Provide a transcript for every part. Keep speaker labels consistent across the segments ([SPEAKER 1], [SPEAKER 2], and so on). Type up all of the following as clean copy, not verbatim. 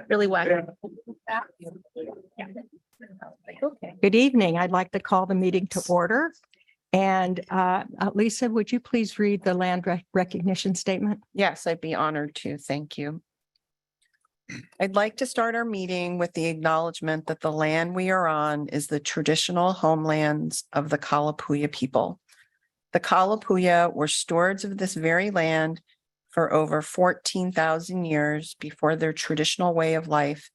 [SPEAKER 1] Really whack.
[SPEAKER 2] Okay. Good evening. I'd like to call the meeting to order. And Lisa, would you please read the land recognition statement?
[SPEAKER 1] Yes, I'd be honored to. Thank you. I'd like to start our meeting with the acknowledgement that the land we are on is the traditional homelands of the Kalapuya people. The Kalapuya were stewards of this very land for over 14,000 years before their traditional way of life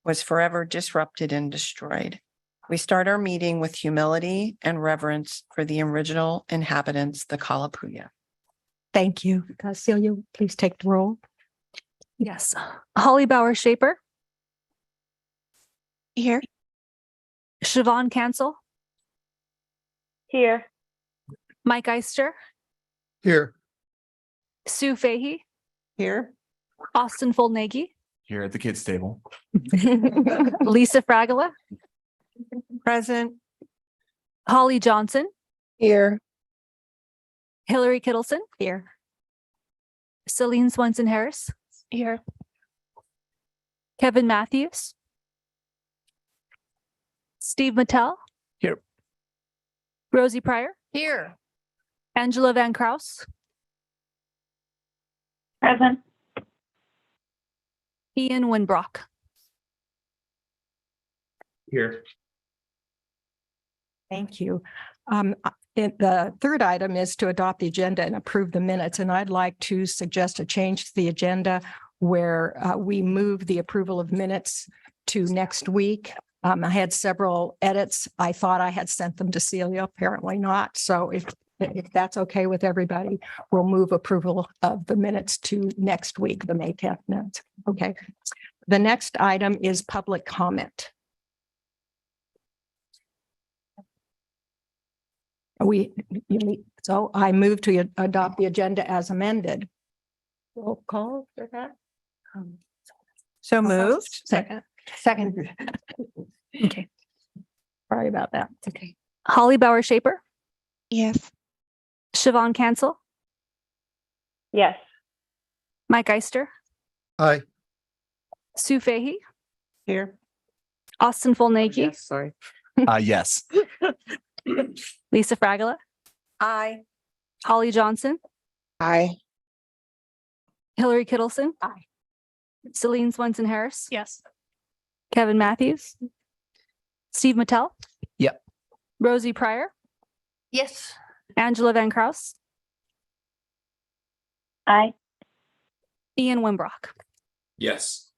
[SPEAKER 1] was forever disrupted and destroyed. We start our meeting with humility and reverence for the original inhabitants, the Kalapuya.
[SPEAKER 2] Thank you. Celia, please take the roll.
[SPEAKER 3] Yes. Holly Bauer Shaper,
[SPEAKER 1] Here.
[SPEAKER 3] Siobhan Cancel,
[SPEAKER 4] Here.
[SPEAKER 3] Mike Eister,
[SPEAKER 5] Here.
[SPEAKER 3] Sue Fahey,
[SPEAKER 1] Here.
[SPEAKER 3] Austin Fullnagy,
[SPEAKER 5] Here at the kids' table.
[SPEAKER 3] Lisa Fragala,
[SPEAKER 1] Present.
[SPEAKER 3] Holly Johnson,
[SPEAKER 1] Here.
[SPEAKER 3] Hillary Kittleson, here. Celine Swenson Harris,
[SPEAKER 4] Here.
[SPEAKER 3] Kevin Matthews, Steve Mattel.
[SPEAKER 5] Here.
[SPEAKER 3] Rosie Pryor,
[SPEAKER 1] Here.
[SPEAKER 3] Angela Van Kraus,
[SPEAKER 4] Present.
[SPEAKER 3] Ian Winbrock.
[SPEAKER 5] Here.
[SPEAKER 2] Thank you. The third item is to adopt the agenda and approve the minutes. And I'd like to suggest a change to the agenda where we move the approval of minutes to next week. I had several edits. I thought I had sent them to Celia, apparently not. So if that's okay with everybody, we'll move approval of the minutes to next week, the May 10th minutes. Okay. The next item is public comment. So I move to adopt the agenda as amended. Roll call for that.
[SPEAKER 1] So moved.
[SPEAKER 2] Second.
[SPEAKER 3] Okay.
[SPEAKER 2] Sorry about that.
[SPEAKER 3] Okay. Holly Bauer Shaper,
[SPEAKER 1] Yes.
[SPEAKER 3] Siobhan Cancel,
[SPEAKER 4] Yes.
[SPEAKER 3] Mike Eister,
[SPEAKER 5] Aye.
[SPEAKER 3] Sue Fahey,
[SPEAKER 1] Here.
[SPEAKER 3] Austin Fullnagy,
[SPEAKER 1] Sorry.
[SPEAKER 5] Yes.
[SPEAKER 3] Lisa Fragala,
[SPEAKER 1] Aye.
[SPEAKER 3] Holly Johnson,
[SPEAKER 1] Aye.
[SPEAKER 3] Hillary Kittleson. Aye. Celine Swenson Harris.
[SPEAKER 4] Yes.
[SPEAKER 3] Kevin Matthews. Steve Mattel.
[SPEAKER 5] Yep.
[SPEAKER 3] Rosie Pryor.
[SPEAKER 1] Yes.
[SPEAKER 3] Angela Van Kraus.
[SPEAKER 4] Aye.
[SPEAKER 3] Ian Winbrock.
[SPEAKER 5] Yes.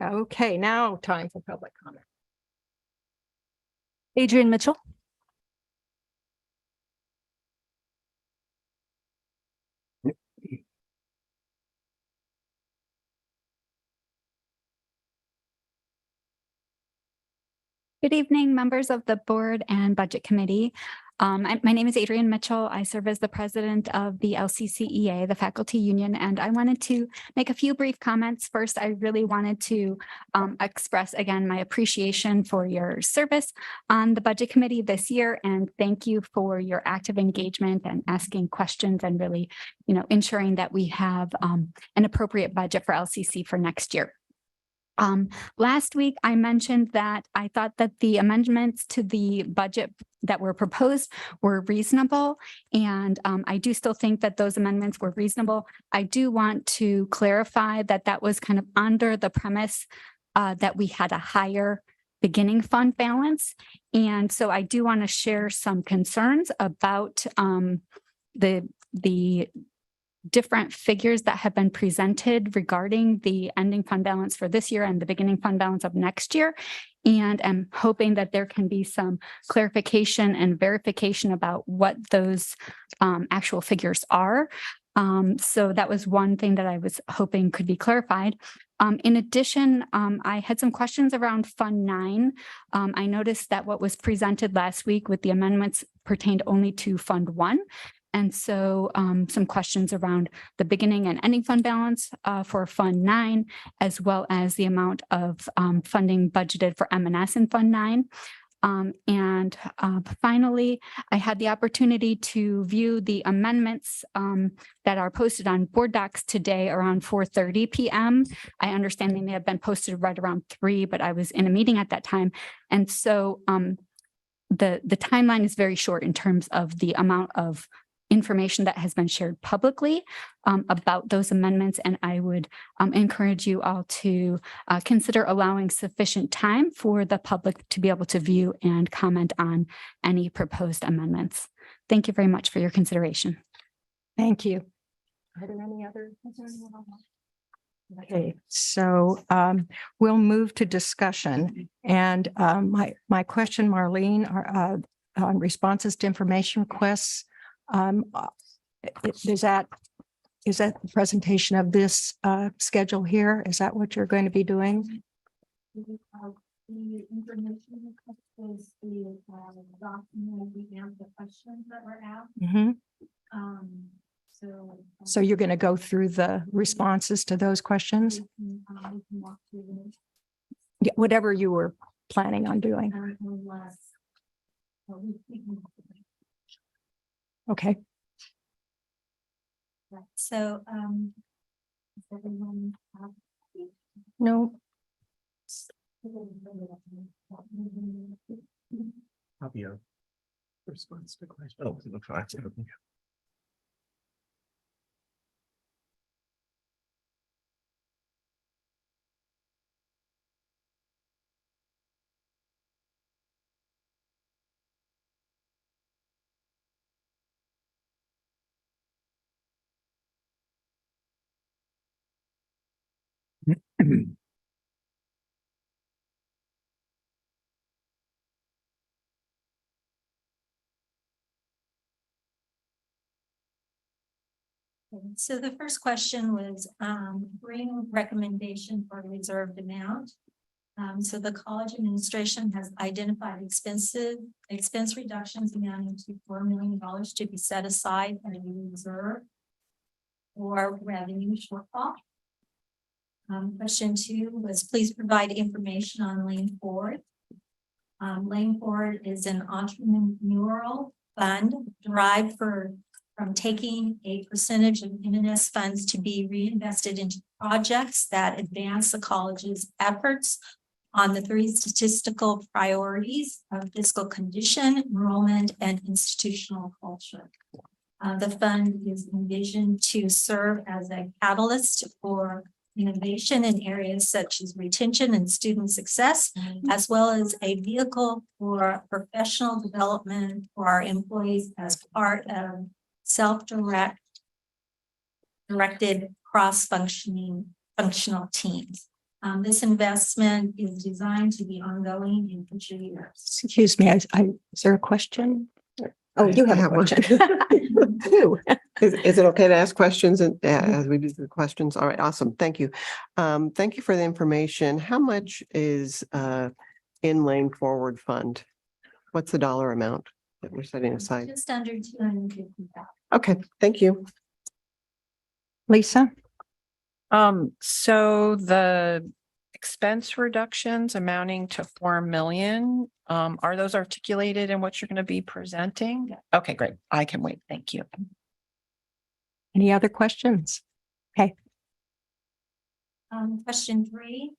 [SPEAKER 2] Okay, now time for public comment.
[SPEAKER 3] Adrian Mitchell.
[SPEAKER 6] Good evening, members of the board and budget committee. My name is Adrian Mitchell. I serve as the president of the LCCEA, the faculty union, and I wanted to make a few brief comments. First, I really wanted to express again my appreciation for your service on the budget committee this year, and thank you for your active engagement and asking questions and really, ensuring that we have an appropriate budget for LCC for next year. Last week, I mentioned that I thought that the amendments to the budget that were proposed were reasonable. And I do still think that those amendments were reasonable. I do want to clarify that that was kind of under the premise that we had a higher beginning fund balance. And so I do want to share some concerns about the different figures that have been presented regarding the ending fund balance for this year and the beginning fund balance of next year. And I'm hoping that there can be some clarification and verification about what those actual figures are. So that was one thing that I was hoping could be clarified. In addition, I had some questions around Fund 9. I noticed that what was presented last week with the amendments pertained only to Fund 1. And so some questions around the beginning and ending fund balance for Fund 9, as well as the amount of funding budgeted for M&S in Fund 9. Finally, I had the opportunity to view the amendments that are posted on board docs today around 4:30 p.m. I understand they may have been posted right around 3, but I was in a meeting at that time. And so the timeline is very short in terms of the amount of information that has been shared publicly about those amendments. And I would encourage you all to consider allowing sufficient time for the public to be able to view and comment on any proposed amendments. Thank you very much for your consideration.
[SPEAKER 2] Thank you. Are there any other? Okay, so we'll move to discussion. And my question, Marlene, are on responses to information requests. Is that the presentation of this schedule here? Is that what you're going to be doing?
[SPEAKER 7] The information request is the document, we answer questions that were asked.
[SPEAKER 2] Mhm.
[SPEAKER 7] So.
[SPEAKER 2] So you're going to go through the responses to those questions?
[SPEAKER 7] We can walk through them
[SPEAKER 2] Yeah, whatever you were planning on doing.
[SPEAKER 7] unless. We can walk through them.
[SPEAKER 2] Okay.
[SPEAKER 7] Right. So, does everyone have?
[SPEAKER 2] No.
[SPEAKER 5] Copy of response to question. Oh, the fact.
[SPEAKER 7] So the first question was, bring recommendation for reserved amount. So the college administration has identified expense reductions amounting to $4 million to be set aside as a reserve or revenue shortfall. Question 2 was, please provide information on Lane Forward. Lane Forward is an entrepreneurial fund derived from taking a percentage of M&S funds to be reinvested into projects that advance the college's efforts on the 3 statistical priorities of fiscal condition, enrollment, and institutional culture. The fund is envisioned to serve as a catalyst for innovation in areas such as retention and student success, as well as a vehicle for professional development for our employees as part of self-directed functional teams. This investment is designed to be ongoing in future years.
[SPEAKER 2] Excuse me, is there a question? Oh, you have a question. Who?
[SPEAKER 8] Is it okay to ask questions as we do the questions? All right, awesome. Thank you. Thank you for the information. How much is in Lane Forward Fund? What's the dollar amount that we're setting aside?
[SPEAKER 7] Just under 250,000.
[SPEAKER 8] Okay, thank you.
[SPEAKER 2] Lisa?
[SPEAKER 1] So the expense reductions amounting to 4 million, are those articulated in what you're going to be presenting? Okay, great. I can wait. Thank you.
[SPEAKER 2] Any other questions?
[SPEAKER 7] Question 3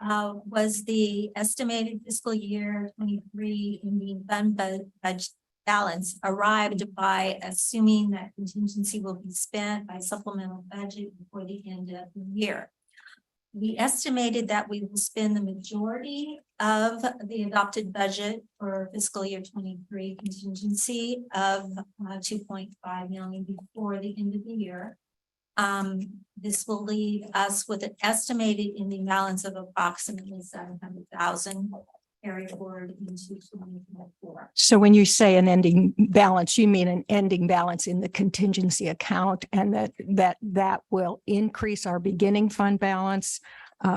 [SPEAKER 7] was the estimated fiscal year 23 ending fund budget balance arrived by assuming that contingency will be spent by supplemental budget before the end of the year. We estimated that we will spend the majority of the adopted budget for fiscal year 23 contingency of 2.5 million before the end of the year. This will leave us with an estimated ending balance of approximately 700,000 carry forward into 2024.
[SPEAKER 2] So when you say an ending balance, you mean an ending balance in the contingency account, and that will increase our beginning fund balance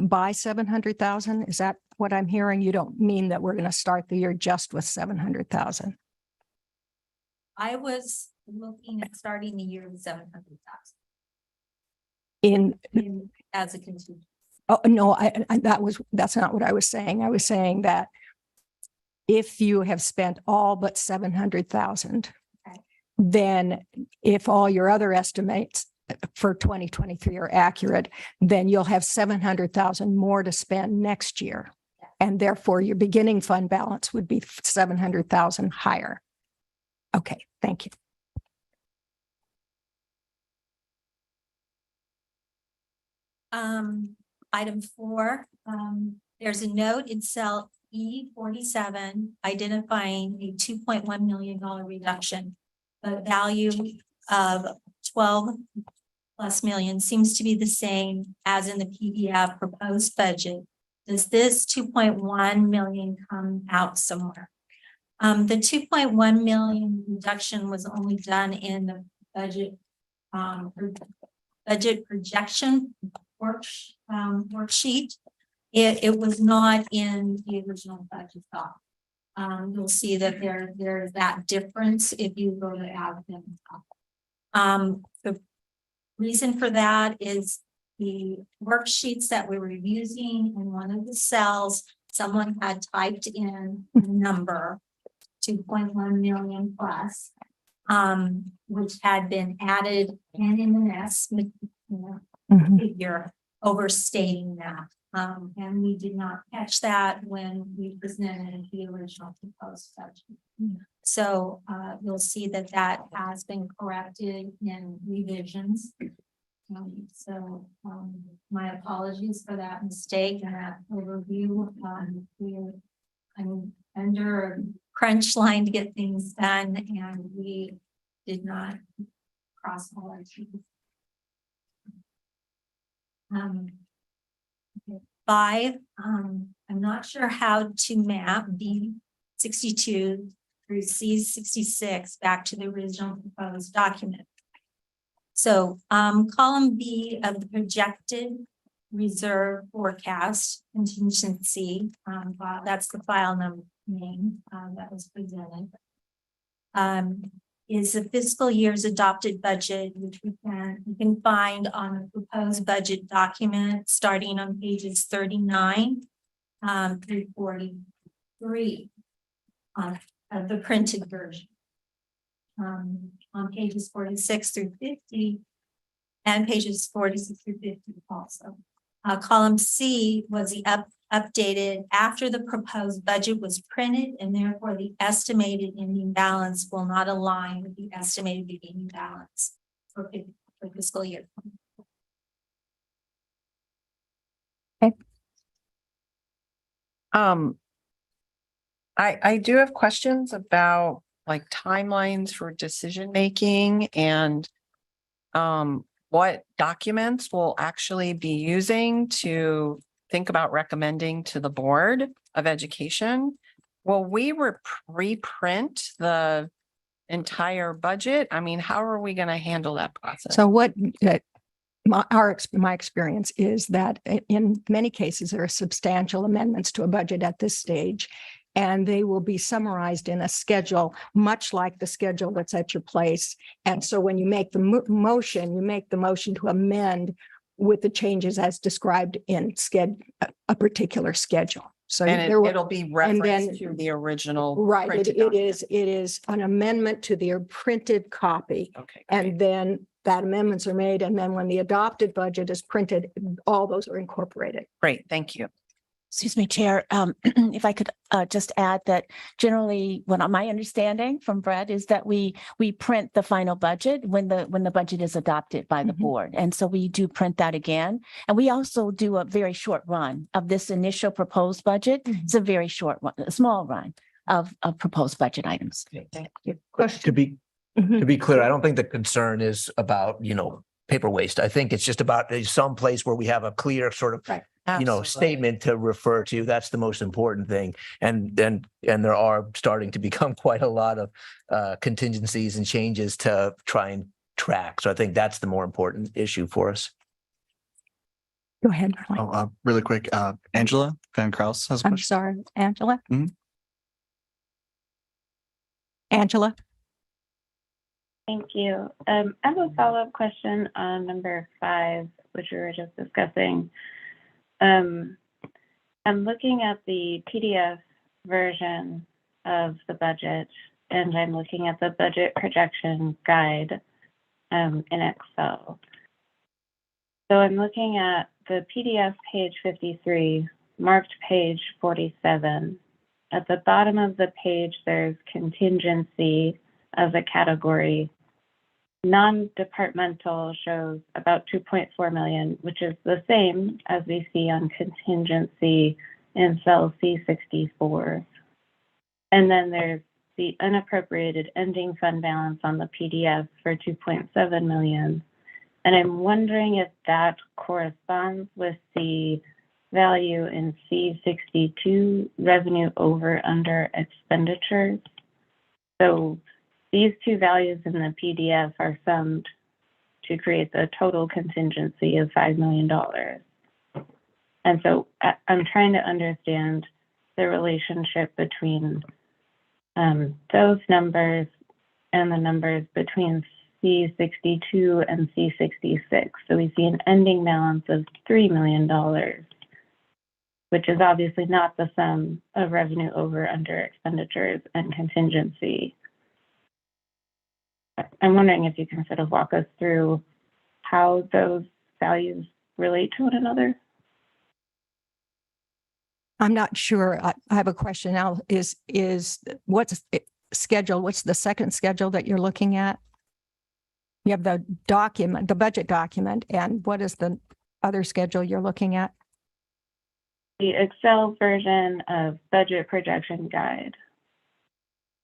[SPEAKER 2] by 700,000? Is that what I'm hearing? You don't mean that we're going to start the year just with 700,000?
[SPEAKER 7] I was looking at starting the year with 700,000 as a contingency.
[SPEAKER 2] Oh, no, that's not what I was saying. I was saying that if you have spent all but 700,000,
[SPEAKER 7] Okay.
[SPEAKER 2] then if all your other estimates for 2023 are accurate, then you'll have 700,000 more to spend next year. And therefore your beginning fund balance would be 700,000 higher. Okay, thank you.
[SPEAKER 7] Item 4, there's a note in cell E47 identifying a $2.1 million reduction. The value of 12 plus million seems to be the same as in the PDF proposed budget. Does this 2.1 million come out somewhere? The 2.1 million reduction was only done in the budget projection worksheet. It was not in the original budget doc. You'll see that there's that difference if you go to add them up. The reason for that is the worksheets that we were using in one of the cells, someone had typed in a number 2.1 million plus, which had been added in an figure overstating that. And we did not catch that when we presented the original proposed budget. So you'll see that that has been corrected in revisions. My apologies for that mistake and that overview. I'm under a crunch line to get things done, and we did not cross all our T's. 5, I'm not sure how to map B62 through C66 back to the original proposed document. So column B of the projected reserve forecast contingency, that's the file name that was presented, is the fiscal year's adopted budget, which you can find on the proposed budget document starting on pages 39 through 43 of the printed version. On pages 46 through 50 and pages 46 through 50 also. Column C was the updated after the proposed budget was printed, and therefore the estimated ending balance will not align with the estimated beginning balance for fiscal year.
[SPEAKER 1] I do have questions about like timelines for decision making and what documents we'll actually be using to think about recommending to the Board of Education. Will we reprint the entire budget? I mean, how are we going to handle that process?
[SPEAKER 2] So what my experience is that in many cases, there are substantial amendments to a budget at this stage, and they will be summarized in a schedule, much like the schedule that's at your place. And so when you make the motion, you make the motion to amend with the changes as described in a particular schedule. So
[SPEAKER 1] And it'll be referenced
[SPEAKER 2] then-
[SPEAKER 1] to the original.
[SPEAKER 2] right,
[SPEAKER 1] printed
[SPEAKER 2] it
[SPEAKER 1] document.
[SPEAKER 2] is an amendment to the printed copy.
[SPEAKER 1] Okay. great.
[SPEAKER 2] And then that amendments are made. And then when the adopted budget is printed, all those are incorporated.
[SPEAKER 1] Great, thank you.
[SPEAKER 9] Excuse me, Chair, if I could just add that generally, what my understanding from Brett is that we print the final budget when the budget is adopted by the
[SPEAKER 2] Mhm.
[SPEAKER 9] board. And so we do print that again. And we also do a very short run of this initial proposed budget. It's a very short one, a small run of proposed budget items.
[SPEAKER 1] Okay, thank you.
[SPEAKER 10] To be
[SPEAKER 2] Mhm.
[SPEAKER 10] to be clear, I don't think the concern is about, paper waste. I think it's just about some place where we have a clear sort of,
[SPEAKER 2] Right.
[SPEAKER 1] Absolutely.
[SPEAKER 10] statement to refer to. That's the most important thing. And there are starting to become quite a lot of contingencies and changes to try and track. So I think that's the more important issue for us.
[SPEAKER 2] Go ahead, Marlene.
[SPEAKER 5] Oh, really quick, Angela Van Kraus has a
[SPEAKER 2] I'm
[SPEAKER 5] question.
[SPEAKER 2] sorry, Angela?
[SPEAKER 5] Mhm.
[SPEAKER 2] Angela?
[SPEAKER 4] Thank you. I have a follow-up question on number 5, which we were just discussing. I'm looking at the PDF version of the budget, and I'm looking at the budget projection guide in Excel. So I'm looking at the PDF page 53, marked page 47. At the bottom of the page, there's contingency as a category. Non-departmental shows about 2.4 million, which is the same as we see on contingency in cell C64. And then there's the unappropriated ending fund balance on the PDF for 2.7 million. And I'm wondering if that corresponds with the value in C62, revenue over under expenditures. So these two values in the PDF are summed to create the total contingency of $5 million. And so I'm trying to understand the relationship between those numbers and the numbers between C62 and C66. So we see an ending balance of $3 million, which is obviously not the sum of revenue over under expenditures and contingency. I'm wondering if you can sort of walk us through how those values relate to one another.
[SPEAKER 2] I'm not sure. I have a question now. Is what's schedule? What's the second schedule that you're looking at? You have the document, the budget document, and what is the other schedule you're looking at?
[SPEAKER 4] The Excel version of budget projection guide.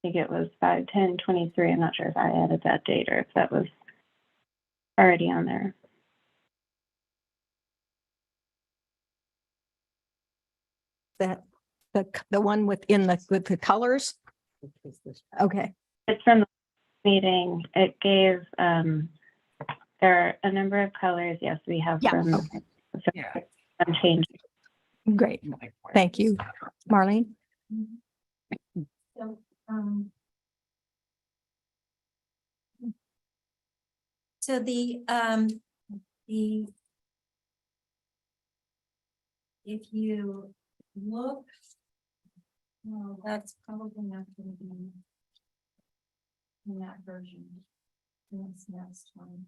[SPEAKER 4] I think it was 5/10/23. I'm not sure if I added that date or if that was already on there.
[SPEAKER 2] That the one with the colors? Okay.
[SPEAKER 4] It's from the meeting. It gave, there are a number of colors. Yes, we have
[SPEAKER 2] Yeah.
[SPEAKER 4] some,
[SPEAKER 1] Yeah.
[SPEAKER 4] some change.
[SPEAKER 2] Great. Thank you. Marlene?
[SPEAKER 7] So, so the, if you look, well, that's probably not going to be in that version. This next one.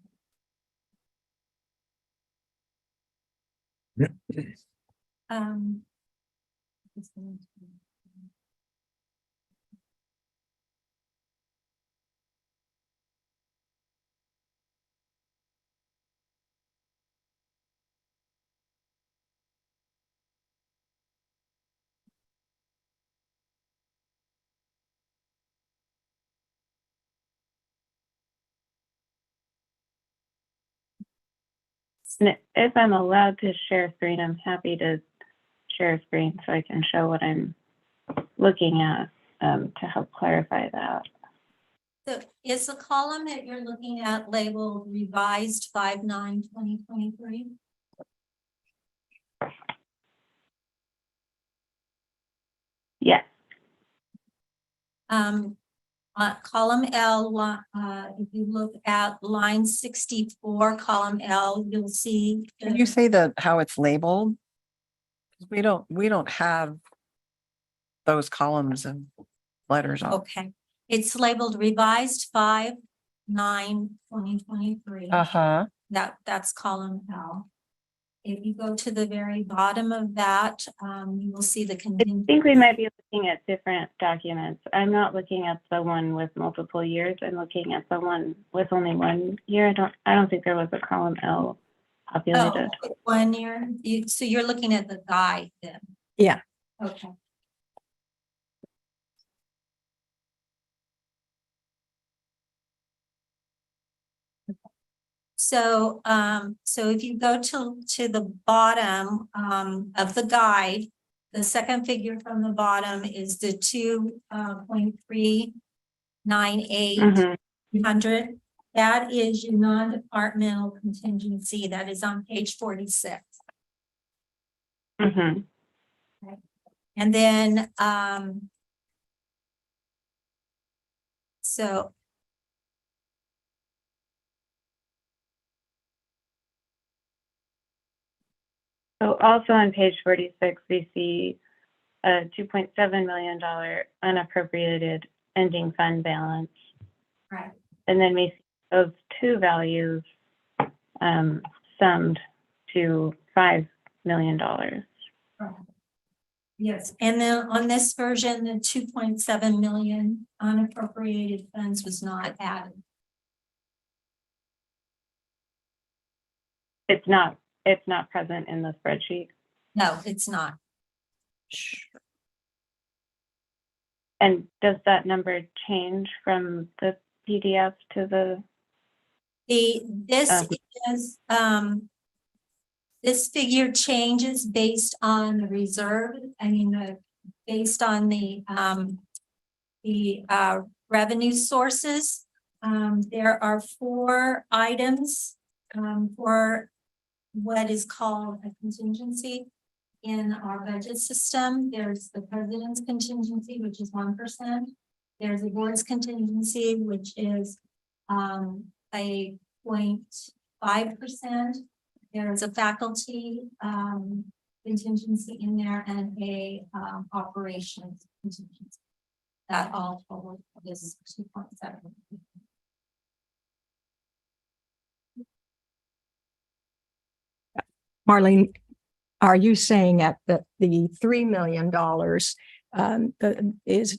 [SPEAKER 7] This one's-
[SPEAKER 4] And if I'm allowed to share screen, I'm happy to share screen so I can show what I'm looking at to help clarify that.
[SPEAKER 7] So is the column that you're looking at labeled revised 5/9/2023?
[SPEAKER 4] Yes.
[SPEAKER 7] Column L, if you look at line 64, column L, you'll see.
[SPEAKER 1] Can you say how it's labeled? We don't have those columns and letters on.
[SPEAKER 7] Okay, it's labeled revised 5/9/2023.
[SPEAKER 1] Uh-huh.
[SPEAKER 7] That's column L. If you go to the very bottom of that, you will see the
[SPEAKER 4] I
[SPEAKER 7] contingent.
[SPEAKER 4] think we might be looking at different documents. I'm not looking at the one with multiple years. I'm looking at the one with only 1 year. I don't think there was a column L populated.
[SPEAKER 7] Oh, 1 year. So you're looking at the guide then?
[SPEAKER 2] Yeah.
[SPEAKER 7] Okay. So, so if you go to the bottom, of the guide, the second figure from the bottom is the 2.398
[SPEAKER 4] Mhm.
[SPEAKER 7] hundred. That is your non-departmental contingency. That is on page 46.
[SPEAKER 4] Mhm.
[SPEAKER 7] And then, so.
[SPEAKER 4] So also on page 46, we see a $2.7 million unappropriated ending fund balance.
[SPEAKER 7] Right.
[SPEAKER 4] And then we see those two values summed to $5 million.
[SPEAKER 7] Yes, and then on this version, the 2.7 million unappropriated funds was not added.
[SPEAKER 4] It's not present in the spreadsheet.
[SPEAKER 7] No, it's not.
[SPEAKER 4] And does that number change from the PDF to the?
[SPEAKER 7] This figure changes based on the reserve, based on the revenue sources. There are 4 items for what is called a contingency in our budget system. There's the president's contingency, which is 1%. There's the board's contingency, which is a 0.5%. There's a faculty contingency in there and a operations contingency. That all total is 2.7.
[SPEAKER 2] Marlene, are you saying that the $3 million is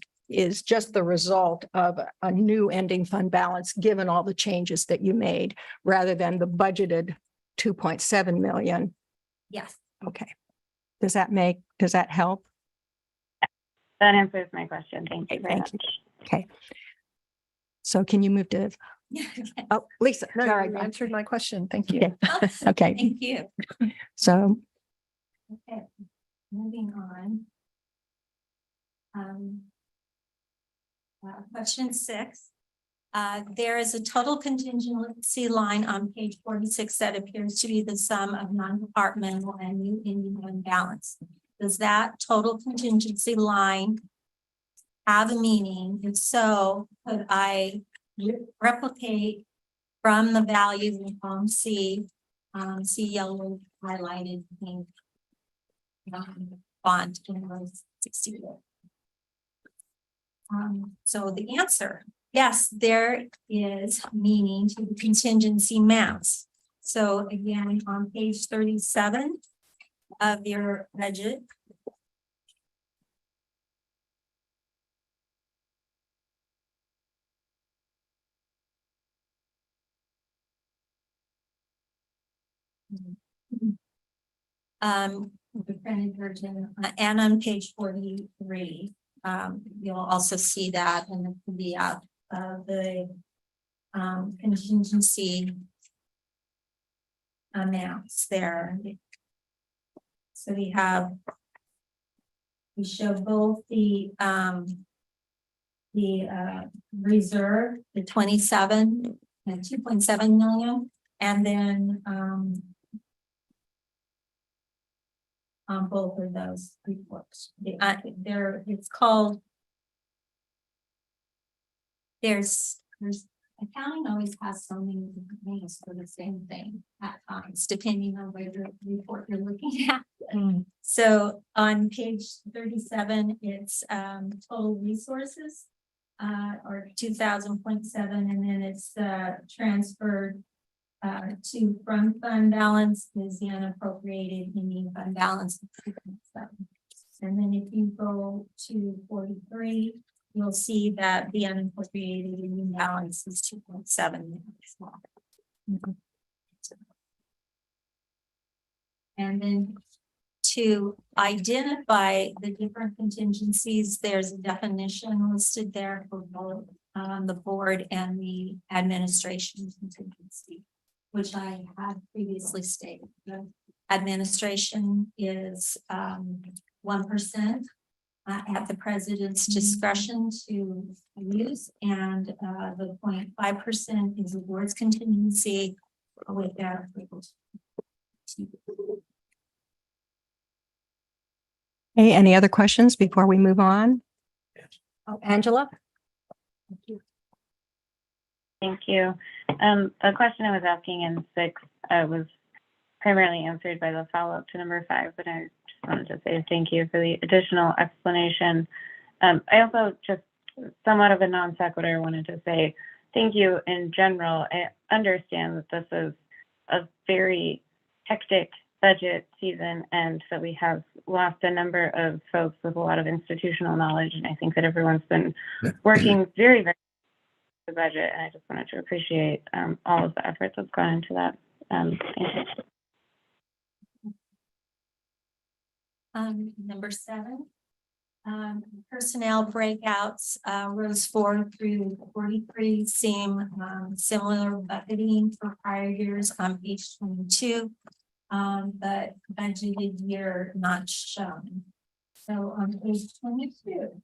[SPEAKER 2] just the result of a new ending fund balance, given all the changes that you made, rather than the budgeted 2.7 million?
[SPEAKER 7] Yes.
[SPEAKER 2] Okay. Does that help?
[SPEAKER 4] That answers my question. Thank you very
[SPEAKER 2] Thank
[SPEAKER 4] much.
[SPEAKER 2] you. Okay. So can you move to, oh, Lisa,
[SPEAKER 1] No,
[SPEAKER 2] sorry.
[SPEAKER 1] you answered my question. Thank you.
[SPEAKER 2] Okay. Okay.
[SPEAKER 7] Thank you.
[SPEAKER 2] So
[SPEAKER 7] Okay, moving on. Question 6. There is a total contingency line on page 46 that appears to be the sum of non-departmental and new ending fund balance. Does that total contingency line have a meaning? If so, could I replicate from the values in column C, see yellow highlighted pink font in rows 64. So the answer, yes, there is meaning to the contingency amounts. So again, on page 37 of your budget. The printed version, and on page 43, you'll also see that in the contingency amounts there. So we show both the reserve, the 27 and 2.7 million, and then on both of those reports. It's called, there's accounting always has so many different names for the same thing at times, depending on whether report you're looking at. So on page 37, it's total resources or 2,000.7, and then it's transferred to from fund balance is the unappropriated ending fund balance. And then if you go to 43, you'll see that the unappropriated ending balance is 2.7 million as well. And then to identify the different contingencies, there's a definition listed there for both the board and the administration contingency, which I had previously stated. The administration is 1% at the president's discretion to use, and the 0.5% is the board's contingency with their approval.
[SPEAKER 2] hey, any other questions before we move on? Oh, Angela?
[SPEAKER 4] Thank you. The question I was asking in 6 was primarily answered by the follow-up to number 5, but I wanted to say thank you for the additional explanation. I also, just somewhat of a non sequitur, wanted to say thank you in general. I understand that this is a very hectic budget season and that we have lost a number of folks with a lot of institutional knowledge. And I think that everyone's been working very, very the budget. And I just wanted to appreciate all of the efforts that's gone into that. Thank you.
[SPEAKER 7] Number 7, personnel breakouts, rows 4 through 43 seem similar bucketing for prior years on page 22, but budgeted year not shown. So on page 22.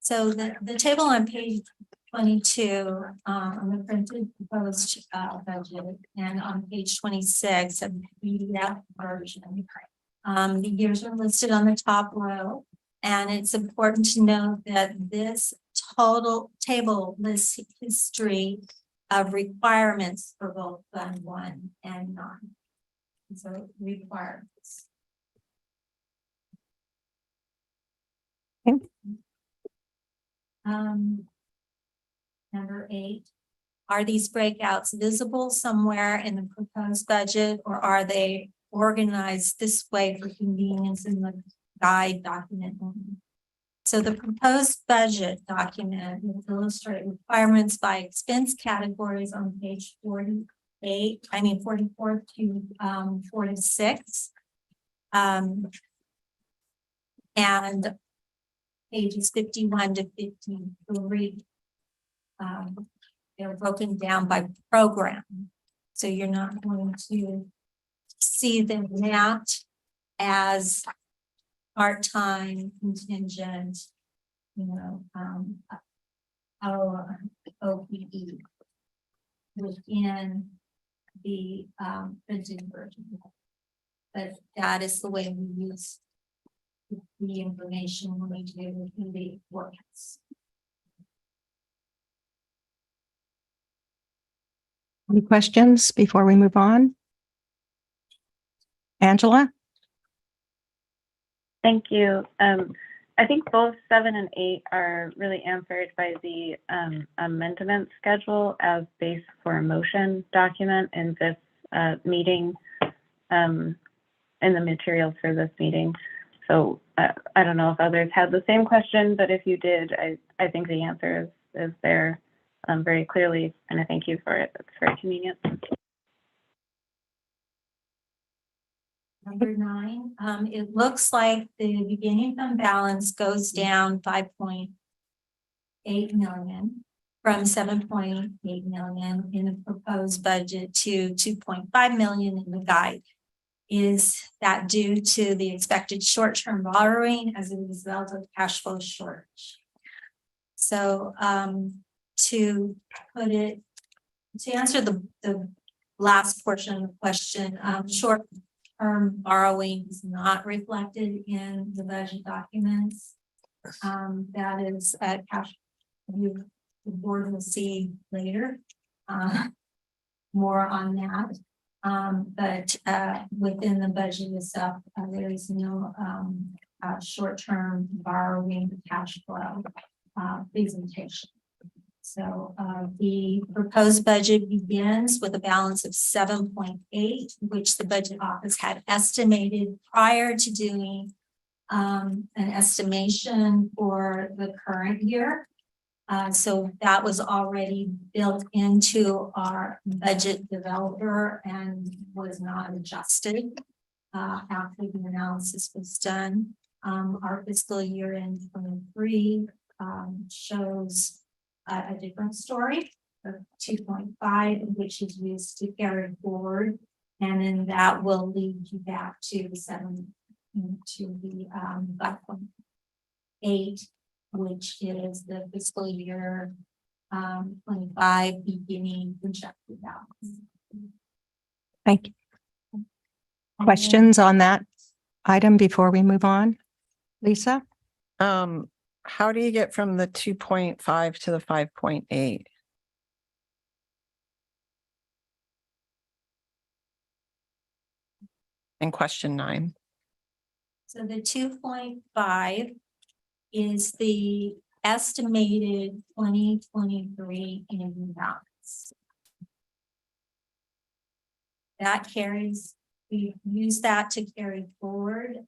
[SPEAKER 7] So the table on page 22, on the printed proposed budget, and on page 26 of the PDF version, the years are listed on the top row. And it's important to note that this total table lists history of requirements for both Fund 1 and 9. So requirements. Number 8, are these breakouts visible somewhere in the proposed budget, or are they organized this way for convenience in the guide document only? So the proposed budget document will illustrate requirements by expense categories on page 44 to 46. And pages 51 to 53. They're broken down by program. So you're not going to see them mapped as part-time, contingent, OPE within the printed version. But that is the way we use the information when we do in the workouts.
[SPEAKER 2] Any questions before we move on? Angela?
[SPEAKER 4] Thank you. I think both 7 and 8 are really answered by the amendment schedule as base for a motion document in this meeting, in the materials for this meeting. So I don't know if others had the same question, but if you did, I think the answer is there very clearly, and I thank you for it. It's very convenient.
[SPEAKER 7] Number 9, it looks like the beginning fund balance goes down 5.8 million from 7.8 million in the proposed budget to 2.5 million in the guide. Is that due to the expected short-term borrowing as a result of cash flow shortage? So to answer the last portion of the question, short-term borrowing is not reflected in the budget documents. That is cash the board will see later more on that. But within the budget itself, there is no short-term borrowing cash flow presentation. So the proposed budget begins with a balance of 7.8, which the budget office had estimated prior to doing an estimation for the current year. So that was already built into our budget developer and was not adjusted after the analysis was done. Our fiscal year in 23 shows a different story of 2.5, which is used to carry forward, and then that will lead you back to the 7 to the 5.8. which is the fiscal year 25 beginning projected balance.
[SPEAKER 2] Thank you. Questions on that item before we move on? Lisa?
[SPEAKER 1] How do you get from the 2.5 to the 5.8? And question 9.
[SPEAKER 7] So the 2.5 is the estimated 2023 ending balance. That carries, we use that to carry forward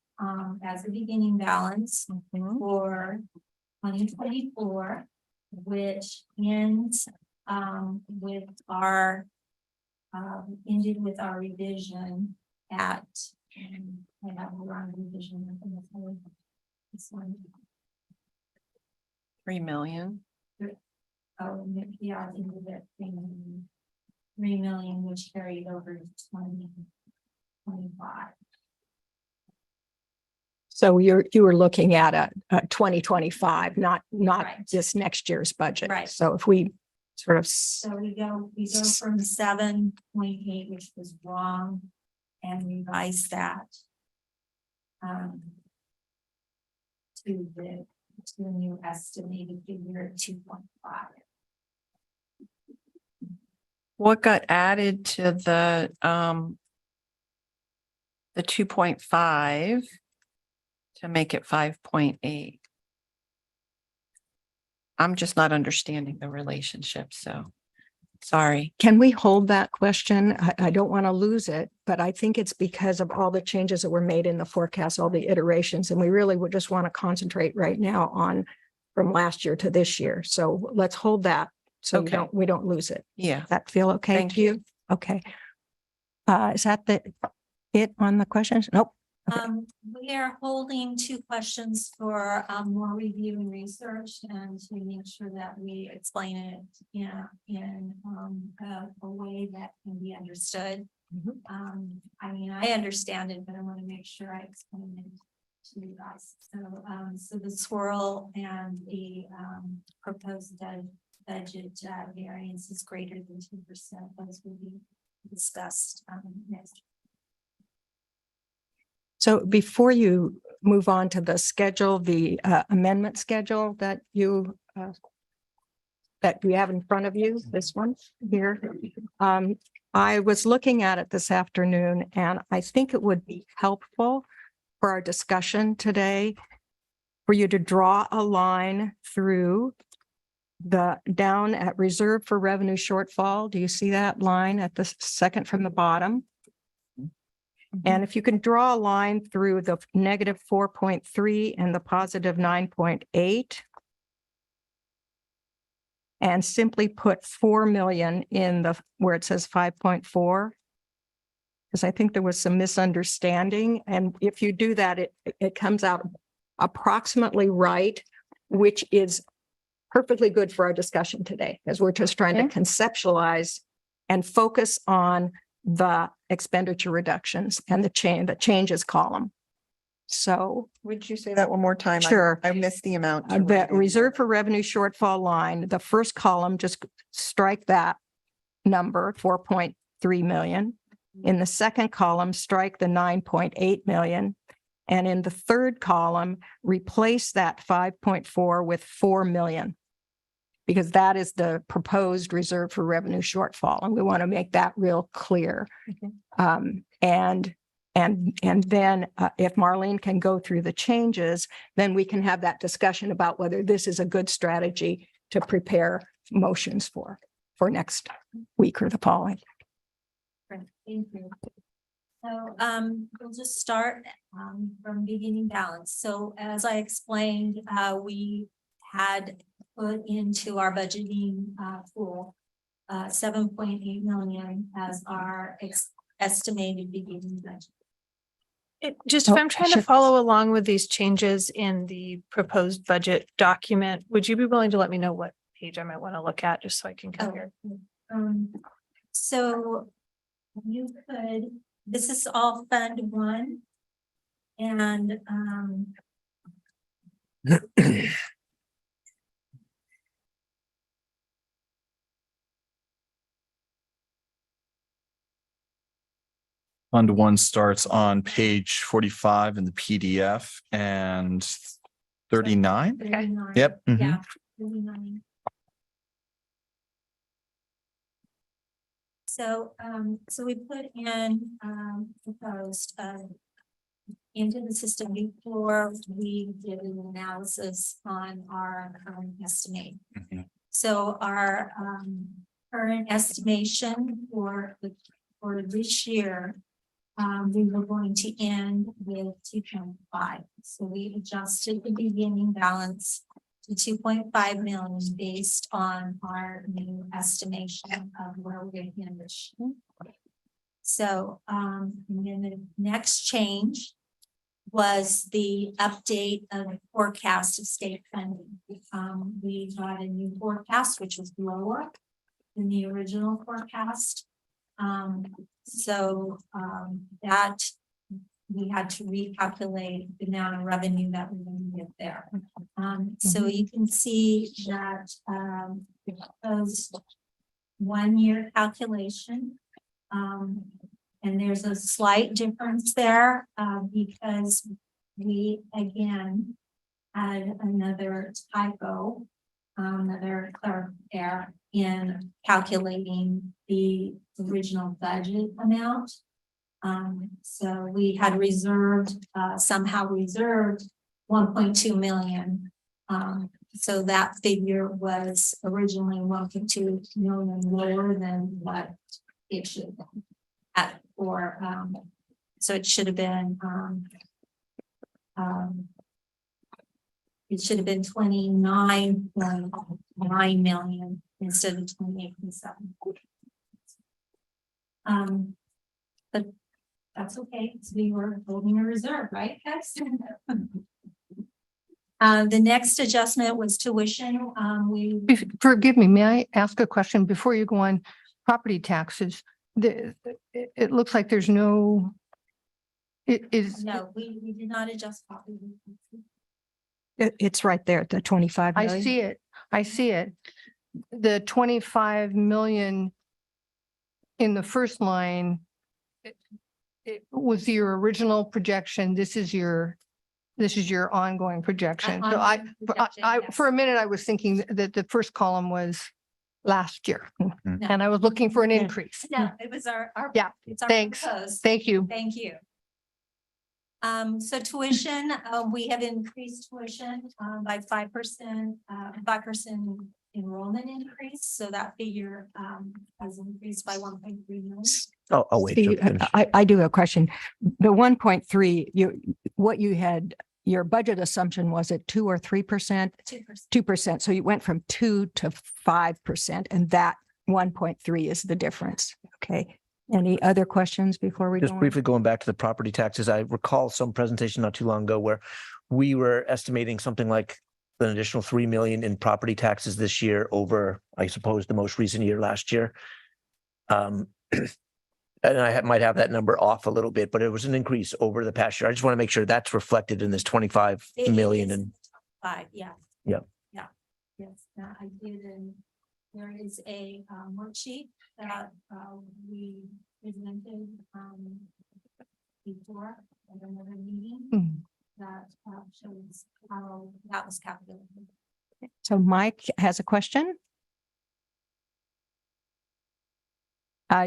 [SPEAKER 7] as a beginning balance for 2024, which ends with our ended with our revision at I have a wrong revision. I think it's this one.
[SPEAKER 1] 3 million.
[SPEAKER 7] Oh, yeah, I think of it being 3 million, which carried over to 2025.
[SPEAKER 2] So you were looking at a 2025, not
[SPEAKER 7] Right.
[SPEAKER 2] just next year's budget.
[SPEAKER 7] Right.
[SPEAKER 2] So if we sort of,
[SPEAKER 7] So we go from 7.8, which was wrong, and revise that. To the new estimated figure of 2.5.
[SPEAKER 1] What got added to the 2.5 to make it 5.8? I'm just not understanding the relationship, so sorry.
[SPEAKER 2] can we hold that question? I don't want to lose it, but I think it's because of all the changes that were made in the forecast, all the iterations, and we really would just want to concentrate right now on from last year to this year. So let's hold that so
[SPEAKER 1] Okay.
[SPEAKER 2] we don't lose it.
[SPEAKER 1] Yeah.
[SPEAKER 2] Does that feel okay
[SPEAKER 1] Thank
[SPEAKER 2] to you? Okay. Is that it on the questions? Nope. Okay.
[SPEAKER 7] We are holding 2 questions for more review and research and to make sure that we explain it in a way that can be understood. I mean, I understand it, but I want to make sure I explain it to you guys. So the swirl and the proposed budget variance is greater than 2%. Those will be discussed next.
[SPEAKER 2] So before you move on to the schedule, the amendment schedule that you have in front of you, this one here. I was looking at it this afternoon, and I think it would be helpful for our discussion today for you to draw a line through the down at reserve for revenue shortfall. Do you see that line at the second from the bottom? And if you can draw a line through the negative 4.3 and the positive 9.8. And simply put 4 million in the where it says 5.4. Because I think there was some misunderstanding. And if you do that, it comes out approximately right, which is perfectly good for our discussion today, as we're just trying to conceptualize and focus on the expenditure reductions and the changes column. So
[SPEAKER 1] Would you say that one more time?
[SPEAKER 2] Sure.
[SPEAKER 1] I missed the amount. to
[SPEAKER 2] the
[SPEAKER 1] read it.
[SPEAKER 2] reserve for revenue shortfall line, the first column, just strike that number, 4.3 million. In the second column, strike the 9.8 million. And in the third column, replace that 5.4 with 4 million. Because that is the proposed reserve for revenue shortfall, and we want to make that real clear. And then if Marlene can go through the changes, then we can have that discussion about whether this is a good strategy to prepare motions for next week or the following.
[SPEAKER 7] Great, thank you. So we'll just start from beginning balance. So as I explained, we had put into our budgeting pool 7.8 million as our estimated beginning budget.
[SPEAKER 3] Just if
[SPEAKER 2] Oh,
[SPEAKER 3] I'm trying
[SPEAKER 2] sure.
[SPEAKER 3] to follow along with these changes in the proposed budget document, would you be willing to let me know what page I might want to look at just so I can compare?
[SPEAKER 7] So you could, this is all Fund 1. And
[SPEAKER 11] Fund 1 starts on page 45 in the PDF and 39.
[SPEAKER 7] 39.
[SPEAKER 11] Yep. mhm.
[SPEAKER 7] Yeah. 39. So, so we put in, proposed, into the system before we did an analysis on our current estimate.
[SPEAKER 11] Mhm.
[SPEAKER 7] So our, current estimation for this year, we were going to end with 2.5. So we adjusted the beginning balance to 2.5 million based on our new estimation of where we're going to end this year. So, and then the next change was the update of the forecast of state funding. We got a new forecast, which was lower than the original forecast. That we had to recalculate the amount of revenue that we're going to get there. So you can see that, the proposed 1-year calculation. And there's a slight difference there, because we again had another typo, another clerk error in calculating the original budget amount. So we had reserved, somehow reserved 1.2 million. So that figure was originally 1.2 million lower than what it should have been at, or, so it should have been, it should have been 29.9 million instead of 28.7. But that's okay, because we were holding a reserve, right, guys? The next adjustment was tuition.
[SPEAKER 2] Forgive me, may I ask a question before you go on? Property taxes, it looks like there's no, it is,
[SPEAKER 7] No, we did not adjust property.
[SPEAKER 2] it's right there at the 25
[SPEAKER 1] I
[SPEAKER 2] million.
[SPEAKER 1] see it. I see it. The 25 million in the first line, it was your original projection. This is your ongoing projection. So
[SPEAKER 7] Ongoing projection, yes.
[SPEAKER 1] for a minute, I was thinking that the first column was last year
[SPEAKER 7] No.
[SPEAKER 1] and I was looking for an increase.
[SPEAKER 7] No, it was our.
[SPEAKER 1] Yeah,
[SPEAKER 7] It's our
[SPEAKER 1] thanks.
[SPEAKER 7] proposed.
[SPEAKER 1] Thank you.
[SPEAKER 7] Thank you. So tuition, we have increased tuition, by 5%, 5% enrollment increase. So that figure, has increased by 1.3 million.
[SPEAKER 10] Oh, wait.
[SPEAKER 2] See, I do have a question. The 1.3, what you had, your budget assumption was at 2 or 3%?
[SPEAKER 7] 2%.
[SPEAKER 2] 2%. So you went from 2 to 5%, and that 1.3 is the difference. Okay. Any other questions before we go
[SPEAKER 10] Just
[SPEAKER 2] on?
[SPEAKER 10] briefly going back to the property taxes, I recall some presentation not too long ago where we were estimating something like an additional 3 million in property taxes this year over, I suppose, the most recent year last year. And I might have that number off a little bit, but it was an increase over the past year. I just want to make sure that's reflected in this 25
[SPEAKER 7] It
[SPEAKER 10] million
[SPEAKER 7] is
[SPEAKER 10] and
[SPEAKER 7] 5, yeah.
[SPEAKER 10] Yep.
[SPEAKER 7] Yeah, yes, I did, and there is a worksheet that we presented before at another meeting
[SPEAKER 2] Mhm.
[SPEAKER 7] that shows how that was calculated.
[SPEAKER 2] So Mike has a question.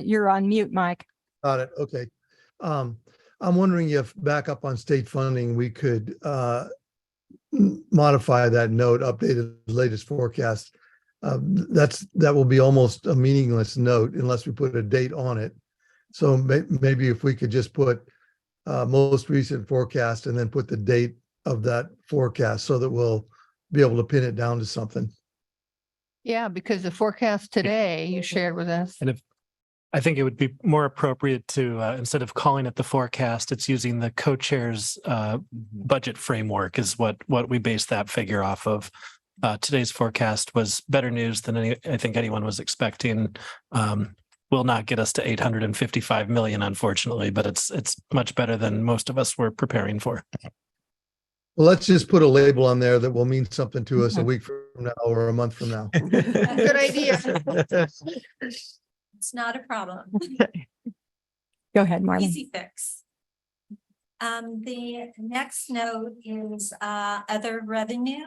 [SPEAKER 2] You're on mute, Mike.
[SPEAKER 5] Got it. Okay. I'm wondering if back up on state funding, we could modify that note, updated the latest forecast. That will be almost a meaningless note unless we put a date on it. So maybe if we could just put most recent forecast and then put the date of that forecast so that we'll be able to pin it down to something.
[SPEAKER 1] Yeah, because the forecast today you shared with us.
[SPEAKER 12] And if, I think it would be more appropriate to, instead of calling it the forecast, it's using the co-chair's budget framework is what we base that figure off of. Today's forecast was better news than I think anyone was expecting. Will not get us to 855 million, unfortunately, but it's much better than most of us were preparing for.
[SPEAKER 5] Well, let's just put a label on there that will mean something to us a week from now or a month from now.
[SPEAKER 1] Good idea.
[SPEAKER 7] It's not a problem.
[SPEAKER 2] Go ahead, Marlene.
[SPEAKER 7] Easy fix. The next note is other revenue.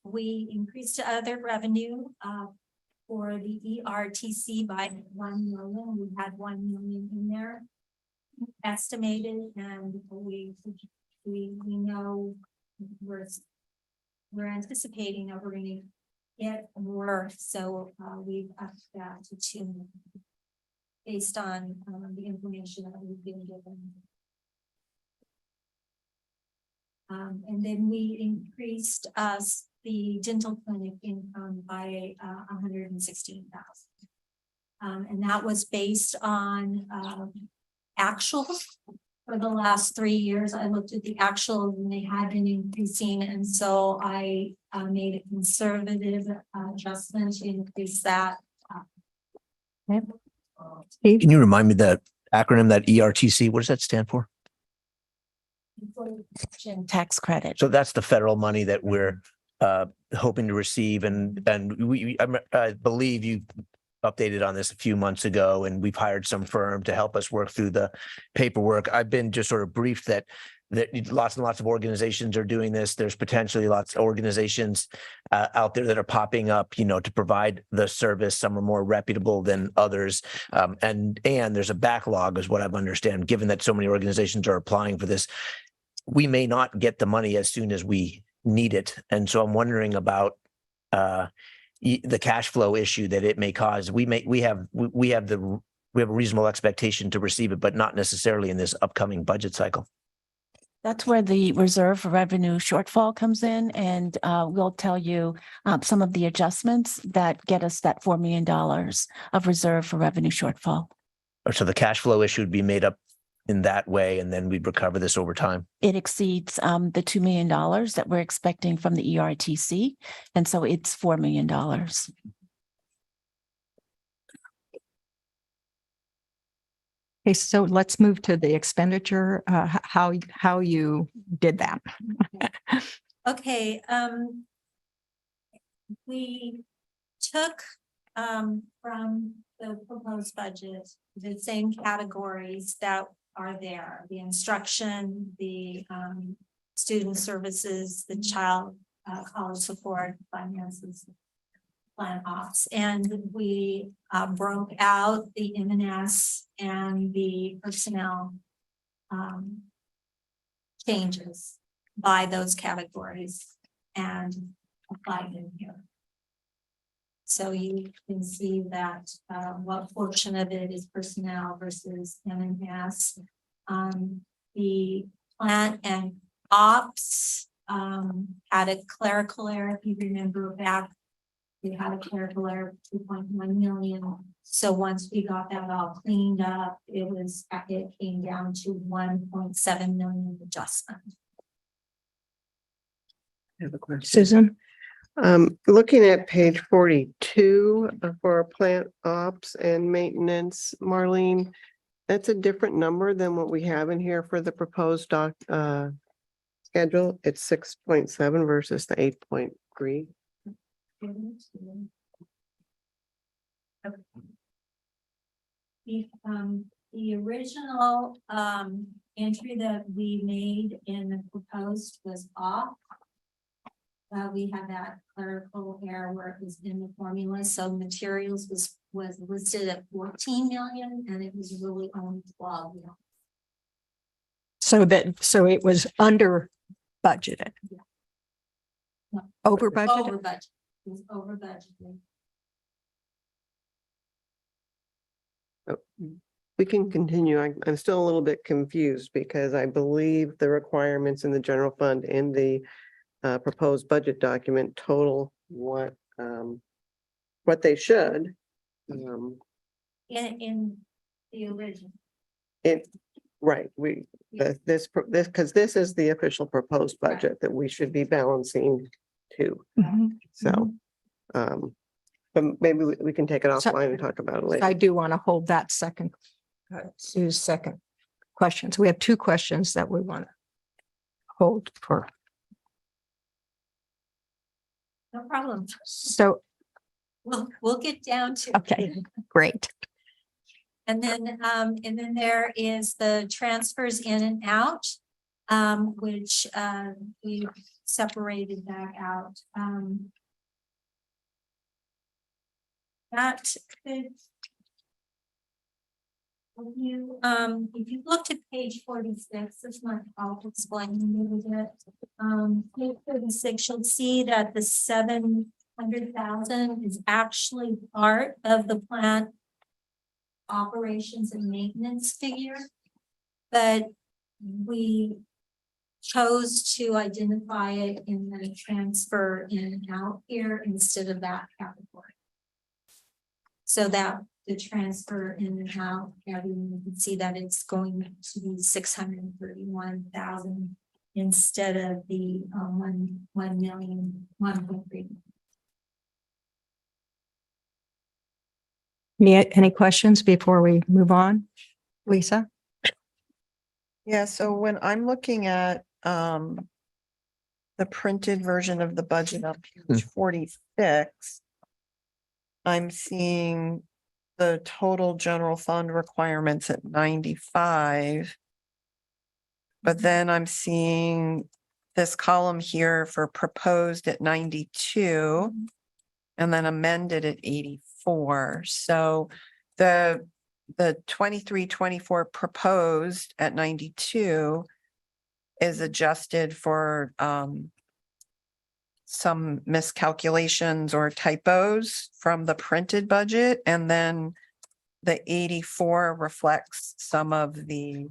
[SPEAKER 7] We increased other revenue for the ERTC by 1 million. We had 1 million in there estimated, and we know we're anticipating that we're going to get more, so we've upped that to 2 million based on the information that we've been given. And then we increased the dental clinic income by 116,000. And that was based on actuals for the last 3 years. I looked at the actuals and they had been increasing, and so I made a conservative adjustment to increase that.
[SPEAKER 2] Steve?
[SPEAKER 10] Can you remind me that acronym, that ERTC, what does that stand for?
[SPEAKER 9] Tax credit.
[SPEAKER 10] So that's the federal money that we're hoping to receive, and I believe you updated on this a few months ago, and we've hired some firm to help us work through the paperwork. I've been just sort of briefed that lots and lots of organizations are doing this. There's potentially lots of organizations out there that are popping up, you know, to provide the service. Some are more reputable than others, and there's a backlog, is what I've understand. Given that so many organizations are applying for this, we may not get the money as soon as we need it, and so I'm wondering about the cash flow issue that it may cause. We have a reasonable expectation to receive it, but not necessarily in this upcoming budget cycle.
[SPEAKER 9] That's where the reserve for revenue shortfall comes in, and we'll tell you some of the adjustments that get us that $4 million of reserve for revenue shortfall.
[SPEAKER 10] So the cash flow issue would be made up in that way, and then we'd recover this over time.
[SPEAKER 9] It exceeds the $2 million that we're expecting from the ERTC, and so it's $4 million.
[SPEAKER 2] Okay, so let's move to the expenditure, how you did that.
[SPEAKER 7] Okay, we took from the proposed budget the same categories that are there: the instruction, the student services, the child college support, finances, plan ops, and we broke out the M&S and the personnel changes by those categories and applied them here. So you can see that what portion of it is personnel versus M&S. The plant and ops had a clerical error. If you remember back, we had a clerical error of 2.1 million. So once we got that all cleaned up, it came down to 1.7 million adjustment.
[SPEAKER 8] I have a question.
[SPEAKER 2] Susan?
[SPEAKER 8] Looking at page 42 for plant ops and maintenance, Marlene, that's a different number than what we have in here for the proposed schedule. It's 6.7 versus the 8.3.
[SPEAKER 7] The original entry that we made in the proposed was off. We had that clerical error where it was in the formula, so materials was listed at 14 million and it was really only 12 million.
[SPEAKER 2] So it was under budgeted.
[SPEAKER 7] Yeah.
[SPEAKER 2] Over budgeted?
[SPEAKER 7] Over budget. It was over budgeted.
[SPEAKER 8] We can continue. I'm still a little bit confused because I believe the requirements in the general fund in the proposed budget document total what they should.
[SPEAKER 7] In the original.
[SPEAKER 8] Right, this because this is the official proposed budget that we should be balancing to.
[SPEAKER 2] Mhm.
[SPEAKER 8] So, but maybe we can take it
[SPEAKER 2] So-
[SPEAKER 8] offline and talk about it later.
[SPEAKER 2] I do want to hold that second, Sue's second questions. We have two questions that we want to hold for.
[SPEAKER 7] No problem.
[SPEAKER 2] So,
[SPEAKER 7] We'll get down to.
[SPEAKER 2] okay, great.
[SPEAKER 7] And then there is the transfers in and out, which, we separated that out. That could. If you look to page 46, this might help explain a little bit. Page 46, you'll see that the 700,000 is actually part of the plant operations and maintenance figure. But we chose to identify it in the transfer in and out here instead of that category. So that the transfer in and out, you can see that it's going to be 631,000 instead of the 1,000,000.
[SPEAKER 2] Any questions before we move on? Lisa?
[SPEAKER 1] Yeah, so when I'm looking at the printed version of the budget on page 46, I'm seeing the total general fund requirements at 95. But then I'm seeing this column here for proposed at 92 and then amended at 84. So the 23-24 proposed at 92 is adjusted for some miscalculations or typos from the printed budget. And then the 84 reflects some of the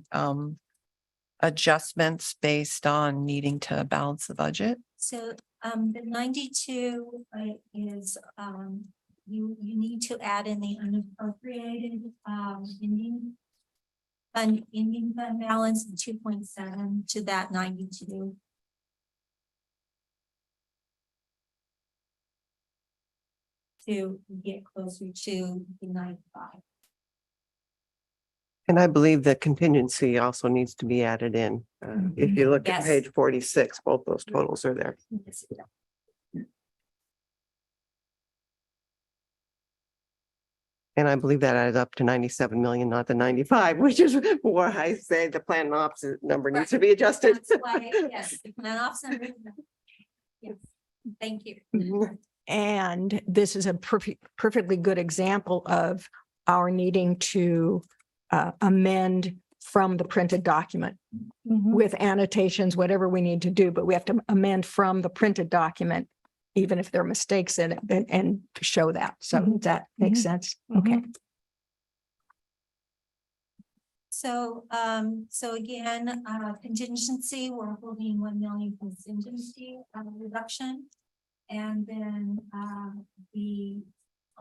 [SPEAKER 1] adjustments based on needing to balance the budget.
[SPEAKER 7] So the 92 is you need to add in the unappropriated ending fund balance of 2.7 to that 92. To get closer to the 95.
[SPEAKER 8] And I believe the contingency also needs to be added in. If you look at
[SPEAKER 7] Yes.
[SPEAKER 8] page 46, both those totals are there.
[SPEAKER 7] Yes.
[SPEAKER 8] And I believe that added up to 97 million, not the 95, which is why I say the plan ops number needs to be adjusted.
[SPEAKER 7] That's why, yes, the plan ops number. Yes, thank you.
[SPEAKER 8] Mhm.
[SPEAKER 2] And this is a perfectly good example of our needing to amend from the printed document with annotations, whatever we need to do, but we have to amend from the printed document, even if there are mistakes in it, and to show that. So does that makes sense? Okay.
[SPEAKER 7] So, so again, contingency, we're holding 1 million contingency reduction. And then, the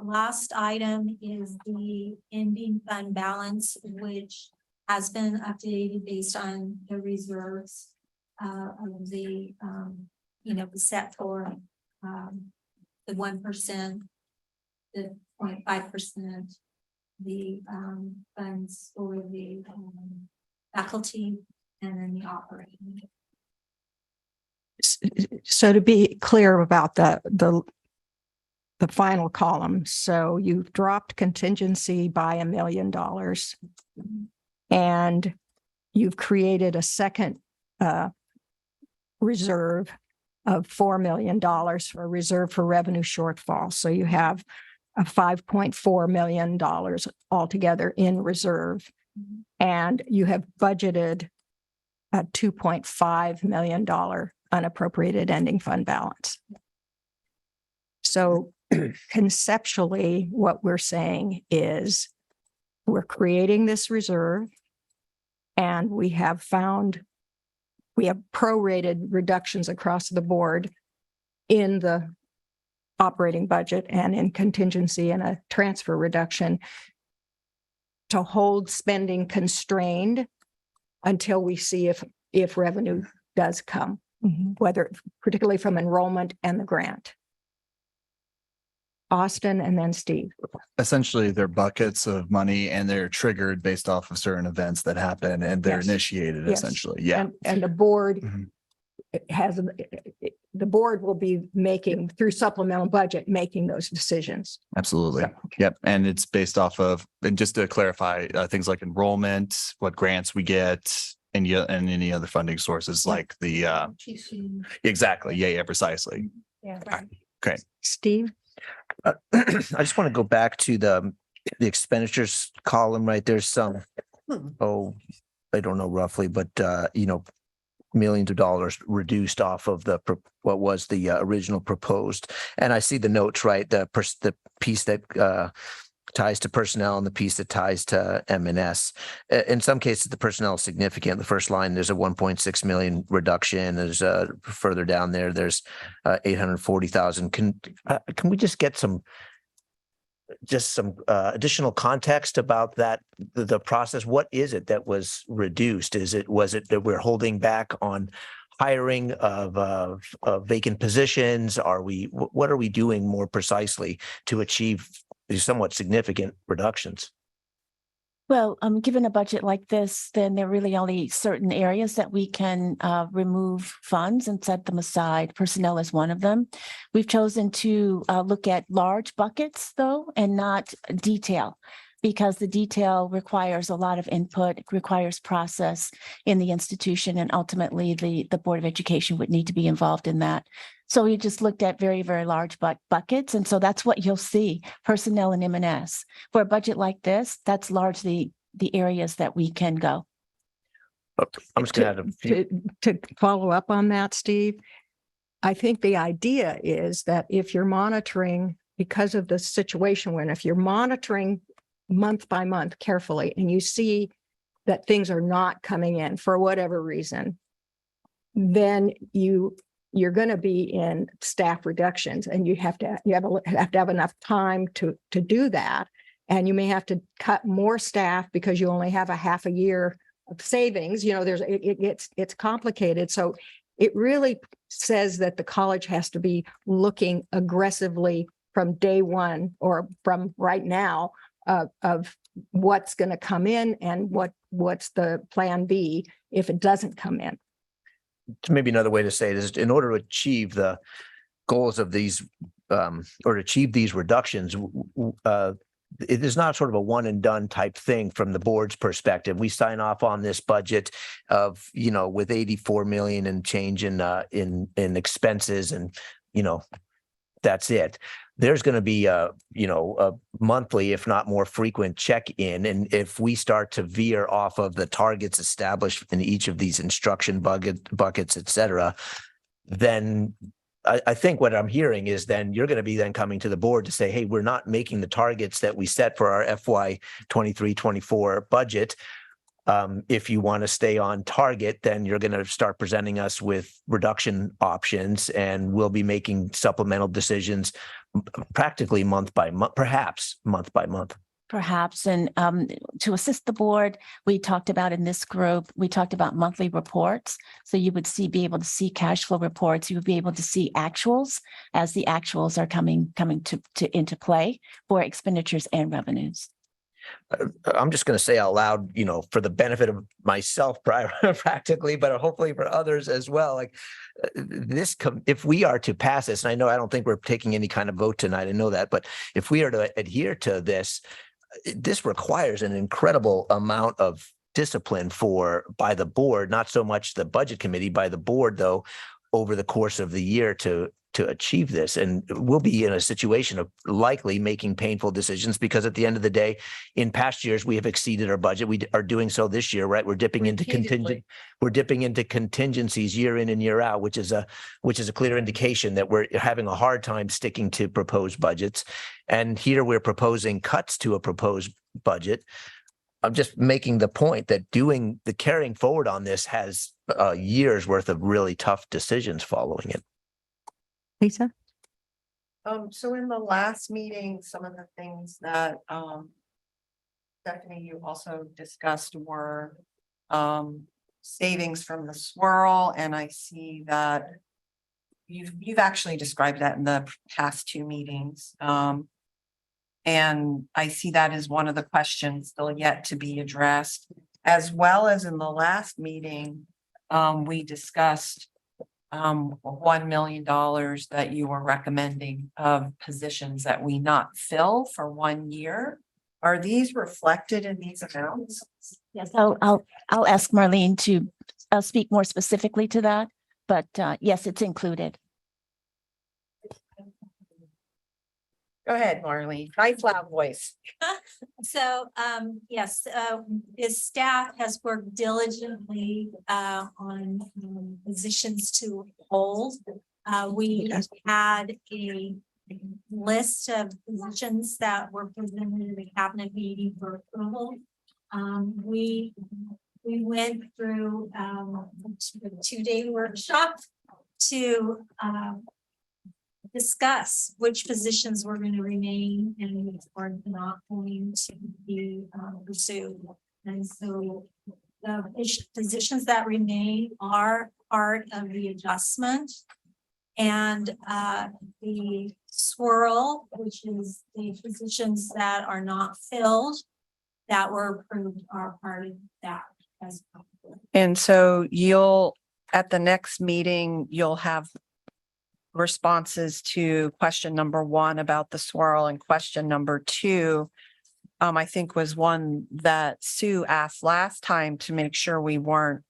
[SPEAKER 7] last item is the ending fund balance, which has been updated based on the reserves, of the, set for, the 1%, the 0.5%, the, funds for the, faculty, and then the operating.
[SPEAKER 2] So to be clear about the final column, so you've dropped contingency by $1 million and you've created a second reserve of $4 million for a reserve for revenue shortfall. So you have a $5.4 million altogether in reserve, and you have budgeted a $2.5 million unappropriated ending fund balance. So conceptually, what we're saying is we're creating this reserve, and we have prorated reductions across the board in the operating budget and in contingency and a transfer reduction to hold spending constrained until we see if revenue does come, whether particularly from enrollment and the grant. Austin and then Steve.
[SPEAKER 11] Essentially, they're buckets of money and they're triggered based off of certain events that happen and they're
[SPEAKER 2] Yes.
[SPEAKER 11] initiated
[SPEAKER 2] Yes.
[SPEAKER 11] essentially. Yeah.
[SPEAKER 2] And the board
[SPEAKER 11] Mhm.
[SPEAKER 2] the board will be making through supplemental budget, making those decisions.
[SPEAKER 11] Absolutely.
[SPEAKER 2] So,
[SPEAKER 11] Yep. And it's based off of, and just to clarify, things like enrollment, what grants we get, and any other funding sources like the, exactly. Yeah, precisely.
[SPEAKER 2] Yeah.
[SPEAKER 11] Okay.
[SPEAKER 2] Steve?
[SPEAKER 10] I just want to go back to the expenditures column, right? There's some, I don't know roughly, but millions of dollars reduced off of what was the original proposed. And I see the notes, right? The piece that ties to personnel and the piece that ties to M&S. In some cases, the personnel is significant. The first line, there's a 1.6 million reduction. There's further down there, there's 840,000. Can we just get some additional context about that, the process? What is it that was reduced? Was it that we're holding back on hiring of vacant positions? What are we doing more precisely to achieve these somewhat significant reductions?
[SPEAKER 9] Well, given a budget like this, then there are really only certain areas that we can remove funds and set them aside. Personnel is one of them. We've chosen to look at large buckets, though, and not detail, because the detail requires a lot of input, it requires process in the institution, and ultimately the Board of Education would need to be involved in that. So we just looked at very, very large buckets. And so that's what you'll see, personnel and M&S. For a budget like this, that's largely the areas that we can go.
[SPEAKER 10] I'm just going to add a few.
[SPEAKER 2] To follow up on that, Steve, I think the idea is that if you're monitoring, because of the situation, if you're monitoring month by month carefully and you see that things are not coming in for whatever reason, then you're going to be in staff reductions, and you have to have enough time to do that. And you may have to cut more staff because you only have a half a year of savings. It's complicated. So it really says that the college has to be looking aggressively from day one, or from right now, of what's going to come in and what's the plan B if it doesn't come in.
[SPEAKER 10] Maybe another way to say it is, in order to achieve the goals of these or to achieve these reductions, it is not sort of a one and done type thing from the board's perspective. We sign off on this budget of, with 84 million and change in expenses, and, that's it. There's going to be a monthly, if not more frequent check-in. And if we start to veer off of the targets established in each of these instruction buckets, et cetera, then I think what I'm hearing is then you're going to be then coming to the board to say, hey, we're not making the targets that we set for our FY 23-24 budget. If you want to stay on target, then you're going to start presenting us with reduction options, and we'll be making supplemental decisions practically month by month, perhaps month by month.
[SPEAKER 9] Perhaps. And to assist the board, we talked about in this group, we talked about monthly reports. So you would be able to see cash flow reports. You would be able to see actuals as the actuals are coming into play for expenditures and revenues.
[SPEAKER 10] I'm just going to say out loud, for the benefit of myself practically, but hopefully for others as well, like if we are to pass this, and I don't think we're taking any kind of vote tonight, I know that, but if we are to adhere to this, this requires an incredible amount of discipline by the board, not so much the budget committee, by the board, though, over the course of the year to achieve this. And we'll be in a situation of likely making painful decisions, because at the end of the day, in past years, we have exceeded our budget. We are doing so this year, right? We're dipping into contingencies year in and year out, which is a clear indication that we're having a hard time sticking to proposed budgets. And here we're proposing cuts to a proposed budget. I'm just making the point that carrying forward on this has a year's worth of really tough decisions following it.
[SPEAKER 2] Lisa?
[SPEAKER 1] So in the last meeting, some of the things that Stephanie, you also discussed were savings from the swirl, and I see that you've actually described that in the past two meetings. And I see that as one of the questions still yet to be addressed, as well as in the last meeting, we discussed $1 million that you were recommending of positions that we not fill for 1 year. Are these reflected in these amounts?
[SPEAKER 9] Yes, I'll ask Marlene to speak more specifically to that, but yes, it's included.
[SPEAKER 1] Go ahead, Marlene. Nice loud voice.
[SPEAKER 7] So, yes, his staff has worked diligently on positions to hold. We had a list of positions that were presented in the cabinet meeting for approval. We went through a 2-day workshop to discuss which positions were going to remain and which were not going to be pursued. And so the positions that remain are part of the adjustment. And the swirl, which is the positions that are not filled, that were approved, are part of that as well.
[SPEAKER 1] And so you'll, at the next meeting, you'll have responses to question number 1 about the swirl, and question number 2, I think was one that Sue asked last time to make sure we weren't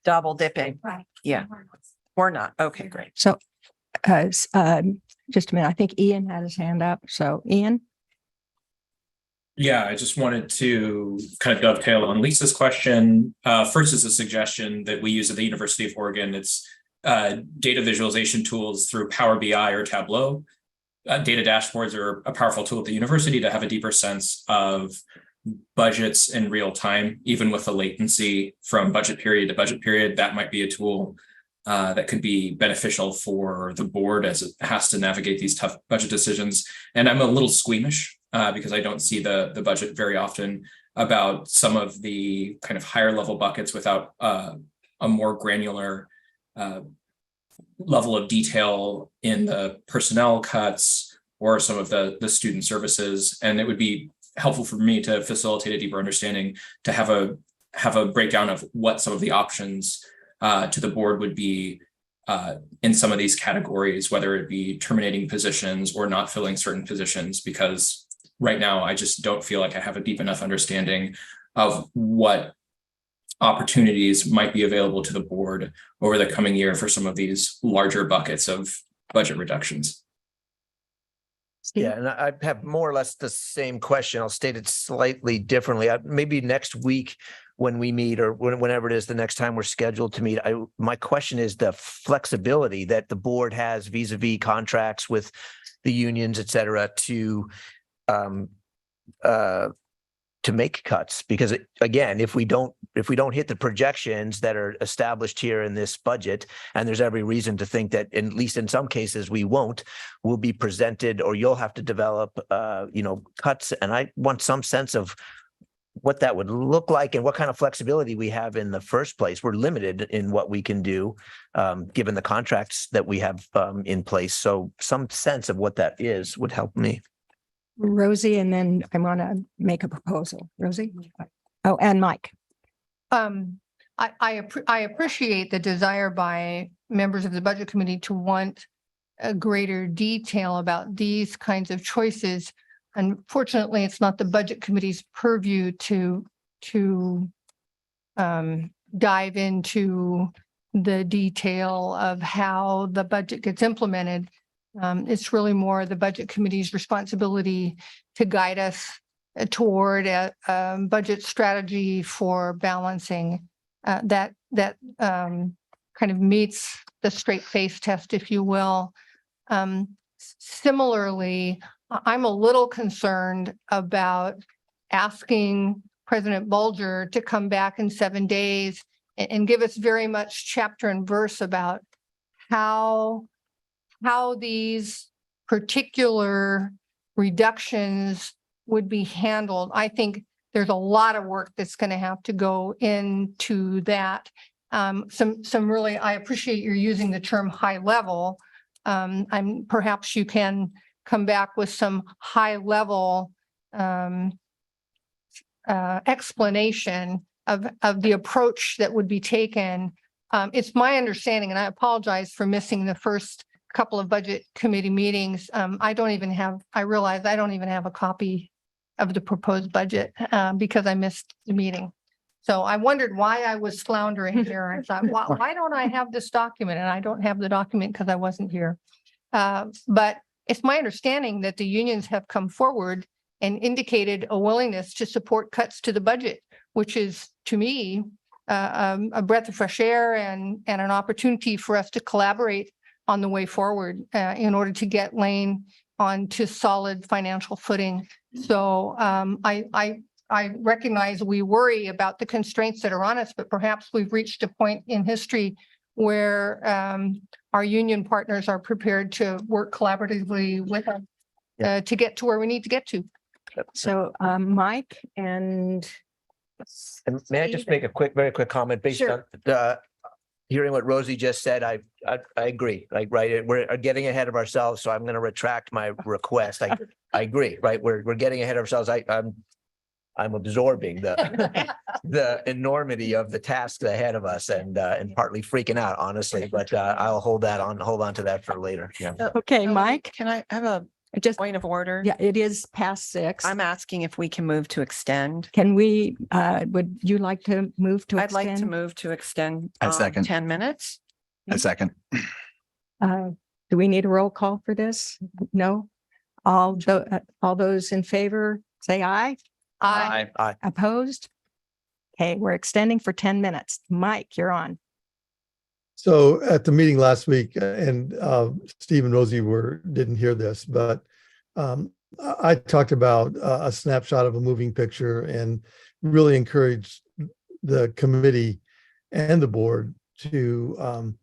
[SPEAKER 1] double dipping.
[SPEAKER 7] Right.
[SPEAKER 1] Yeah. We're not. Okay, great.
[SPEAKER 2] So, just a minute, I think Ian had his hand up. So Ian?
[SPEAKER 13] Yeah, I just wanted to kind of dovetail on Lisa's question. First is a suggestion that we use at the University of Oregon. It's data visualization tools through Power BI or Tableau. Data dashboards are a powerful tool at the university to have a deeper sense of budgets in real time, even with the latency from budget period to budget period. That might be a tool that could be beneficial for the board as it has to navigate these tough budget decisions. And I'm a little squeamish because I don't see the budget very often about some of the kind of higher level buckets without a more granular level of detail in the personnel cuts or some of the student services. And it would be helpful for me to facilitate a deeper understanding, to have a breakdown of what some of the options to the board would be in some of these categories, whether it be terminating positions or not filling certain positions, because right now I just don't feel like I have a deep enough understanding of what opportunities might be available to the board over the coming year for some of these larger buckets of budget reductions.
[SPEAKER 10] Yeah, and I have more or less the same question. I'll state it slightly differently. Maybe next week when we meet, or whenever it is the next time we're scheduled to meet, my question is the flexibility that the board has vis-a-vis contracts with the unions, et cetera, to make cuts. Because again, if we don't hit the projections that are established here in this budget, and there's every reason to think that at least in some cases we won't, we'll be presented, or you'll have to develop cuts. And I want some sense of what that would look like and what kind of flexibility we have in the first place. We're limited in what we can do given the contracts that we have in place. So some sense of what that is would help me.
[SPEAKER 2] Rosie, and then I want to make a proposal. Rosie? Oh, and Mike.
[SPEAKER 14] I appreciate the desire by members of the Budget Committee to want a greater detail about these kinds of choices. Unfortunately, it's not the Budget Committee's purview to dive into the detail of how the budget gets implemented. It's really more the Budget Committee's responsibility to guide us toward a budget strategy for balancing that kind of meets the straight face test, if you will. Similarly, I'm a little concerned about asking President Bulger to come back in 7 days and give us very much chapter and verse about how these particular reductions would be handled. I think there's a lot of work that's going to have to go into that. Some really, I appreciate you're using the term high level. Perhaps you can come back with some high level explanation of the approach that would be taken It's my understanding, and I apologize for missing the first couple of budget committee meetings. I realize I don't even have a copy of the proposed budget because I missed the meeting. So I wondered why I was floundering here. I thought, why don't I have this document? And I don't have the document because I wasn't here. But it's my understanding that the unions have come forward and indicated a willingness to support cuts to the budget, which is, to me, a breath of fresh air and an opportunity for us to collaborate on the way forward in order to get Lane onto solid financial footing. So I recognize we worry about the constraints that are on us, but perhaps we've reached a point in history where our union partners are prepared to work collaboratively with us to get to where we need to get to.
[SPEAKER 2] So Mike and
[SPEAKER 10] May I just make a very quick comment based
[SPEAKER 2] Sure.
[SPEAKER 10] on hearing what Rosie just said? I agree. Like, right, we're getting ahead of ourselves, so I'm going to retract my request. I agree. Right, we're getting ahead of ourselves. I'm absorbing the enormity of the task ahead of us and partly freaking out, honestly. But I'll hold on to that for later. Yeah.
[SPEAKER 2] Okay, Mike,
[SPEAKER 1] Can I have a
[SPEAKER 2] just,
[SPEAKER 1] point of order?
[SPEAKER 2] yeah, it is past 6.
[SPEAKER 1] I'm asking if we can move to extend.
[SPEAKER 2] Can we, would you like to move to
[SPEAKER 1] I'd like to
[SPEAKER 2] extend?
[SPEAKER 1] move to extend
[SPEAKER 11] I second.
[SPEAKER 1] 10 minutes.
[SPEAKER 11] A second.
[SPEAKER 2] Do we need a roll call for this? No? All those in favor, say aye.
[SPEAKER 11] Aye.
[SPEAKER 2] Opposed? Okay, we're extending for 10 minutes. Mike, you're on.
[SPEAKER 5] So at the meeting last week, and Steve and Rosie didn't hear this, but I talked about a snapshot of a moving picture and really encouraged the committee and the board to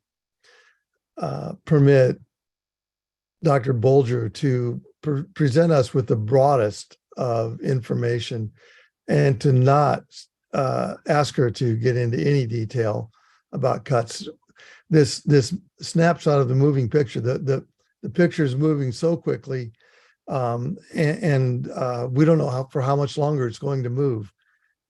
[SPEAKER 5] permit Dr. Bolger to present us with the broadest of information and to not ask her to get into any detail about cuts. This snapshot of the moving picture, the picture is moving so quickly, and we don't know for how much longer it's going to move.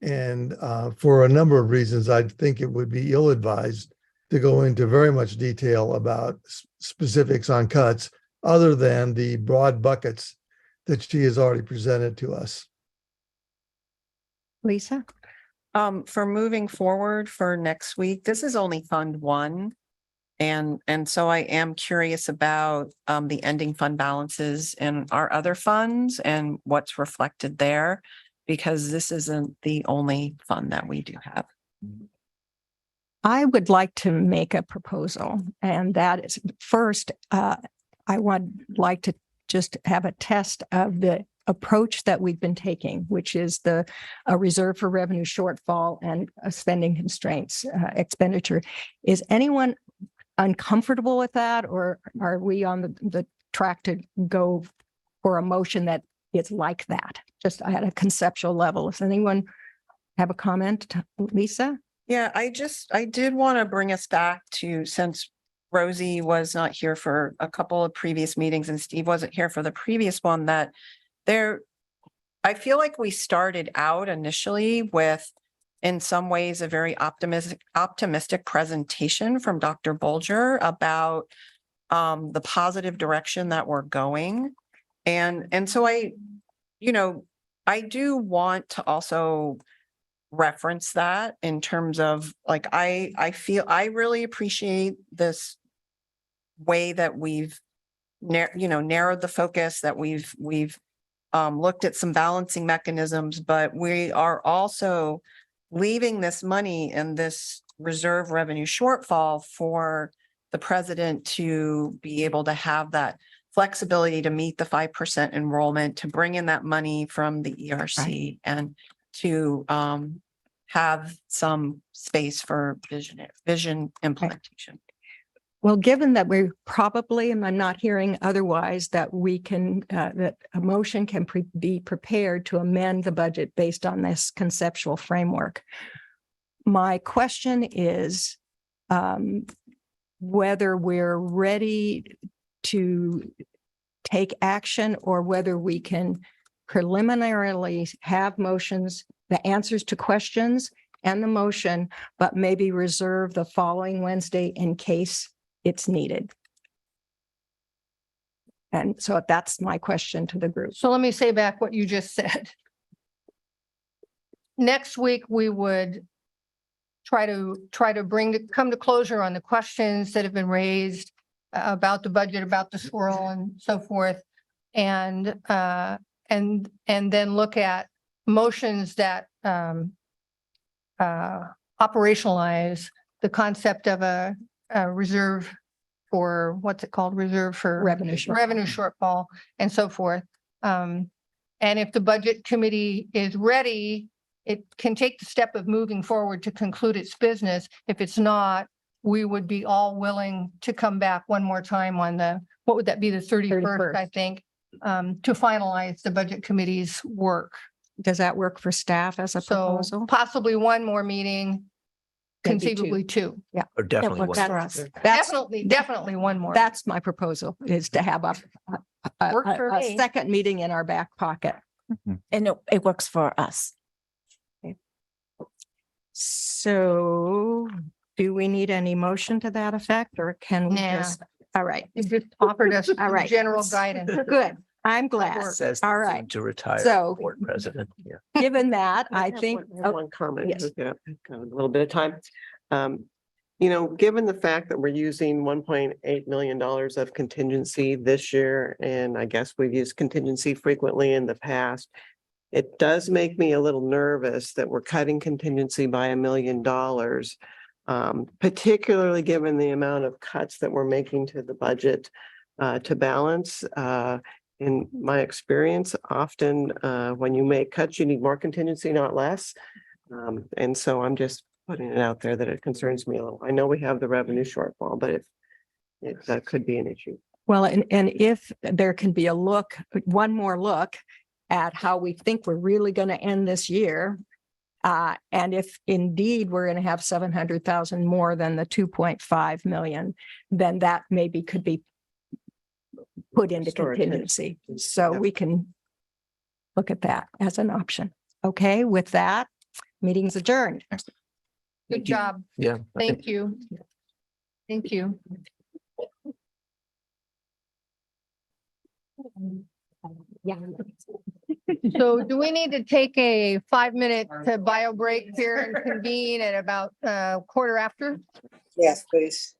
[SPEAKER 5] And for a number of reasons, I think it would be ill-advised to go into very much detail about specifics on cuts, other than the broad buckets that she has already presented to us.
[SPEAKER 2] Lisa?
[SPEAKER 1] For moving forward for next week, this is only Fund 1. And so I am curious about the ending fund balances in our other funds and what's reflected there, because this isn't the only fund that we do have.
[SPEAKER 2] I would like to make a proposal, and that is first, I would like to just have a test of the approach that we've been taking, which is the reserve for revenue shortfall and spending constraints expenditure. Is anyone uncomfortable with that, or are we on the track to go for a motion that is like that, just at a conceptual level? Does anyone have a comment? Lisa?
[SPEAKER 1] Yeah, I did want to bring us back to, since Rosie was not here for a couple of previous meetings and Steve wasn't here for the previous one, that I feel like we started out initially with, in some ways, a very optimistic presentation from Dr. Bolger about the positive direction that we're going. And so I do want to also reference that in terms of, like, I feel I really appreciate this way that we've narrowed the focus, that we've looked at some balancing mechanisms, but we are also leaving this money in this reserve revenue shortfall for the president to be able to have that flexibility to meet the 5% enrollment, to bring in that money from the ERC, and to have some space for vision implementation.
[SPEAKER 2] Well, given that we're probably, and I'm not hearing otherwise, that we can, that a motion can be prepared to amend the budget based on this conceptual framework. My question is whether we're ready to take action, or whether we can preliminarily have motions, the answers to questions, and the motion, but maybe reserve the following Wednesday in case it's needed. And so that's my question to the group.
[SPEAKER 14] So let me say back what you just said. Next week, we would try to come to closure on the questions that have been raised about the budget, about the swirl and so forth. And then look at motions that operationalize the concept of a reserve for, what's it called? Reserve for
[SPEAKER 2] Revenue shortfall.
[SPEAKER 14] revenue shortfall and so forth. And if the budget committee is ready, it can take the step of moving forward to conclude its business. If it's not, we would be all willing to come back one more time on the, what would that be, the 31st, I think, to finalize the budget committee's work.
[SPEAKER 2] Does that work for staff as a
[SPEAKER 14] So
[SPEAKER 2] proposal?
[SPEAKER 14] possibly one more meeting,
[SPEAKER 2] Maybe two.
[SPEAKER 14] conceivably two.
[SPEAKER 2] Yeah.
[SPEAKER 10] Or definitely
[SPEAKER 9] works
[SPEAKER 10] one.
[SPEAKER 9] for us.
[SPEAKER 2] That's,
[SPEAKER 14] Definitely one more.
[SPEAKER 2] that's my proposal, is to have
[SPEAKER 14] Works for
[SPEAKER 2] a
[SPEAKER 14] me.
[SPEAKER 2] second meeting in our back pocket.
[SPEAKER 9] And it works for us.
[SPEAKER 2] So do we need any motion to that effect, or can we
[SPEAKER 14] Nah.
[SPEAKER 2] just? All right,
[SPEAKER 14] You just offered us
[SPEAKER 2] All right.
[SPEAKER 14] general guidance.
[SPEAKER 2] good. I'm glad.
[SPEAKER 10] Says
[SPEAKER 2] All right.
[SPEAKER 10] to retire
[SPEAKER 2] So-
[SPEAKER 10] board president. Yeah.
[SPEAKER 2] Given that, I think, oh,
[SPEAKER 8] One comment,
[SPEAKER 2] yes.
[SPEAKER 8] we've got a little bit of time. Given the fact that we're using $1.8 million of contingency this year, and I guess we've used contingency frequently in the past, it does make me a little nervous that we're cutting contingency by $1 million, particularly given the amount of cuts that we're making to the budget to balance. In my experience, often when you make cuts, you need more contingency, not less. And so I'm just putting it out there that it concerns me a little. I know we have the revenue shortfall, but that could be an issue.
[SPEAKER 2] well, and if there can be one more look at how we think we're really going to end this year. And if indeed we're going to have 700,000 more than the 2.5 million, then that maybe could be put into
[SPEAKER 8] Storage.
[SPEAKER 2] contingency. So
[SPEAKER 8] Yeah.
[SPEAKER 2] we can look at that as an option. Okay, with that, meeting's adjourned.
[SPEAKER 14] Good job.
[SPEAKER 10] Yeah.
[SPEAKER 14] Thank you. Thank you.
[SPEAKER 2] Yeah.
[SPEAKER 14] So do we need to take a 5-minute bio break here and convene at about quarter after?
[SPEAKER 15] Yes, please.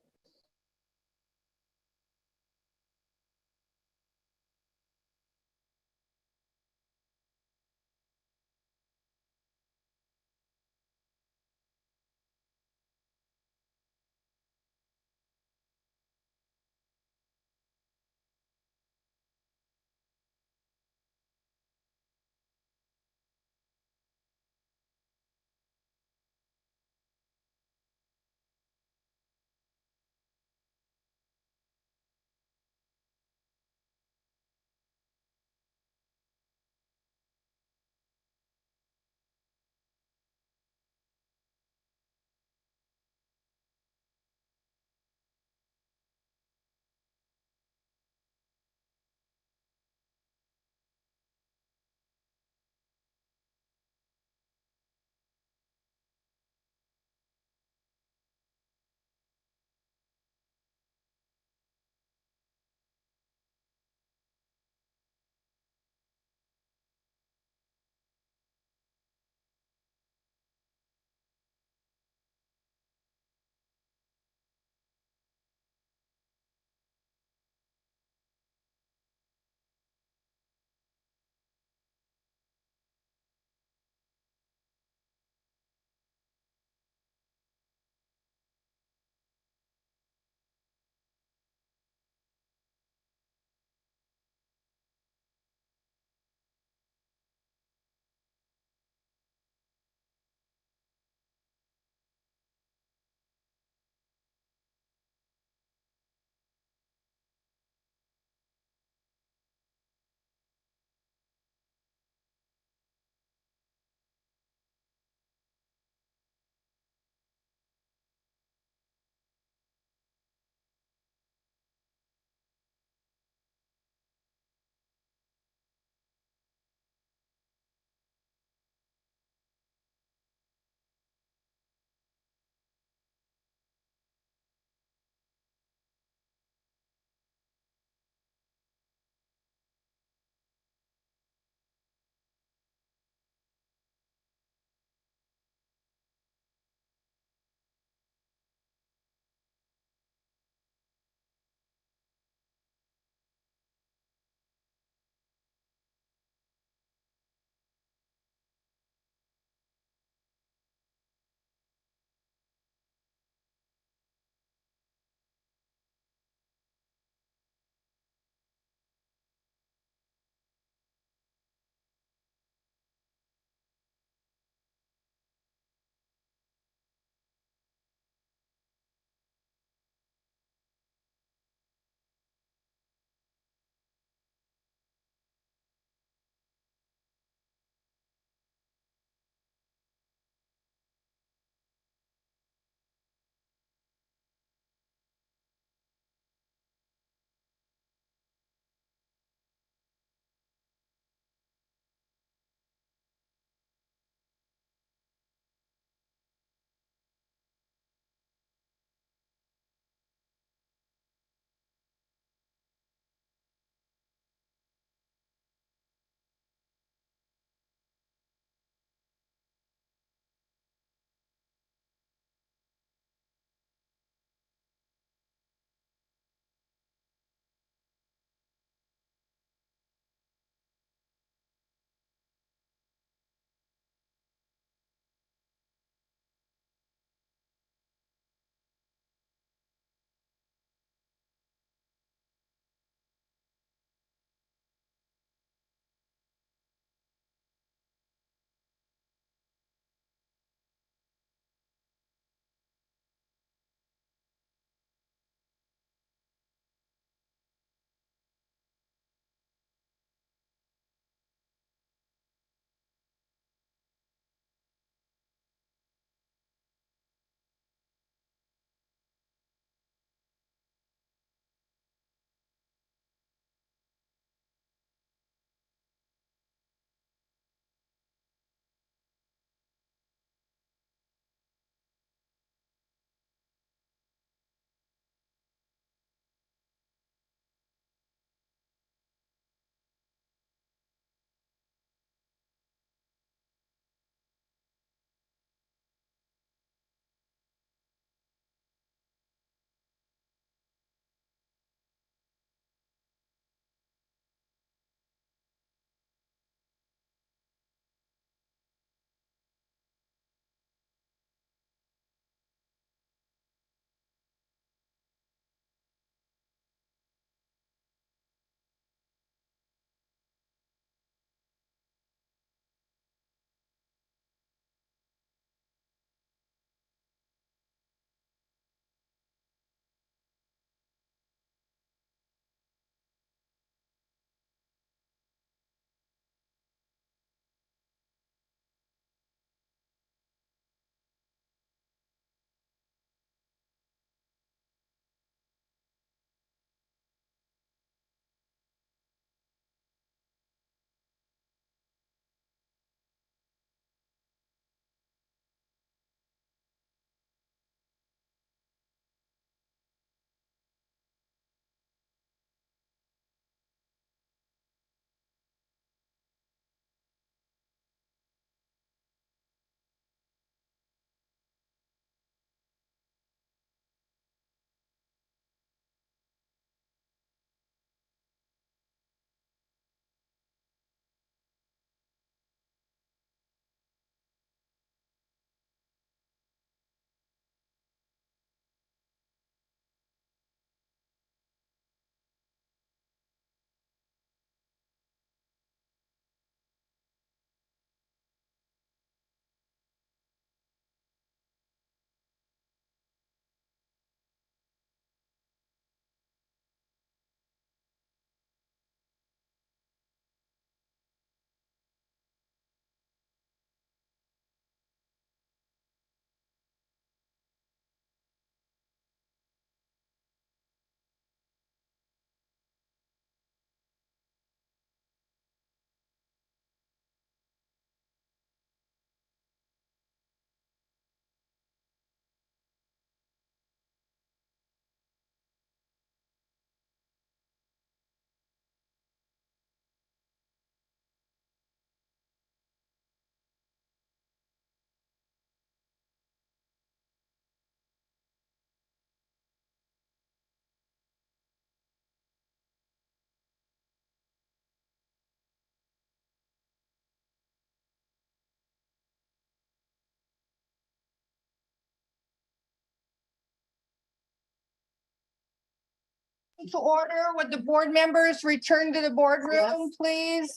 [SPEAKER 14] To order, would the board members return to the boardroom, please?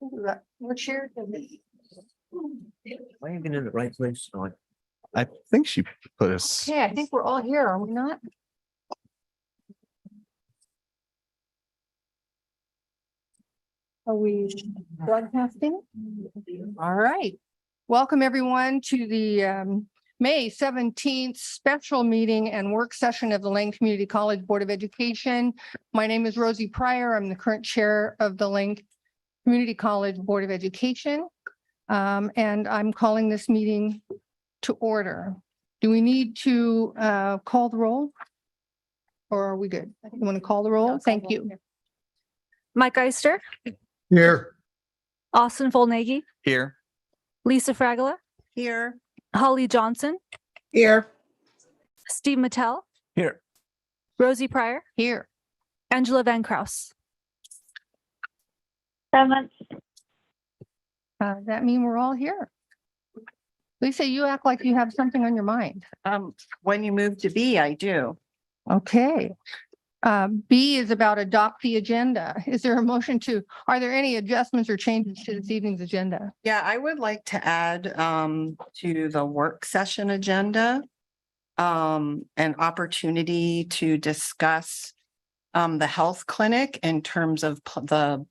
[SPEAKER 14] We're cheered.
[SPEAKER 10] Am I even in the right place?
[SPEAKER 11] I think she put us.
[SPEAKER 14] Okay, I think we're all here, are we not? Are we broadcasting? All right. Welcome, everyone, to the May 17th special meeting and work session of the Lane Community College Board of Education. My name is Rosie Pryor. I'm the current chair of the Lane Community College Board of Education. And I'm calling this meeting to order. Do we need to call the roll? Or are we good? You want to call the roll? Thank you.
[SPEAKER 3] Mike Eister,
[SPEAKER 5] Here.
[SPEAKER 3] Austin Volnaghi,
[SPEAKER 11] Here.
[SPEAKER 3] Lisa Fragola,
[SPEAKER 1] Here.
[SPEAKER 3] Holly Johnson,
[SPEAKER 8] Here.
[SPEAKER 3] Steve Mattel,
[SPEAKER 10] Here.
[SPEAKER 3] Rosie Pryor,
[SPEAKER 14] Here.
[SPEAKER 3] Angela Van Kraus.
[SPEAKER 4] Present.
[SPEAKER 14] That mean we're all here. Lisa, you act like you have something on your mind.
[SPEAKER 1] When you move to B, I do.
[SPEAKER 14] Okay. B is about adopt the agenda. Is there a motion are there any adjustments or changes to this evening's agenda?
[SPEAKER 1] Yeah, I would like to add to the work session agenda an opportunity to discuss the health clinic in terms of the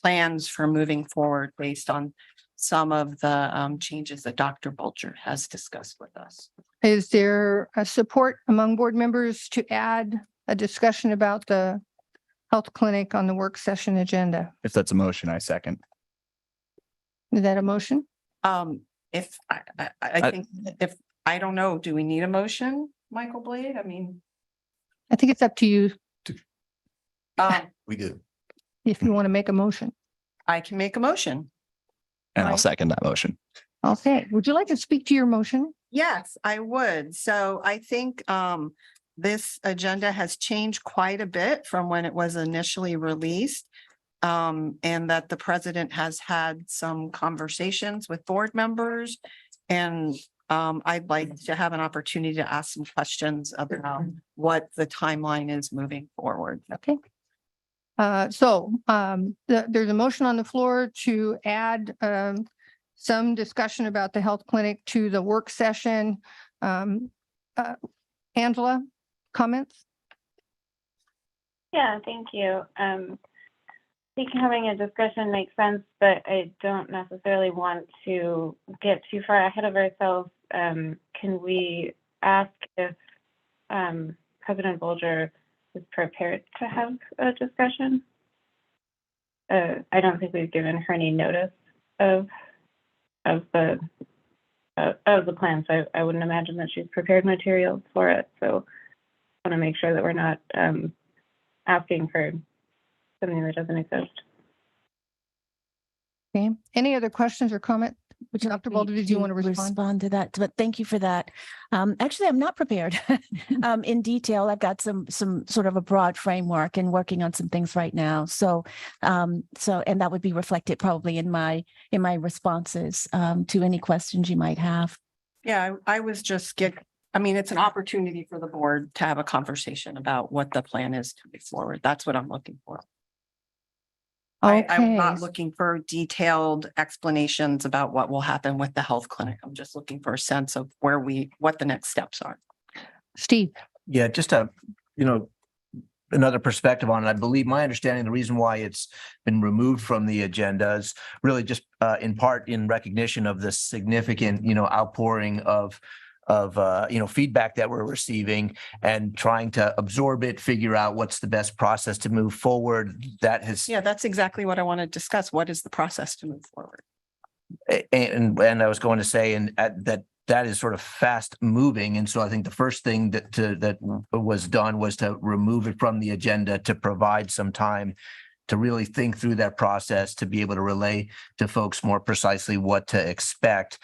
[SPEAKER 1] plans for moving forward based on some of the changes that Dr. Bulger has discussed with us.
[SPEAKER 14] Is there a support among board members to add a discussion about the health clinic on the work session agenda?
[SPEAKER 11] If that's a motion, I second.
[SPEAKER 14] Is that a motion?
[SPEAKER 1] If I think if I don't know, do we need a motion, Michael Blade? I mean,
[SPEAKER 14] I think it's up to you
[SPEAKER 10] We do.
[SPEAKER 14] if you want to make a motion.
[SPEAKER 1] I can make a motion.
[SPEAKER 11] And I'll
[SPEAKER 14] Right.
[SPEAKER 11] second that motion.
[SPEAKER 14] Okay. Would you like to speak to your motion?
[SPEAKER 1] Yes, I would. So I think this agenda has changed quite a bit from when it was initially released. And that the president has had some conversations with board members. And I'd like to have an opportunity to ask some questions about what the timeline is moving forward.
[SPEAKER 14] Okay. There's a motion on the floor to add some discussion about the health clinic to the work session. Angela, comments?
[SPEAKER 4] Yeah, thank you. I think having a discussion makes sense, but I don't necessarily want to get too far ahead of ourselves. Can we ask if President Bulger is prepared to have a discussion? I don't think we've given her any notice of the plan, so I wouldn't imagine that she's prepared materials for it. So I want to make sure that we're not asking for something that doesn't exist.
[SPEAKER 14] Okay. Any other questions or comment?
[SPEAKER 9] Would you like
[SPEAKER 14] Dr.
[SPEAKER 9] me
[SPEAKER 14] Boulder, did you want to respond?
[SPEAKER 9] to that? But thank you for that. Actually, I'm not prepared in detail. I've got some sort of a broad framework and working on some things right now. And that would be reflected probably in my responses to any questions you might have.
[SPEAKER 1] Yeah, I was just it's an opportunity for the board to have a conversation about what the plan is to move forward. That's what I'm looking for. I'm
[SPEAKER 14] Okay.
[SPEAKER 1] not looking for detailed explanations about what will happen with the health clinic. I'm just looking for a sense of what the next steps are.
[SPEAKER 14] Steve.
[SPEAKER 10] Yeah, just another perspective on it. I believe my understanding, the reason why it's been removed from the agenda is really just in part in recognition of the significant, outpouring of feedback that we're receiving and trying to absorb it, figure out what's the best process to move forward.
[SPEAKER 1] Yeah, that's exactly what I want to discuss. What is the process to move forward?
[SPEAKER 10] And I was going to say, that is sort of fast moving. And so I think the first thing that was done was to remove it from the agenda to provide some time to really think through that process, to be able to relay to folks more precisely what to expect.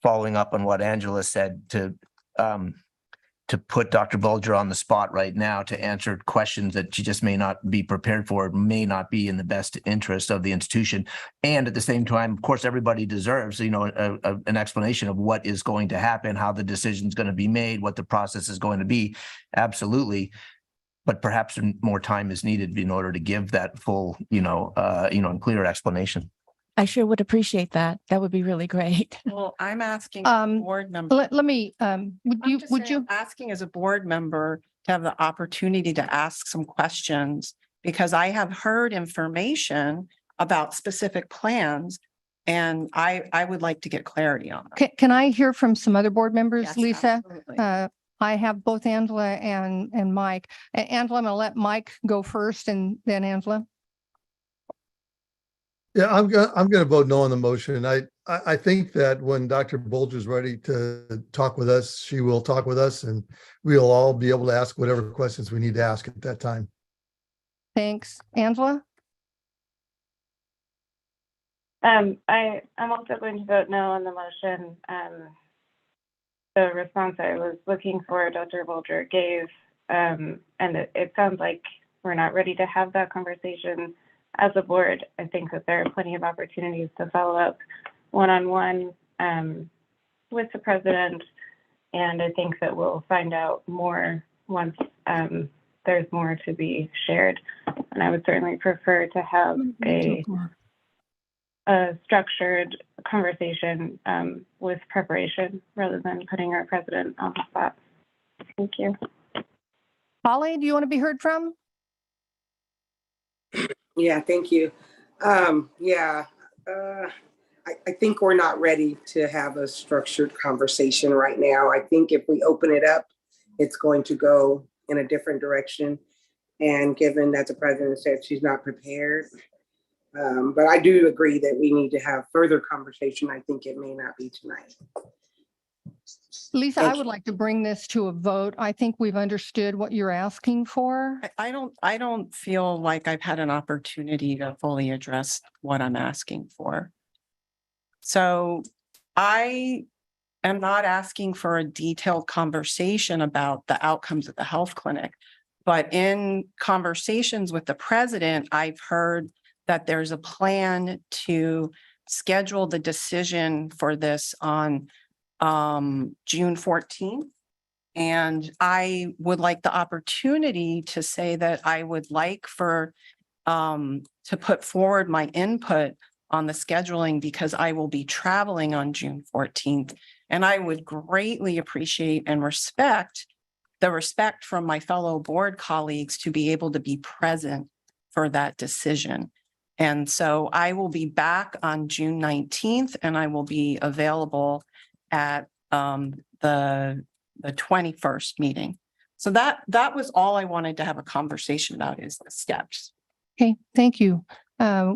[SPEAKER 10] Following up on what Angela said, to to put Dr. Bulger on the spot right now to answer questions that she just may not be prepared for, may not be in the best interest of the institution. And at the same time, of course, everybody deserves, an explanation of what is going to happen, how the decision is going to be made, what the process is going to be. Absolutely. But perhaps more time is needed in order to give that full, and clear explanation.
[SPEAKER 9] I sure would appreciate that. That would be really great.
[SPEAKER 1] Well, I'm asking
[SPEAKER 14] Um,
[SPEAKER 1] board members.
[SPEAKER 14] Let me, would you?
[SPEAKER 1] Asking as a board member to have the opportunity to ask some questions because I have heard information about specific plans and I would like to get clarity on them.
[SPEAKER 14] Can I hear from some other board members,
[SPEAKER 1] Yes,
[SPEAKER 14] Lisa?
[SPEAKER 1] absolutely.
[SPEAKER 14] I have both Angela and Mike. Angela, I'm gonna let Mike go first and then Angela.
[SPEAKER 5] Yeah, I'm gonna vote no on the motion. I think that when Dr. Bulger's ready to talk with us, she will talk with us and we'll all be able to ask whatever questions we need to ask at that time.
[SPEAKER 14] Thanks. Angela?
[SPEAKER 4] I'm also going to vote no on the motion. The response I was looking for, Dr. Bulger gave, and it sounds like we're not ready to have that conversation as a board. I think that there are plenty of opportunities to follow up one-on-one with the president, and I think that we'll find out more once there's more to be shared. And I would certainly prefer to have a structured conversation with preparation rather than putting our president on the spot. Thank you.
[SPEAKER 14] Holly, do you want to be heard from?
[SPEAKER 15] Yeah, thank you. I think we're not ready to have a structured conversation right now. I think if we open it up, it's going to go in a different direction. And given that the president said she's not prepared, but I do agree that we need to have further conversation. I think it may not be tonight.
[SPEAKER 14] Lisa,
[SPEAKER 15] Thank
[SPEAKER 14] I would like to bring this to a vote. I think we've understood what you're asking for.
[SPEAKER 1] I don't feel like I've had an opportunity to fully address what I'm asking for. So I am not asking for a detailed conversation about the outcomes of the health clinic, but in conversations with the president, I've heard that there's a plan to schedule the decision for this on June 14th. And I would like the opportunity to say that I would like for to put forward my input on the scheduling because I will be traveling on June 14th. And I would greatly appreciate and respect from my fellow board colleagues to be able to be present for that decision. And so I will be back on June 19th and I will be available at the 21st meeting. So that was all I wanted to have a conversation about is the steps.
[SPEAKER 14] Okay, thank you.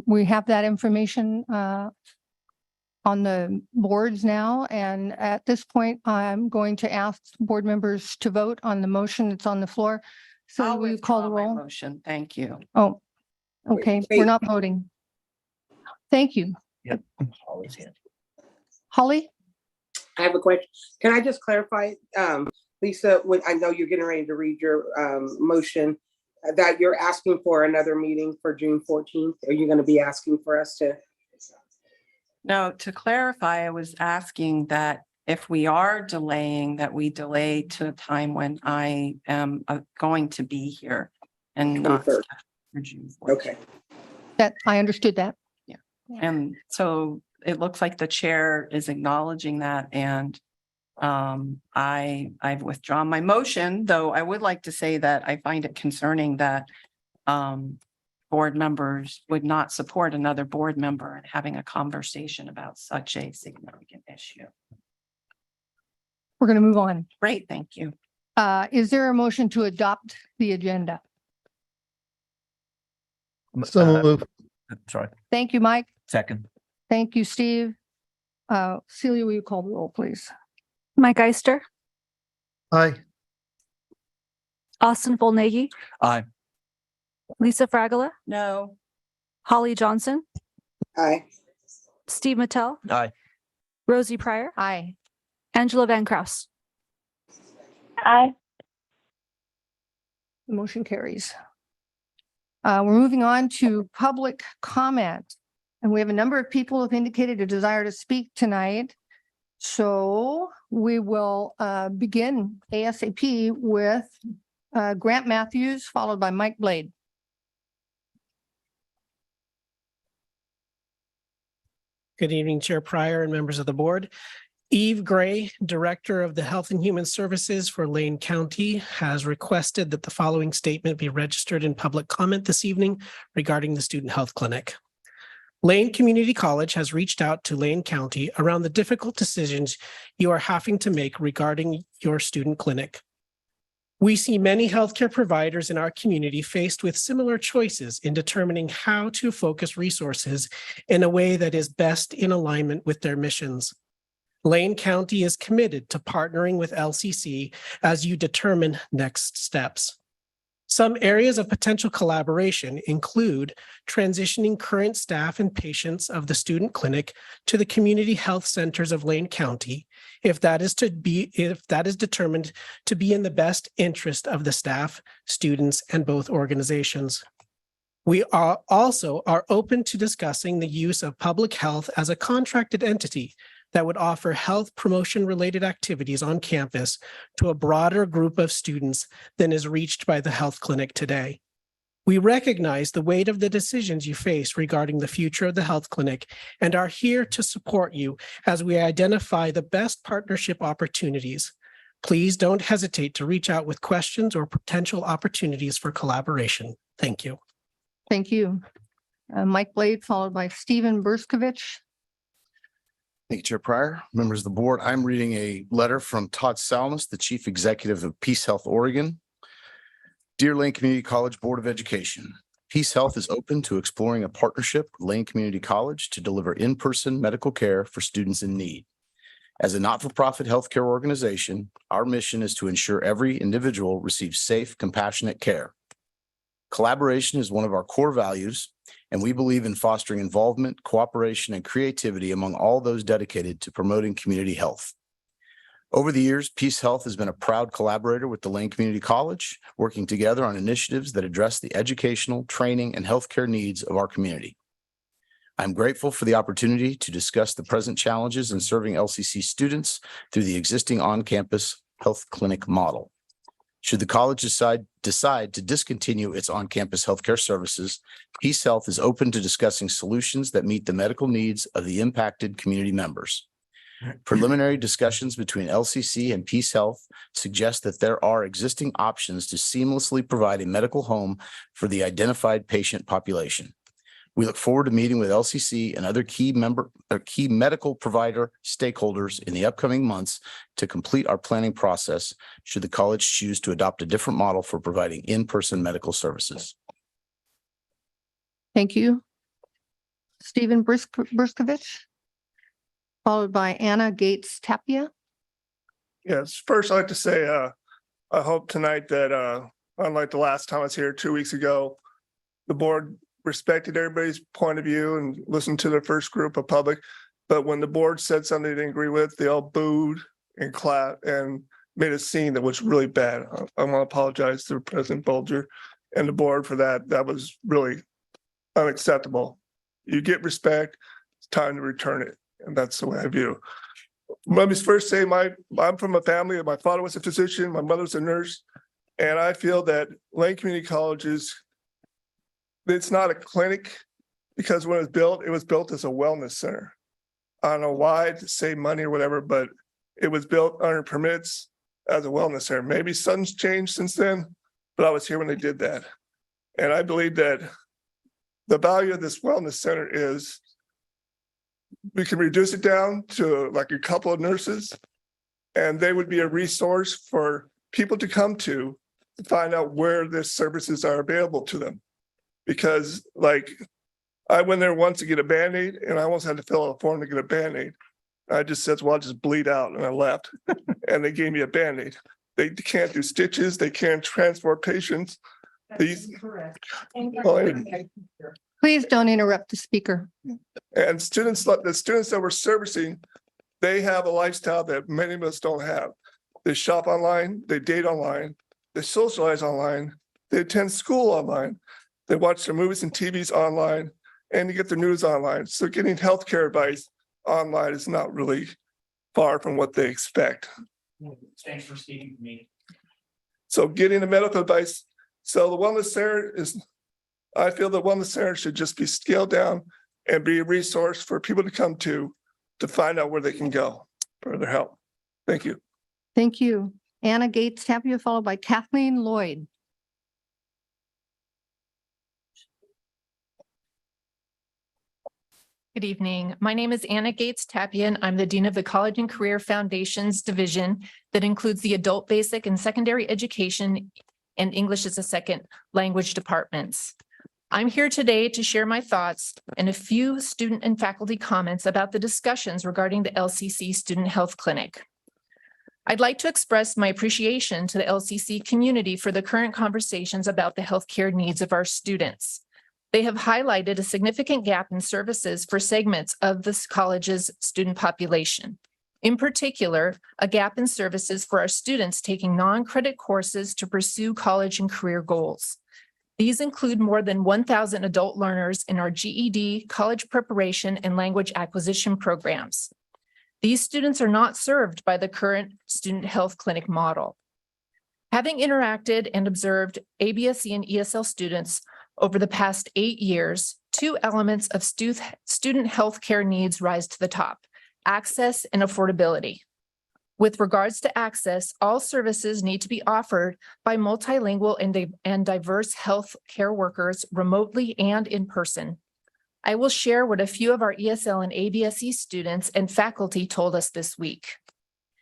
[SPEAKER 14] We have that information on the boards now. And at this point, I'm going to ask board members to vote on the motion that's on the floor. So
[SPEAKER 1] I'll
[SPEAKER 14] will you call the
[SPEAKER 1] withdraw my
[SPEAKER 14] roll?
[SPEAKER 1] motion. Thank you.
[SPEAKER 14] Oh, okay, we're
[SPEAKER 15] wait.
[SPEAKER 14] not voting. Thank you.
[SPEAKER 10] Yep. Always here.
[SPEAKER 14] Holly?
[SPEAKER 15] I have a question. Can I just clarify, Lisa, when I know you're getting ready to read your motion, that you're asking for another meeting for June 14th? Are you going to be asking for us to?
[SPEAKER 1] No, to clarify, I was asking that if we are delaying, that we delay to a time when I am going to be here and not
[SPEAKER 15] 23rd.
[SPEAKER 1] for June 14th.
[SPEAKER 15] Okay.
[SPEAKER 14] That, I understood that.
[SPEAKER 1] And so it looks like the chair is acknowledging that and I've withdrawn my motion, though I would like to say that I find it concerning that board members would not support another board member and having a conversation about such a significant issue.
[SPEAKER 14] We're going to move on.
[SPEAKER 1] Great, thank you.
[SPEAKER 14] Is there a motion to adopt the agenda?
[SPEAKER 5] So move.
[SPEAKER 10] Sorry,
[SPEAKER 14] Thank you, Mike.
[SPEAKER 10] second.
[SPEAKER 14] Thank you, Steve. Celia, will you call the roll, please?
[SPEAKER 3] Mike Eister,
[SPEAKER 5] Aye.
[SPEAKER 3] Austin Volnegi,
[SPEAKER 11] Aye.
[SPEAKER 3] Lisa Fragola,
[SPEAKER 1] No,
[SPEAKER 3] Holly Johnson,
[SPEAKER 15] Aye.
[SPEAKER 3] Steve Mattel,
[SPEAKER 10] Aye.
[SPEAKER 3] Rosie Pryor,
[SPEAKER 14] Aye.
[SPEAKER 3] Angela Van Kraus.
[SPEAKER 4] Aye.
[SPEAKER 14] The motion carries. We're moving on to public comment. And we have a number of people who have indicated a desire to speak tonight. So we will begin ASAP with Grant Matthews, followed by Mike Blade.
[SPEAKER 16] Good evening, Chair Pryor and members of the board. Eve Gray, Director of the Health and Human Services for Lane County, has requested that the following statement be registered in public comment this evening regarding the student health clinic. Lane Community College has reached out to Lane County around the difficult decisions you are having to make regarding your student clinic. We see many healthcare providers in our community faced with similar choices in determining how to focus resources in a way that is best in alignment with their missions. Lane County is committed to partnering with LCC as you determine next steps. Some areas of potential collaboration include transitioning current staff and patients of the student clinic to the community health centers of Lane County, if that is determined to be in the best interest of the staff, students, and both organizations. We are also open to discussing the use of public health as a contracted entity that would offer health promotion-related activities on campus to a broader group of students than is reached by the health clinic today. We recognize the weight of the decisions you face regarding the future of the health clinic and are here to support you as we identify the best partnership opportunities. Please don't hesitate to reach out with questions or potential opportunities for collaboration. Thank you.
[SPEAKER 14] Thank you. Mike Blade, followed by Stephen Burskovich.
[SPEAKER 17] Thank you, Chair Pryor, members of the board. I'm reading a letter from Todd Salmus, the Chief Executive of Peace Health Oregon. Dear Lane Community College Board of Education, Peace Health is open to exploring a partnership with Lane Community College to deliver in-person medical care for students in need. As a not-for-profit healthcare organization, our mission is to ensure every individual receives safe, compassionate care. Collaboration is one of our core values, and we believe in fostering involvement, cooperation, and creativity among all those dedicated to promoting community health. Over the years, Peace Health has been a proud collaborator with the Lane Community College, working together on initiatives that address the educational, training, and healthcare needs of our community. I'm grateful for the opportunity to discuss the present challenges in serving LCC students through the existing on-campus health clinic model. Should the college decide to discontinue its on-campus healthcare services, Peace Health is open to discussing solutions that meet the medical needs of the impacted community members. Preliminary discussions between LCC and Peace Health suggest that there are existing options to seamlessly provide a medical home for the identified patient population. We look forward to meeting with LCC and other key medical provider stakeholders in the upcoming months to complete our planning process should the college choose to adopt a different model for providing in-person medical services.
[SPEAKER 14] Thank you. Stephen Burskovich, followed by Anna Gates Tapia.
[SPEAKER 18] Yes, first I'd like to say I hope tonight that unlike the last time I was here 2 weeks ago, the board respected everybody's point of view and listened to the first group of public. But when the board said something they didn't agree with, they all booed and clapped and made a scene that was really bad. I want to apologize to President Bolger and the board for that. That was really unacceptable. You get respect, it's time to return it. And that's the way I view. Let me first say I'm from a family. My father was a physician, my mother's a nurse. And I feel that Lane Community College it's not a clinic because when it was built as a wellness center. I don't know why to save money or whatever, but it was built under permits as a wellness center. Maybe something's changed since then, but I was here when they did that. And I believe that the value of this wellness center is we can reduce it down to like a couple of nurses, and they would be a resource for people to come to find out where the services are available to them. Because like I went there once to get a Band-Aid and I almost had to fill out a form to get a Band-Aid. I just said, well, I'll just bleed out, and I left. And they gave me a Band-Aid. They can't do stitches, they can't transport patients. Please
[SPEAKER 14] don't interrupt the speaker.
[SPEAKER 18] And the students that we're servicing, they have a lifestyle that many of us don't have. They shop online, they date online, they socialize online, They attend school online. They watch their movies and TVs online, and you get their news online. So getting healthcare advice online is not really far from what they expect.
[SPEAKER 12] Thanks for speaking to me.
[SPEAKER 18] So getting the medical advice. So the wellness center is, I feel the wellness center should just be scaled down and be a resource for people to come to find out where they can go for their help. Thank you.
[SPEAKER 14] Thank you. Anna Gates Tapia, followed by Kathleen Lloyd.
[SPEAKER 19] Good evening. My name is Anna Gates Tapian. I'm the Dean of the College and Career Foundations Division that includes the adult basic and secondary education and English as a second language departments. I'm here today to share my thoughts and a few student and faculty comments about the discussions regarding the LCC Student Health Clinic. I'd like to express my appreciation to the LCC community for the current conversations about the healthcare needs of our students. They have highlighted a significant gap in services for segments of this college's student population. In particular, a gap in services for our students taking non-credit courses to pursue college and career goals. These include more than 1,000 adult learners in our GED, college preparation, and language acquisition programs. These students are not served by the current student health clinic model. Having interacted and observed ABSE and ESL students over the past 8 years, two elements of student healthcare needs rise to the top: access and affordability. With regards to access, all services need to be offered by multilingual and diverse health care workers remotely and in person. I will share what a few of our ESL and ABSE students and faculty told us this week.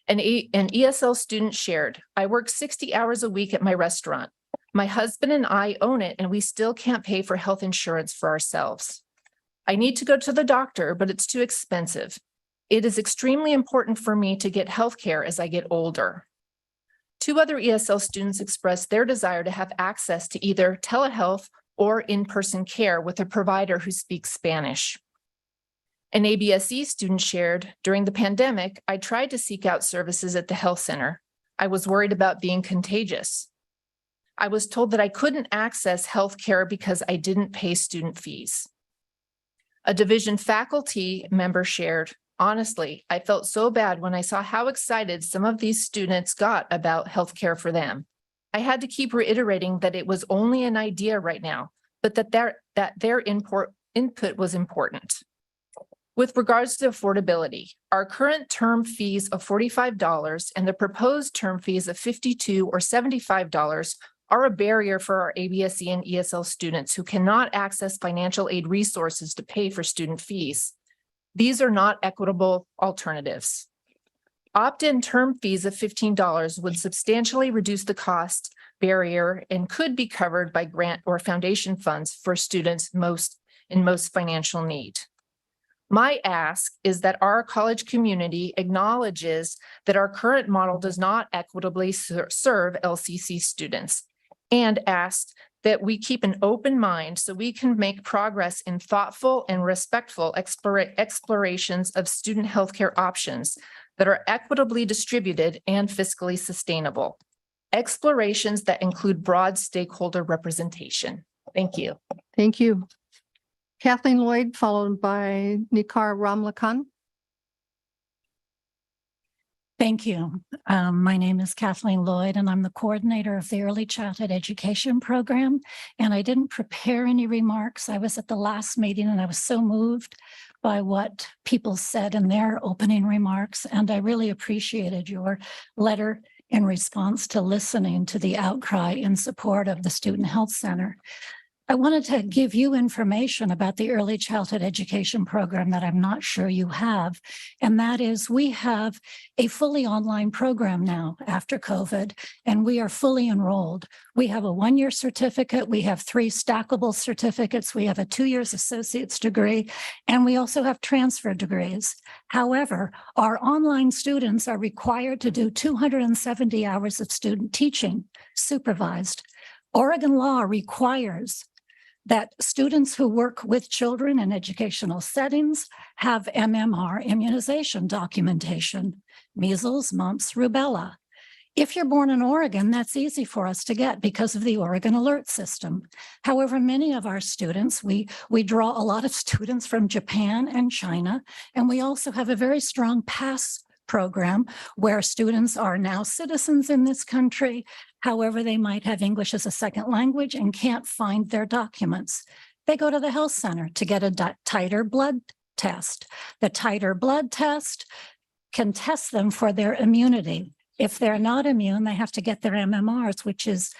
[SPEAKER 19] An ESL student shared, "I work 60 hours a week at my restaurant. My husband and I own it, and we still can't pay for health insurance for ourselves. I need to go to the doctor, but it's too expensive. It is extremely important for me to get health care as I get older." Two other ESL students expressed their desire to have access to either telehealth or in-person care with a provider who speaks Spanish. An ABSE student shared, "During the pandemic, I tried to seek out services at the health center. I was worried about being contagious. I was told that I couldn't access health care because I didn't pay student fees." A division faculty member shared, "Honestly, I felt so bad when I saw how excited some of these students got about healthcare for them. I had to keep reiterating that it was only an idea right now, but that their input was important." With regards to affordability, our current term fees of $45 and the proposed term fees of $52 or $75 are a barrier for our ABSE and ESL students who cannot access financial aid resources to pay for student fees. These are not equitable alternatives. Opt-in term fees of $15 would substantially reduce the cost barrier and could be covered by grant or foundation funds for students in most financial need. My ask is that our college community acknowledges that our current model does not equitably serve LCC students, and asks that we keep an open mind so we can make progress in thoughtful and respectful explorations of student healthcare options that are equitably distributed and fiscally sustainable. Explorations that include broad stakeholder representation. Thank you.
[SPEAKER 14] Thank you. Kathleen Lloyd, followed by Nikar Ramlakan.
[SPEAKER 20] Thank you. My name is Kathleen Lloyd, and I'm the coordinator of the Early Childhood Education Program. And I didn't prepare any remarks. I was at the last meeting and I was so moved by what people said in their opening remarks. And I really appreciated your letter in response to listening to the outcry in support of the Student Health Center. I wanted to give you information about the Early Childhood Education Program that I'm not sure you have. And that is, we have a fully online program now after COVID, and we are fully enrolled. We have a 1-year certificate. We have 3 stackable certificates. We have a 2 years associate's degree, and we also have transfer degrees. However, our online students are required to do 270 hours of student teaching, supervised. Oregon law requires that students who work with children in educational settings have MMR immunization documentation, measles, mumps, rubella. If you're born in Oregon, that's easy for us to get because of the Oregon Alert System. However, many of our students, we draw a lot of students from Japan and China, and we also have a very strong PASS program where students are now citizens in this country. However, they might have English as a second language and can't find their documents. They go to the health center to get a titer blood test. The titer blood test can test them for their immunity. If they're not immune, they have to get their MMRs, which is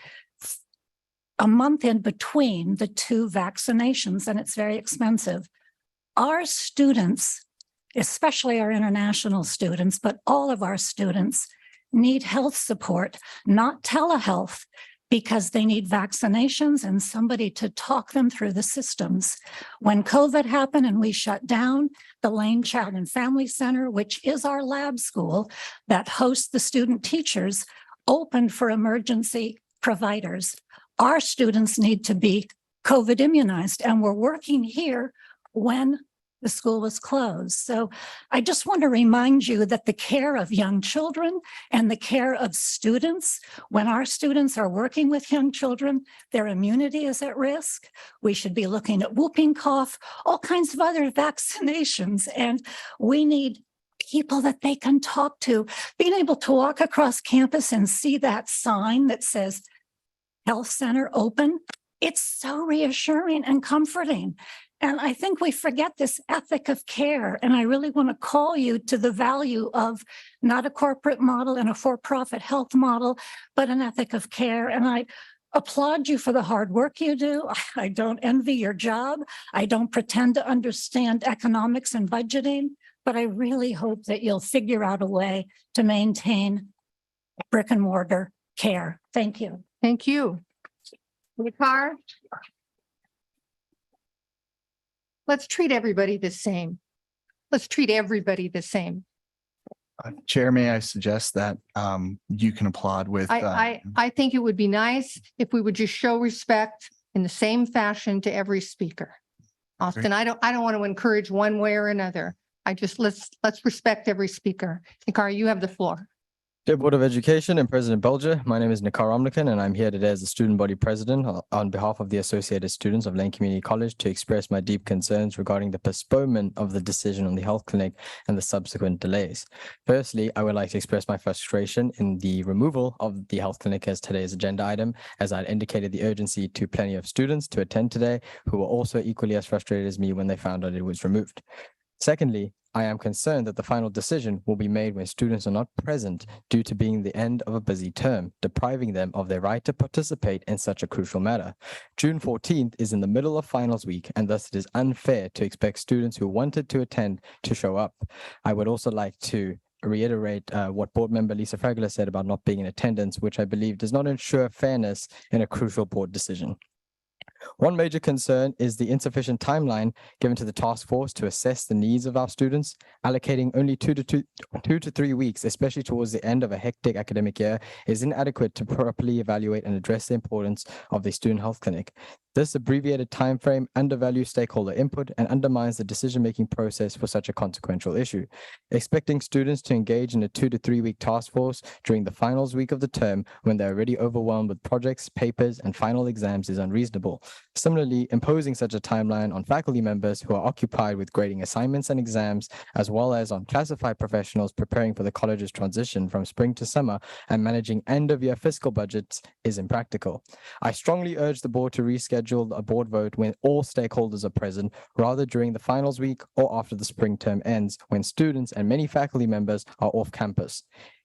[SPEAKER 20] a month in between the two vaccinations, and it's very expensive. Our students, especially our international students, but all of our students need health support, not telehealth, because they need vaccinations and somebody to talk them through the systems. When COVID happened and we shut down, the Lane Child and Family Center, which is our lab school that hosts the student teachers, opened for emergency providers. Our students need to be COVID immunized, and we're working here when the school was closed. So I just want to remind you that the care of young children and the care of students, when our students are working with young children, their immunity is at risk. We should be looking at whooping cough, all kinds of other vaccinations, and we need people that they can talk to. Being able to walk across campus and see that sign that says Health Center open, it's so reassuring and comforting. And I think we forget this ethic of care. And I really want to call you to the value of not a corporate model and a for-profit health model, but an ethic of care. And I applaud you for the hard work you do. I don't envy your job. I don't pretend to understand economics and budgeting, but I really hope that you'll figure out a way to maintain brick and mortar care. Thank you.
[SPEAKER 14] Thank you. Nikar? Let's treat everybody the same. Let's treat everybody the same.
[SPEAKER 11] Chair, may I suggest that you can applaud with.
[SPEAKER 14] I think it would be nice if we would just show respect in the same fashion to every speaker. Austin, I don't want to encourage one way or another. Let's respect every speaker. Nikar, you have the floor.
[SPEAKER 21] Dear Board of Education and President Bolger, my name is Nikar Omnikan, and I'm here today as the student body president on behalf of the Associated Students of Lane Community College to express my deep concerns regarding the postponement of the decision on the health clinic and the subsequent delays. Firstly, I would like to express my frustration in the removal of the health clinic as today's agenda item, as I indicated the urgency to plenty of students to attend today who were also equally as frustrated as me when they found out it was removed. Secondly, I am concerned that the final decision will be made when students are not present due to being the end of a busy term, depriving them of their right to participate in such a crucial matter. June 14th is in the middle of finals week, and thus it is unfair to expect students who wanted to attend to show up. I would also like to reiterate what board member Lisa Fragler said about not being in attendance, which I believe does not ensure fairness in a crucial board decision. One major concern is the insufficient timeline given to the task force to assess the needs of our students. Allocating only 2 to 3 weeks, especially towards the end of a hectic academic year, is inadequate to properly evaluate and address the importance of the student health clinic. This abbreviated timeframe undervalues stakeholder input and undermines the decision-making process for such a consequential issue. Expecting students to engage in a 2 to 3 week task force during the finals week of the term when they're already overwhelmed with projects, papers, and final exams is unreasonable. Similarly, imposing such a timeline on faculty members who are occupied with grading assignments and exams, as well as on classified professionals preparing for the college's transition from spring to summer and managing end-of-year fiscal budgets is impractical. I strongly urge the board to reschedule a board vote when all stakeholders are present, rather during the finals week or after the spring term ends, when students and many faculty members are off campus.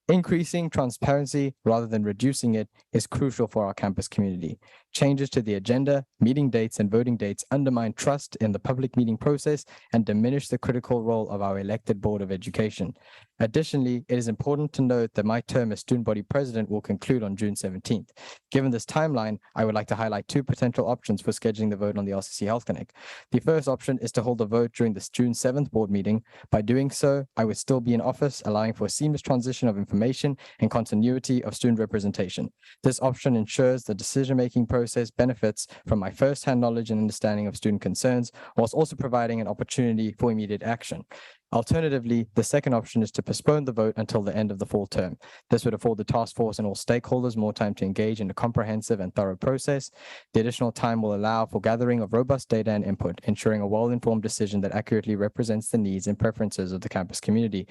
[SPEAKER 21] Increasing transparency rather than reducing it is crucial for our campus community. Changes to the agenda, meeting dates, and voting dates undermine trust in the public meeting process and diminish the critical role of our elected Board of Education. Additionally, it is important to note that my term as student body president will conclude on June 17th. Given this timeline, I would like to highlight 2 potential options for scheduling the vote on the LCC Health Clinic. The first option is to hold the vote during the June 7th board meeting. By doing so, I would still be in office, allowing for a seamless transition of information and continuity of student representation. This option ensures the decision-making process benefits from my first-hand knowledge and understanding of student concerns, whilst also providing an opportunity for immediate action. Alternatively, the second option is to postpone the vote until the end of the fall term. This would afford the task force and all stakeholders more time to engage in a comprehensive and thorough process. The additional time will allow for gathering of robust data and input, ensuring a well-informed decision that accurately represents the needs and preferences of the campus community.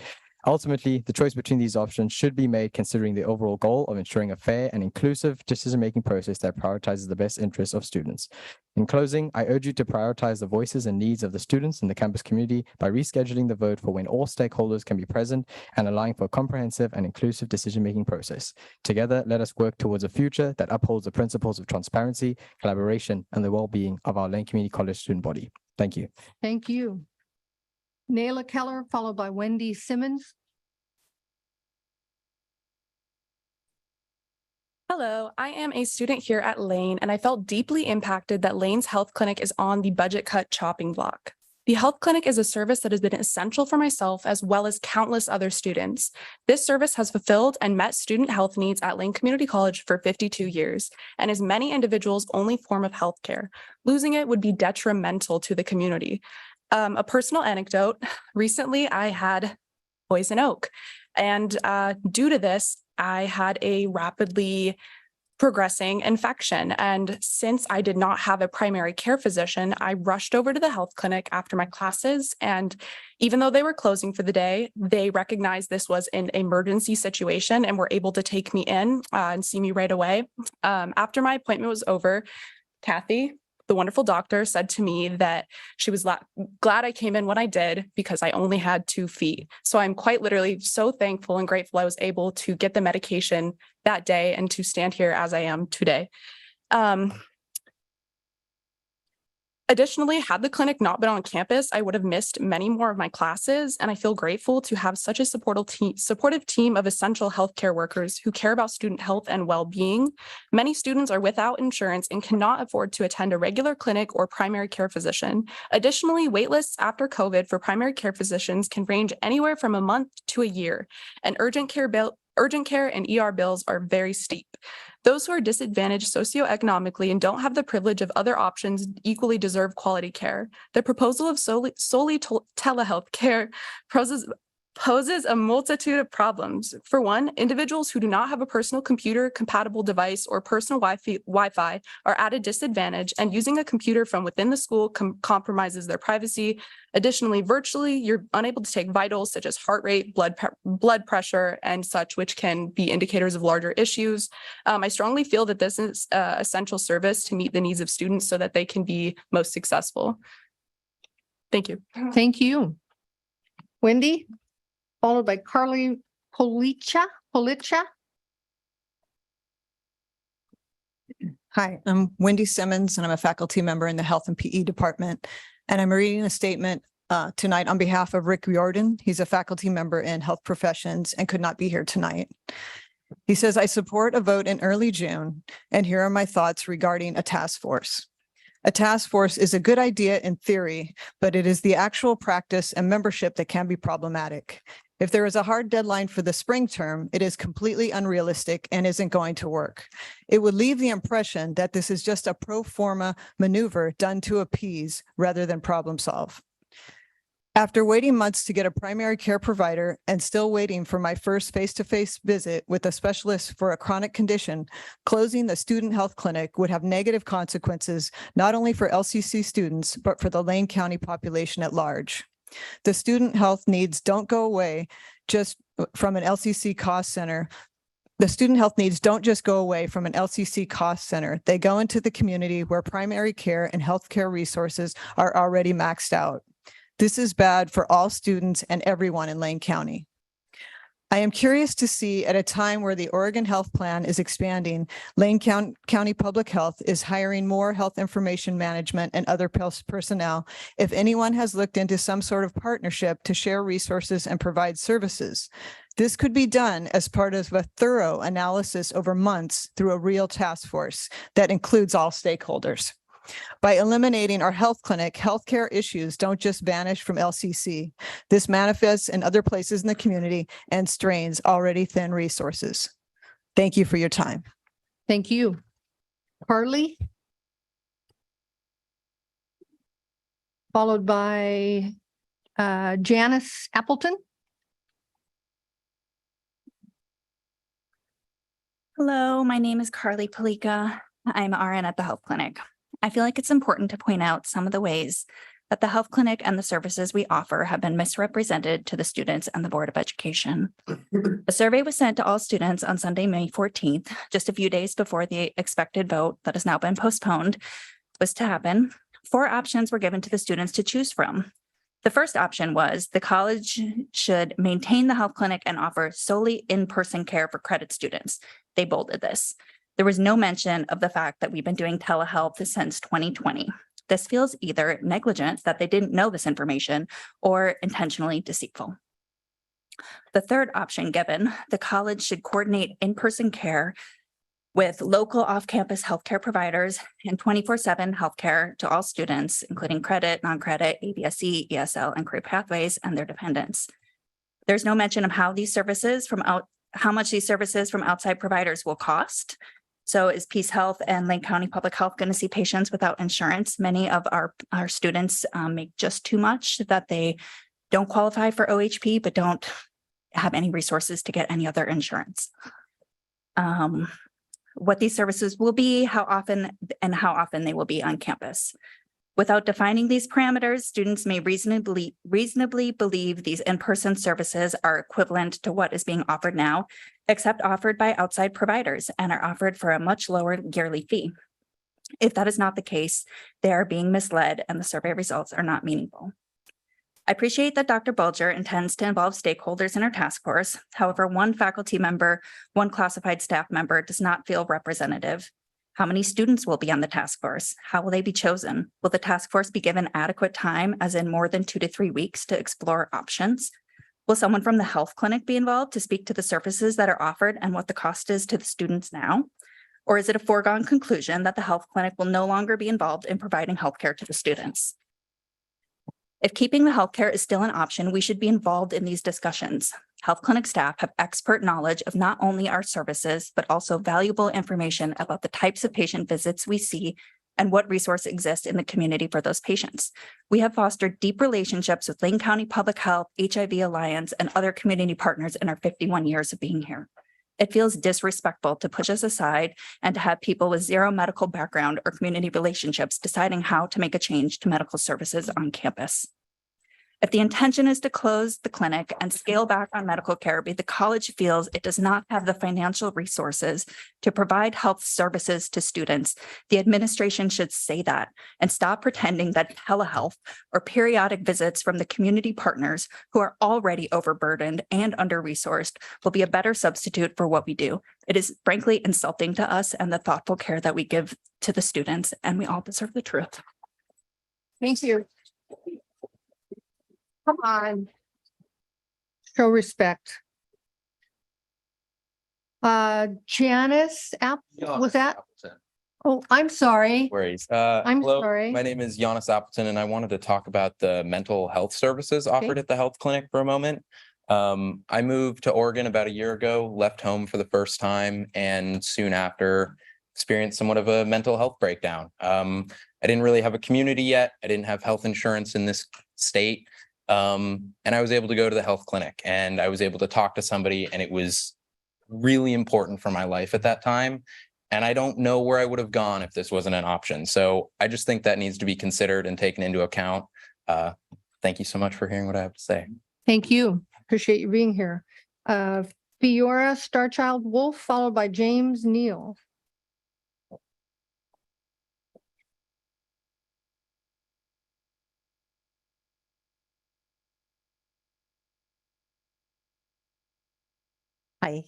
[SPEAKER 21] Ultimately, the choice between these options should be made considering the overall goal of ensuring a fair and inclusive decision-making process that prioritizes the best interests of students. In closing, I urge you to prioritize the voices and needs of the students in the campus community by rescheduling the vote for when all stakeholders can be present and allowing for a comprehensive and inclusive decision-making process. Together, let us work towards a future that upholds the principles of transparency, collaboration, and the well-being of our Lane Community College student body. Thank you.
[SPEAKER 14] Thank you. Nayla Keller, followed by Wendy Simmons.
[SPEAKER 6] Hello, I am a student here at Lane, and I felt deeply impacted that Lane's health clinic is on the budget cut chopping block. The health clinic is a service that has been essential for myself as well as countless other students. This service has fulfilled and met student health needs at Lane Community College for 52 years and is many individuals' only form of healthcare. Losing it would be detrimental to the community. A personal anecdote, recently I had poison oak, and due to this, I had a rapidly progressing infection. And since I did not have a primary care physician, I rushed over to the health clinic after my classes. And even though they were closing for the day, they recognized this was an emergency situation and were able to take me in and see me right away. After my appointment was over, Kathy, the wonderful doctor, said to me that she was glad I came in when I did because I only had 2 feet. So I'm quite literally so thankful and grateful I was able to get the medication that day and to stand here as I am today. Additionally, had the clinic not been on campus, I would have missed many more of my classes, and I feel grateful to have such a supportive team of essential healthcare workers who care about student health and well-being. Many students are without insurance and cannot afford to attend a regular clinic or primary care physician. Additionally, waitlists after COVID for primary care physicians can range anywhere from a month to a year, and urgent care and ER bills are very steep. Those who are disadvantaged socioeconomically and don't have the privilege of other options equally deserve quality care. The proposal of solely telehealth care poses a multitude of problems. For one, individuals who do not have a personal computer compatible device or personal Wi-Fi are at a disadvantage, and using a computer from within the school compromises their privacy. Additionally, virtually, you're unable to take vitals such as heart rate, blood pressure, and such, which can be indicators of larger issues. I strongly feel that this is an essential service to meet the needs of students so that they can be most successful. Thank you.
[SPEAKER 14] Thank you. Wendy, followed by Carly Policha.
[SPEAKER 22] Hi, I'm Wendy Simmons, and I'm a faculty member in the Health and PE department. And I'm reading a statement tonight on behalf of Rick Riordan. He's a faculty member in health professions and could not be here tonight. He says, I support a vote in early June, and here are my thoughts regarding a task force. A task force is a good idea in theory, but it is the actual practice and membership that can be problematic. If there is a hard deadline for the spring term, it is completely unrealistic and isn't going to work. It would leave the impression that this is just a pro forma maneuver done to appease rather than problem solve. After waiting months to get a primary care provider and still waiting for my first face-to-face visit with a specialist for a chronic condition, closing the student health clinic would have negative consequences, not only for LCC students, but for the Lane County population at large. The student health needs don't go away just from an LCC cost center. The student health needs don't just go away from an LCC cost center. They go into the community where primary care and healthcare resources are already maxed out. This is bad for all students and everyone in Lane County. I am curious to see at a time where the Oregon Health Plan is expanding, Lane County Public Health is hiring more health information management and other personnel, if anyone has looked into some sort of partnership to share resources and provide services. This could be done as part of a thorough analysis over months through a real task force that includes all stakeholders. By eliminating our health clinic, healthcare issues don't just vanish from LCC. This manifests in other places in the community and strains already thin resources. Thank you for your time.
[SPEAKER 14] Thank you. Carly, followed by Janice Appleton.
[SPEAKER 7] Hello, my name is Carly Palika. I'm RN at the health clinic. I feel like it's important to point out some of the ways that the health clinic and the services we offer have been misrepresented to the students and the Board of Education. A survey was sent to all students on Sunday, May 14th, just a few days before the expected vote that has now been postponed was to happen. 4 options were given to the students to choose from. The first option was the college should maintain the health clinic and offer solely in-person care for credit students. They bolded this. There was no mention of the fact that we've been doing telehealth since 2020. This feels either negligent that they didn't know this information or intentionally deceitful. The third option given, the college should coordinate in-person care with local off-campus healthcare providers and 24/7 healthcare to all students, including credit, non-credit, ABSC, ESL, and career pathways and their dependents. There's no mention of how much these services from outside providers will cost. So is Peace Health and Lane County Public Health going to see patients without insurance? Many of our students make just too much that they don't qualify for OHP, but don't have any resources to get any other insurance. What these services will be, how often they will be on campus. Without defining these parameters, students may reasonably believe these in-person services are equivalent to what is being offered now, except offered by outside providers and are offered for a much lower yearly fee. If that is not the case, they are being misled and the survey results are not meaningful. I appreciate that Dr. Bulger intends to involve stakeholders in our task force. However, one faculty member, one classified staff member does not feel representative. How many students will be on the task force? How will they be chosen? Will the task force be given adequate time, as in more than 2 to 3 weeks, to explore options? Will someone from the health clinic be involved to speak to the services that are offered and what the cost is to the students now? Or is it a foregone conclusion that the health clinic will no longer be involved in providing healthcare to the students? If keeping the healthcare is still an option, we should be involved in these discussions. Health clinic staff have expert knowledge of not only our services, but also valuable information about the types of patient visits we see and what resources exist in the community for those patients. We have fostered deep relationships with Lane County Public Health, HIV Alliance, and other community partners in our 51 years of being here. It feels disrespectful to push us aside and to have people with zero medical background or community relationships deciding how to make a change to medical services on campus. If the intention is to close the clinic and scale back on medical care, but the college feels it does not have the financial resources to provide health services to students, the administration should say that and stop pretending that telehealth or periodic visits from the community partners who are already overburdened and under-resourced will be a better substitute for what we do. It is frankly insulting to us and the thoughtful care that we give to the students, and we all deserve the truth.
[SPEAKER 14] Thank you. Come on. Show respect. Janice, was that? Oh, I'm sorry.
[SPEAKER 13] Worries.
[SPEAKER 14] I'm
[SPEAKER 13] Hello,
[SPEAKER 14] sorry.
[SPEAKER 13] my name is Giannis Appleton, and I wanted to talk about the mental health services offered at the health clinic for a moment. I moved to Oregon about a year ago, left home for the first time, and soon after experienced somewhat of a mental health breakdown. I didn't really have a community yet. I didn't have health insurance in this state. And I was able to go to the health clinic and I was able to talk to somebody, and it was really important for my life at that time. And I don't know where I would have gone if this wasn't an option. So I just think that needs to be considered and taken into account. Thank you so much for hearing what I have to say.
[SPEAKER 14] Thank you. Appreciate you being here. Fiora Starchild Wolf, followed by James Neal.
[SPEAKER 23] Hi.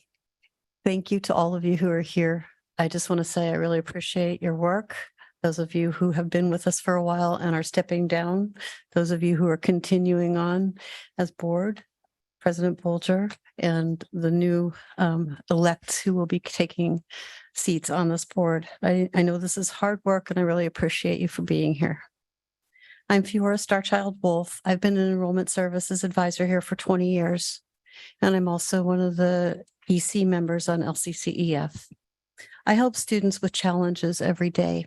[SPEAKER 23] Thank you to all of you who are here. I just want to say I really appreciate your work. Those of you who have been with us for a while and are stepping down, those of you who are continuing on as board, President Bulger, and the new elects who will be taking seats on this board. I know this is hard work and I really appreciate you for being here. I'm Fiora Starchild Wolf. I've been an enrollment services advisor here for 20 years. And I'm also one of the EC members on LCCEF. I help students with challenges every day,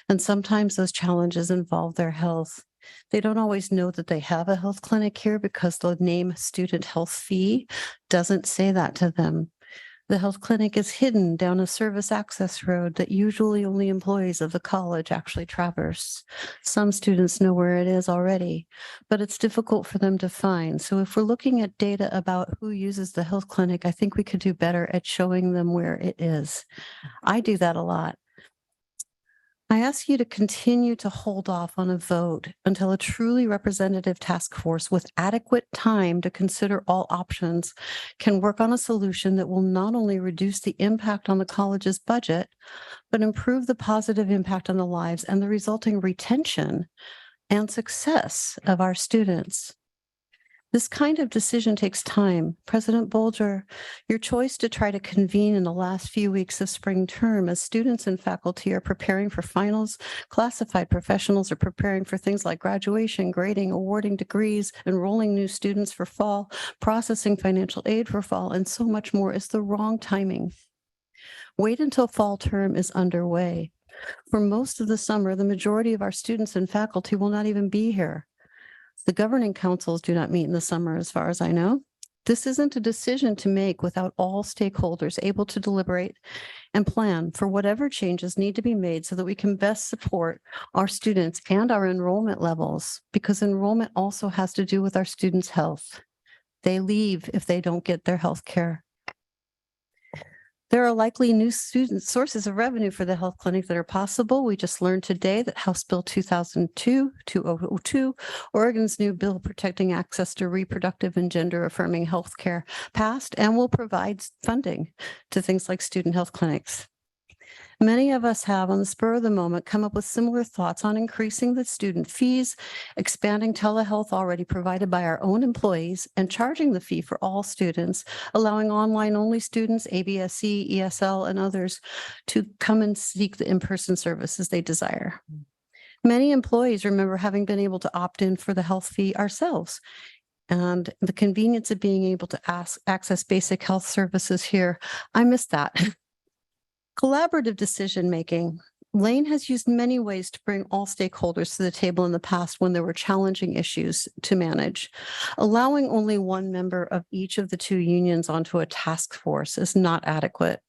[SPEAKER 23] and sometimes those challenges involve their health. They don't always know that they have a health clinic here because the name student health fee doesn't say that to them. The health clinic is hidden down a service access road that usually only employees of the college actually traverse. Some students know where it is already, but it's difficult for them to find. So if we're looking at data about who uses the health clinic, I think we could do better at showing them where it is. I do that a lot. I ask you to continue to hold off on a vote until a truly representative task force with adequate time to consider all options can work on a solution that will not only reduce the impact on the college's budget, but improve the positive impact on the lives and the resulting retention and success of our students. This kind of decision takes time. President Bolger, your choice to try to convene in the last few weeks of spring term as students and faculty are preparing for finals, classified professionals are preparing for things like graduation, grading, awarding degrees, enrolling new students for fall, processing financial aid for fall, and so much more is the wrong timing. Wait until fall term is underway. For most of the summer, the majority of our students and faculty will not even be here. The governing councils do not meet in the summer, as far as I know. This isn't a decision to make without all stakeholders able to deliberate and plan for whatever changes need to be made so that we can best support our students and our enrollment levels, because enrollment also has to do with our students' health. They leave if they don't get their health care. There are likely new student sources of revenue for the health clinic that are possible. We just learned today that House Bill 2002, Oregon's new bill protecting access to reproductive and gender affirming health care, passed and will provide funding to things like student health clinics. Many of us have, on the spur of the moment, come up with similar thoughts on increasing the student fees, expanding telehealth already provided by our own employees, and charging the fee for all students, allowing online-only students, ABSC, ESL, and others to come and seek the in-person services they desire. Many employees remember having been able to opt in for the health fee ourselves, and the convenience of being able to access basic health services here. I miss that. Collaborative decision-making. Lane has used many ways to bring all stakeholders to the table in the past when there were challenging issues to manage. Allowing only one member of each of the two unions onto a task force is not adequate.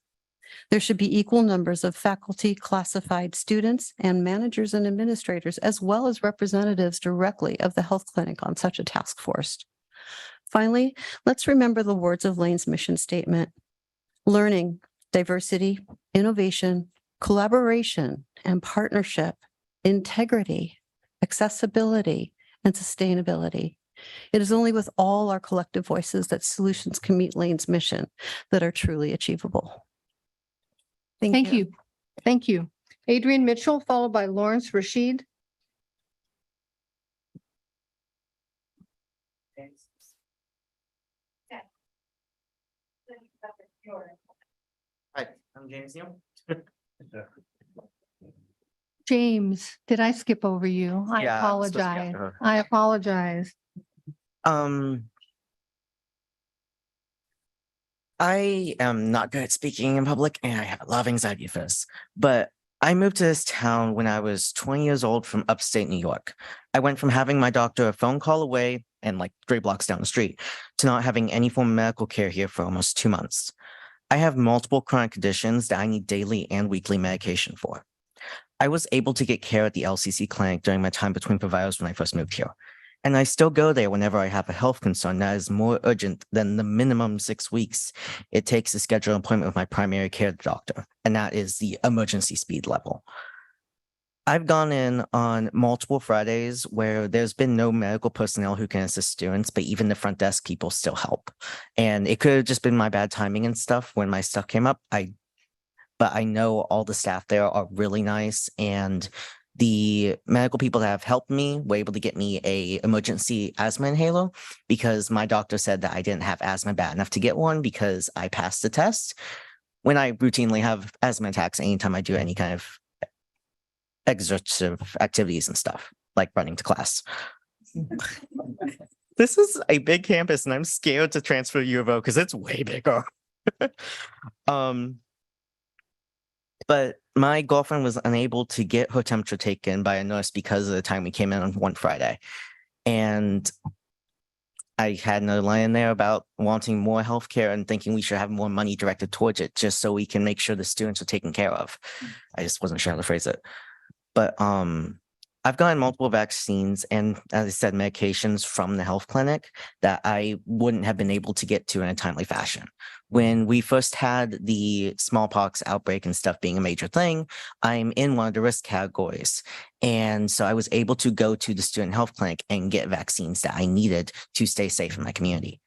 [SPEAKER 23] There should be equal numbers of faculty, classified students, and managers and administrators, as well as representatives directly of the health clinic on such a task force. Finally, let's remember the words of Lane's mission statement. Learning, diversity, innovation, collaboration, and partnership, integrity, accessibility, and sustainability. It is only with all our collective voices that solutions can meet Lane's mission that are truly achievable.
[SPEAKER 14] Thank you. Thank you. Adrian Mitchell, followed by Lawrence Rashid.
[SPEAKER 2] Hi, I'm James Neal.
[SPEAKER 14] James, did I skip over you? I
[SPEAKER 2] Yeah, I'm supposed to be
[SPEAKER 14] apologize.
[SPEAKER 2] after her.
[SPEAKER 14] I apologize.
[SPEAKER 2] I am not good at speaking in public and I have a lot of anxiety for this, but I moved to this town when I was 20 years old from upstate New York. I went from having my doctor a phone call away and like 3 blocks down the street to not having any form of medical care here for almost 2 months. I have multiple chronic conditions that I need daily and weekly medication for. I was able to get care at the LCC clinic during my time between providers when I first moved here. And I still go there whenever I have a health concern that is more urgent than the minimum 6 weeks it takes to schedule an appointment with my primary care doctor, and that is the emergency speed level. I've gone in on multiple Fridays where there's been no medical personnel who can assist students, but even the front desk people still help. And it could have just been my bad timing and stuff when my stuff came up. But I know all the staff there are really nice, and the medical people that have helped me were able to get me a emergency asthma inhaler because my doctor said that I didn't have asthma bad enough to get one because I passed the test. When I routinely have asthma attacks anytime I do any kind of exertive activities and stuff, like running to class. This is a big campus and I'm scared to transfer to U of O because it's way bigger. But my girlfriend was unable to get her temperature taken by a nurse because of the time we came in on one Friday. And I had another line in there about wanting more healthcare and thinking we should have more money directed towards it just so we can make sure the students are taken care of. I just wasn't sure how to phrase it. But I've gotten multiple vaccines and, as I said, medications from the health clinic that I wouldn't have been able to get to in a timely fashion. When we first had the smallpox outbreak and stuff being a major thing, I'm in one of the risk categories. And so I was able to go to the student health clinic and get vaccines that I needed to stay safe in my community.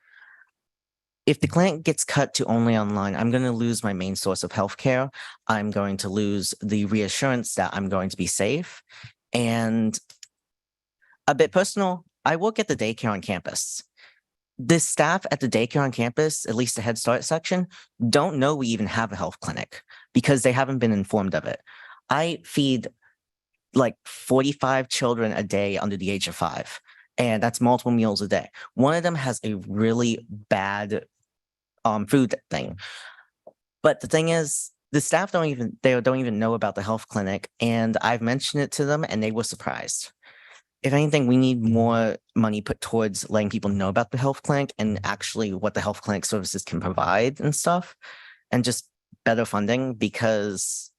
[SPEAKER 2] If the clinic gets cut to only online, I'm going to lose my main source of healthcare. I'm going to lose the reassurance that I'm going to be safe. And a bit personal, I work at the daycare on campus. The staff at the daycare on campus, at least the Head Start section, don't know we even have a health clinic because they haven't been informed of it. I feed like 45 children a day under the age of 5, and that's multiple meals a day. One of them has a really bad food thing. But the thing is, the staff don't even know about the health clinic, and I've mentioned it to them and they were surprised. If anything, we need more money put towards letting people know about the health clinic and actually what the health clinic services can provide and stuff, and just better funding, because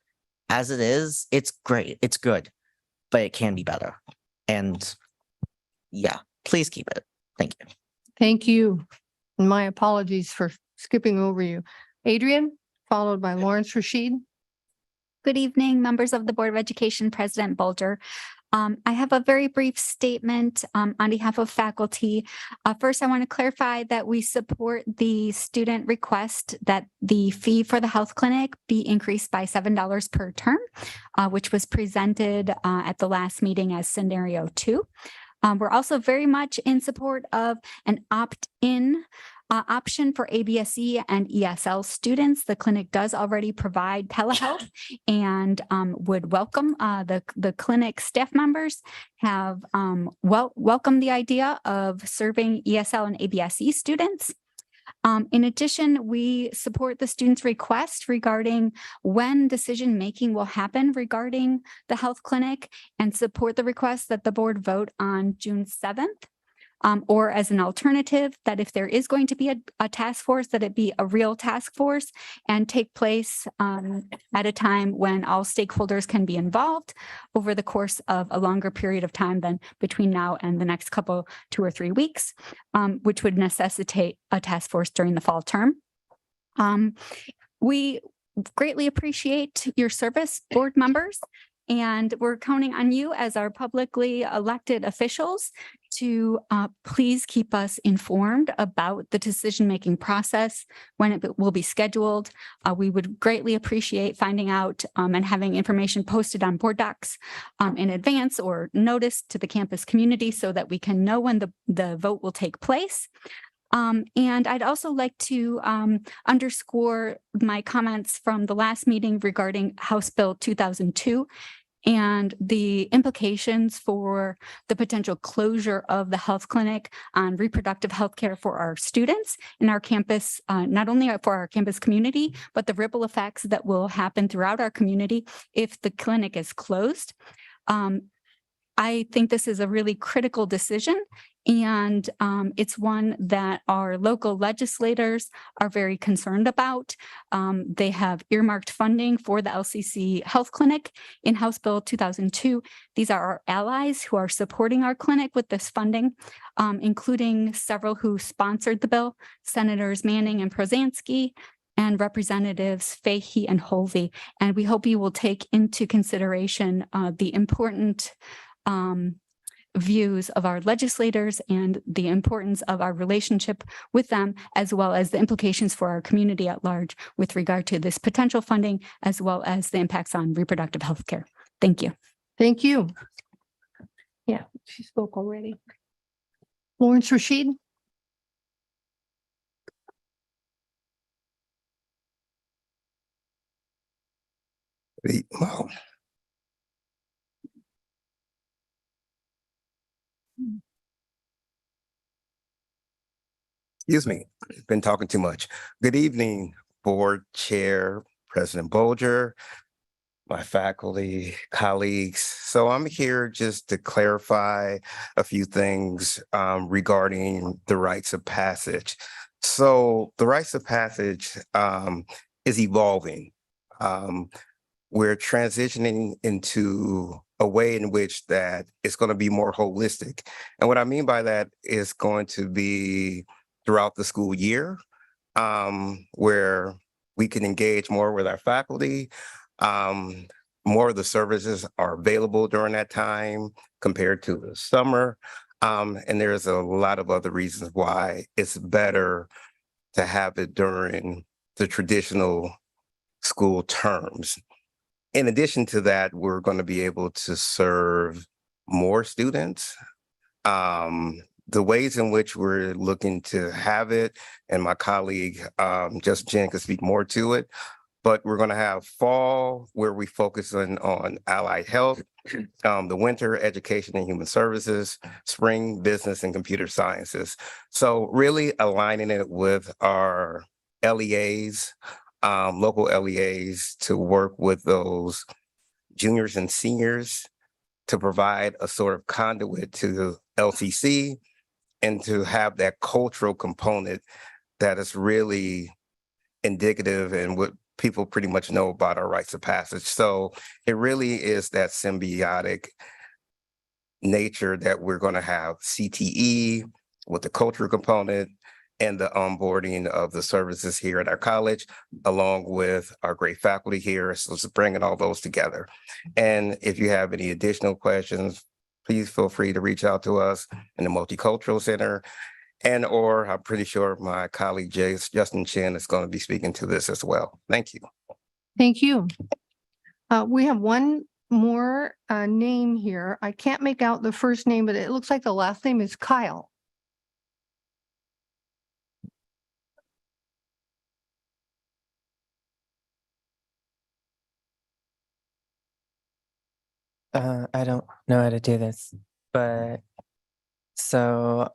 [SPEAKER 2] as it is, it's great. It's good, but it can be better. And yeah, please keep it. Thank you.
[SPEAKER 14] Thank you. And my apologies for skipping over you. Adrian, followed by Lawrence Rashid.
[SPEAKER 7] Good evening, members of the Board of Education, President Bulger. I have a very brief statement on behalf of faculty. First, I want to clarify that we support the student request that the fee for the health clinic be increased by $7 per term, which was presented at the last meeting as scenario 2. We're also very much in support of an opt-in option for ABSE and ESL students. The clinic does already provide telehealth and would welcome the clinic staff members have welcomed the idea of serving ESL and ABSE students. In addition, we support the students' request regarding when decision-making will happen regarding the health clinic and support the request that the board vote on June 7th. Or as an alternative, that if there is going to be a task force, that it be a real task force and take place at a time when all stakeholders can be involved over the course of a longer period of time than between now and the next 2 or 3 weeks, which would necessitate a task force during the fall term. We greatly appreciate your service, board members, and we're counting on you as our publicly elected officials to please keep us informed about the decision-making process when it will be scheduled. We would greatly appreciate finding out and having information posted on board docs in advance or notice to the campus community so that we can know when the vote will take place. And I'd also like to underscore my comments from the last meeting regarding House Bill 2002 and the implications for the potential closure of the health clinic on reproductive health care for our students in our campus, not only for our campus community, but the ripple effects that will happen throughout our community if the clinic is closed. I think this is a really critical decision, and it's one that our local legislators are very concerned about. They have earmarked funding for the LCC Health Clinic in House Bill 2002. These are our allies who are supporting our clinic with this funding, including several who sponsored the bill, Senators Manning and Prozansky, and Representatives Fahey and Holvey. And we hope you will take into consideration the important views of our legislators and the importance of our relationship with them, as well as the implications for our community at large with regard to this potential funding, as well as the impacts on reproductive health care. Thank you.
[SPEAKER 14] Thank you. Yeah, she spoke already. Lawrence Rashid.
[SPEAKER 5] Wow. Excuse me, been talking too much. Good evening, Board Chair, President Bolger, my faculty, colleagues. So I'm here just to clarify a few things regarding the rites of passage. So the rites of passage is evolving. We're transitioning into a way in which that it's going to be more holistic. And what I mean by that is going to be throughout the school year, where we can engage more with our faculty. More of the services are available during that time compared to the summer. And there's a lot of other reasons why it's better to have it during the traditional school terms. In addition to that, we're going to be able to serve more students. The ways in which we're looking to have it, and my colleague, Justin Chen, could speak more to it, but we're going to have fall where we focus on allied health, the winter, education and human services, spring, business and computer sciences. So really aligning it with our LEAs, local LEAs, to work with those juniors and seniors to provide a sort of conduit to LCC and to have that cultural component that is really indicative and what people pretty much know about our rites of passage. So it really is that symbiotic nature that we're going to have CTE with the cultural component and the onboarding of the services here at our college, along with our great faculty here. So it's bringing all those together. And if you have any additional questions, please feel free to reach out to us in the Multicultural Center. And or I'm pretty sure my colleague Justin Chen is going to be speaking to this as well. Thank you.
[SPEAKER 14] Thank you. We have one more name here. I can't make out the first name, but it looks like the last name is Kyle.
[SPEAKER 8] I don't know how to do this, but so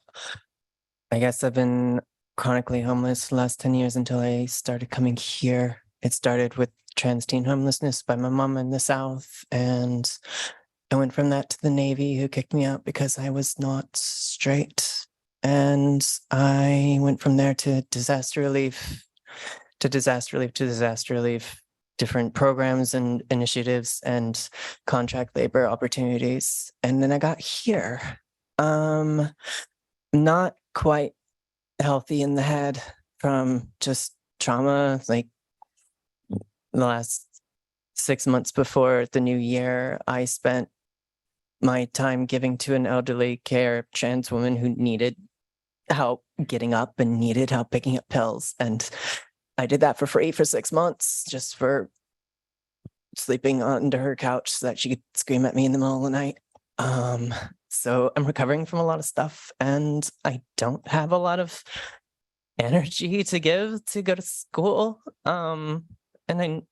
[SPEAKER 8] I guess I've been chronically homeless the last 10 years until I started coming here. It started with trans teen homelessness by my mom in the South. And I went from that to the Navy, who kicked me out because I was not straight. And I went from there to disaster relief, to disaster relief, to disaster relief, different programs and initiatives and contract labor opportunities. And then I got here. Not quite healthy in the head from just trauma. Like the last 6 months before the new year, I spent my time giving to an elderly care trans woman who needed help getting up and needed help picking up pills. And I did that for free for 6 months, just for sleeping under her couch so that she could scream at me in the middle of the night. So I'm recovering from a lot of stuff, and I don't have a lot of energy to give to go to school. And I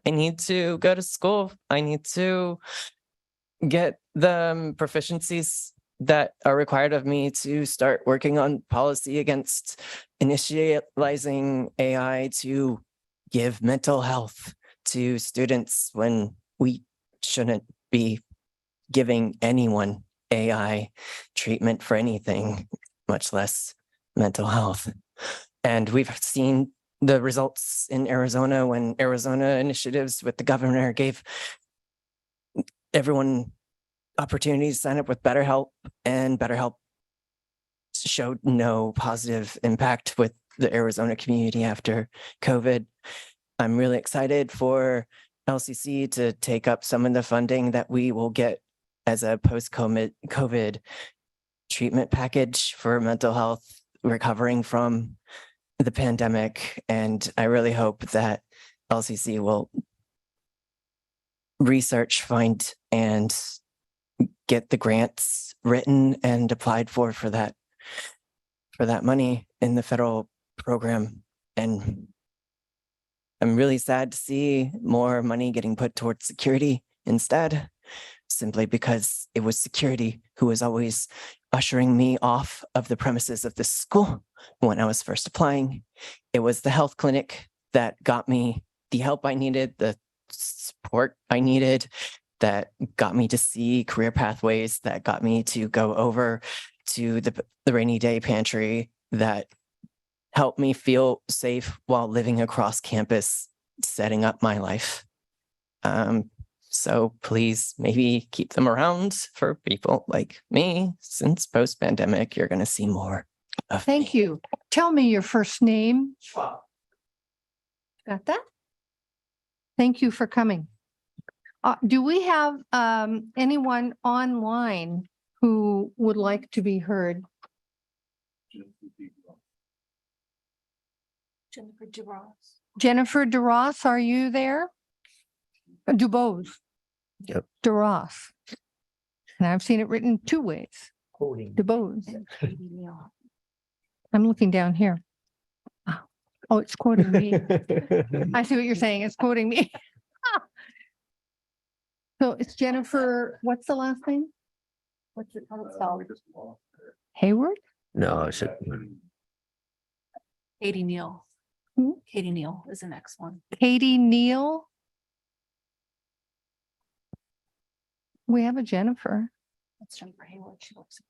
[SPEAKER 8] need to go to school. I need to get the proficiencies that are required of me to start working on policy against initializing AI to give mental health to students when we shouldn't be giving anyone AI treatment for anything, much less mental health. And we've seen the results in Arizona when Arizona initiatives with the governor gave everyone opportunities to sign up with BetterHelp, and BetterHelp showed no positive impact with the Arizona community after COVID. I'm really excited for LCC to take up some of the funding that we will get as a post-COVID treatment package for mental health recovering from the pandemic. And I really hope that LCC will research, find, and get the grants written and applied for that money in the federal program. And I'm really sad to see more money getting put towards security instead, simply because it was security who was always ushering me off of the premises of this school when I was first applying. It was the health clinic that got me the help I needed, the support I needed, that got me to see career pathways, that got me to go over to the rainy day pantry, that helped me feel safe while living across campus, setting up my life. So please maybe keep them around for people like me, since post-pandemic, you're going to see more of
[SPEAKER 14] Thank you. Tell me your first name. Got that? Thank you for coming. Do we have anyone online who would like to be heard?
[SPEAKER 3] Jennifer DeRoss.
[SPEAKER 14] Jennifer DeRoss, are you there? DuBose.
[SPEAKER 10] Yep.
[SPEAKER 14] DeRoss. And I've seen it written two ways.
[SPEAKER 10] Quoting.
[SPEAKER 14] DuBose. I'm looking down here. Oh, it's quoting me. I see what you're saying. It's quoting me. So it's Jennifer, what's the last name? What's it spelled? Hayward?
[SPEAKER 10] No, I should.
[SPEAKER 3] Katie Neal.
[SPEAKER 14] Who?
[SPEAKER 3] Katie Neal is the next one.
[SPEAKER 14] Katie Neal? We have a Jennifer.
[SPEAKER 3] That's Jennifer Hayward. She works.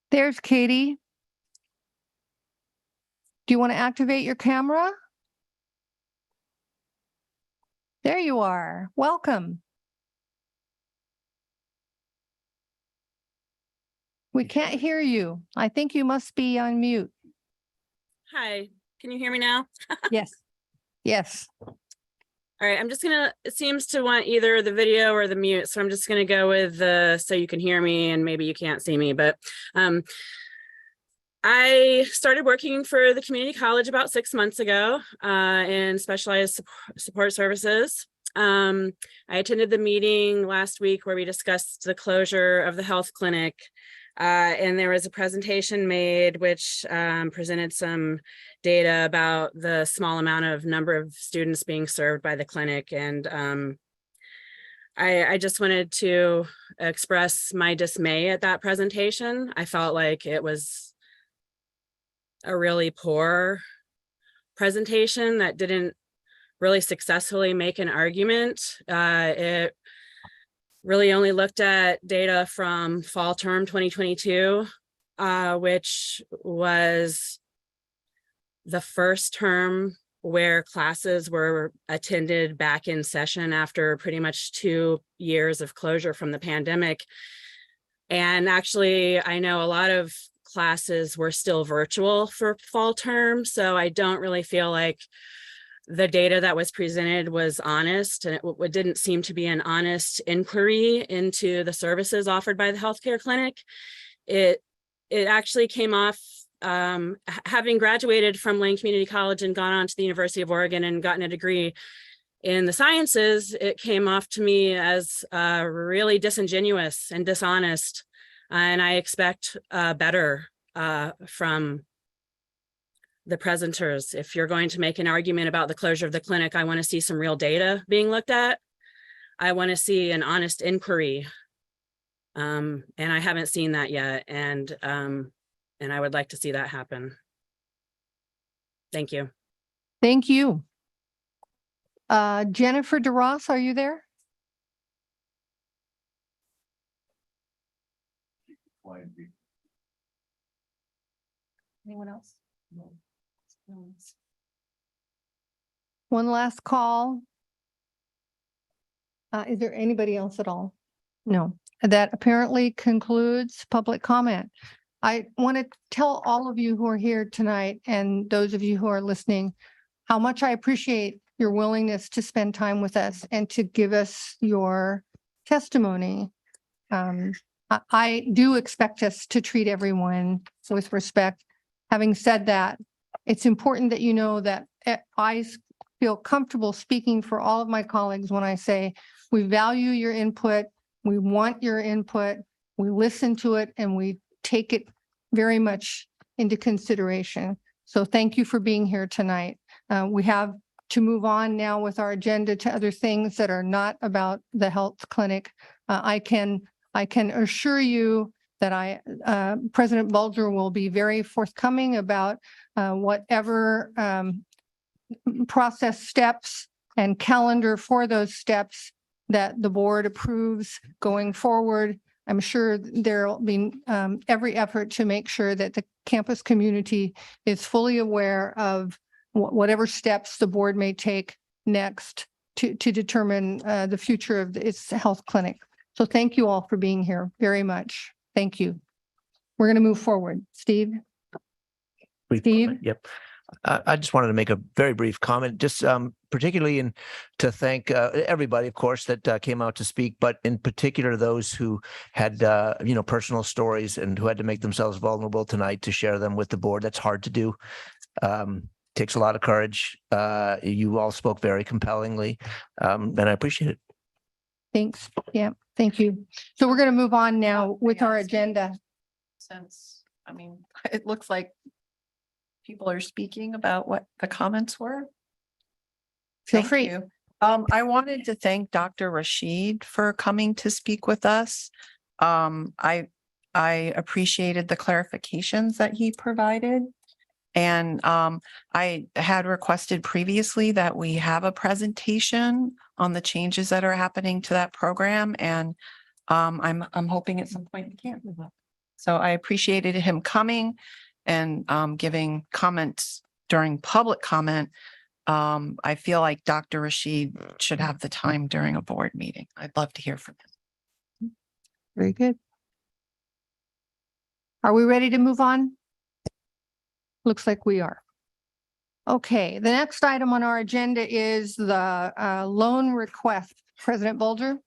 [SPEAKER 14] There's Katie. Do you want to activate your camera? There you are. Welcome. We can't hear you. I think you must be on mute.
[SPEAKER 1] Hi, can you hear me now?
[SPEAKER 14] Yes. Yes.
[SPEAKER 1] All right, I'm just gonna, it seems to want either the video or the mute, so I'm just gonna go with the, so you can hear me and maybe you can't see me, but I started working for the community college about 6 months ago in specialized support services. I attended the meeting last week where we discussed the closure of the health clinic. And there was a presentation made which presented some data about the small amount of number of students being served by the clinic. And I just wanted to express my dismay at that presentation. I felt like it was a really poor presentation that didn't really successfully make an argument. It really only looked at data from fall term 2022, which was the first term where classes were attended back in session after pretty much 2 years of closure from the pandemic. And actually, I know a lot of classes were still virtual for fall term, so I don't really feel like the data that was presented was honest, and it didn't seem to be an honest inquiry into the services offered by the healthcare clinic. It actually came off, having graduated from Lane Community College and gone on to the University of Oregon and gotten a degree in the sciences, it came off to me as really disingenuous and dishonest. And I expect better from the presenters. If you're going to make an argument about the closure of the clinic, I want to see some real data being looked at. I want to see an honest inquiry. And I haven't seen that yet. And I would like to see that happen. Thank you.
[SPEAKER 14] Thank you. Jennifer DeRoss, are you there?
[SPEAKER 3] Anyone else? No.
[SPEAKER 14] One last call. Is there anybody else at all? No, that apparently concludes public comment. I want to tell all of you who are here tonight and those of you who are listening, how much I appreciate your willingness to spend time with us and to give us your testimony. I do expect us to treat everyone with respect. Having said that, it's important that you know that I feel comfortable speaking for all of my colleagues when I say we value your input, we want your input, we listen to it, and we take it very much into consideration. So thank you for being here tonight. We have to move on now with our agenda to other things that are not about the health clinic. I can assure you that President Bulger will be very forthcoming about whatever process steps and calendar for those steps that the board approves going forward. I'm sure there'll be every effort to make sure that the campus community is fully aware of whatever steps the board may take next to determine the future of its health clinic. So thank you all for being here very much. Thank you. We're going to move forward. Steve? Steve?
[SPEAKER 10] Yep. I just wanted to make a very brief comment, just particularly to thank everybody, of course, that came out to speak, but in particular those who had personal stories and who had to make themselves vulnerable tonight to share them with the board. That's hard to do. Takes a lot of courage. You all spoke very compellingly, and I appreciate it.
[SPEAKER 14] Thanks. Yeah, thank you. So we're going to move on now with our agenda.
[SPEAKER 4] Since, I mean, it looks like people are speaking about what the comments were.
[SPEAKER 14] Feel
[SPEAKER 4] Thank
[SPEAKER 14] free.
[SPEAKER 4] you. I wanted to thank Dr. Rashid for coming to speak with us. I appreciated the clarifications that he provided. And I had requested previously that we have a presentation on the changes that are happening to that program. And I'm hoping at some point we can. So I appreciated him coming and giving comments during public comment. I feel like Dr. Rashid should have the time during a board meeting. I'd love to hear from him.
[SPEAKER 14] Very good. Are we ready to move on? Looks like we are. Okay, the next item on our agenda is the loan request. President Bolger?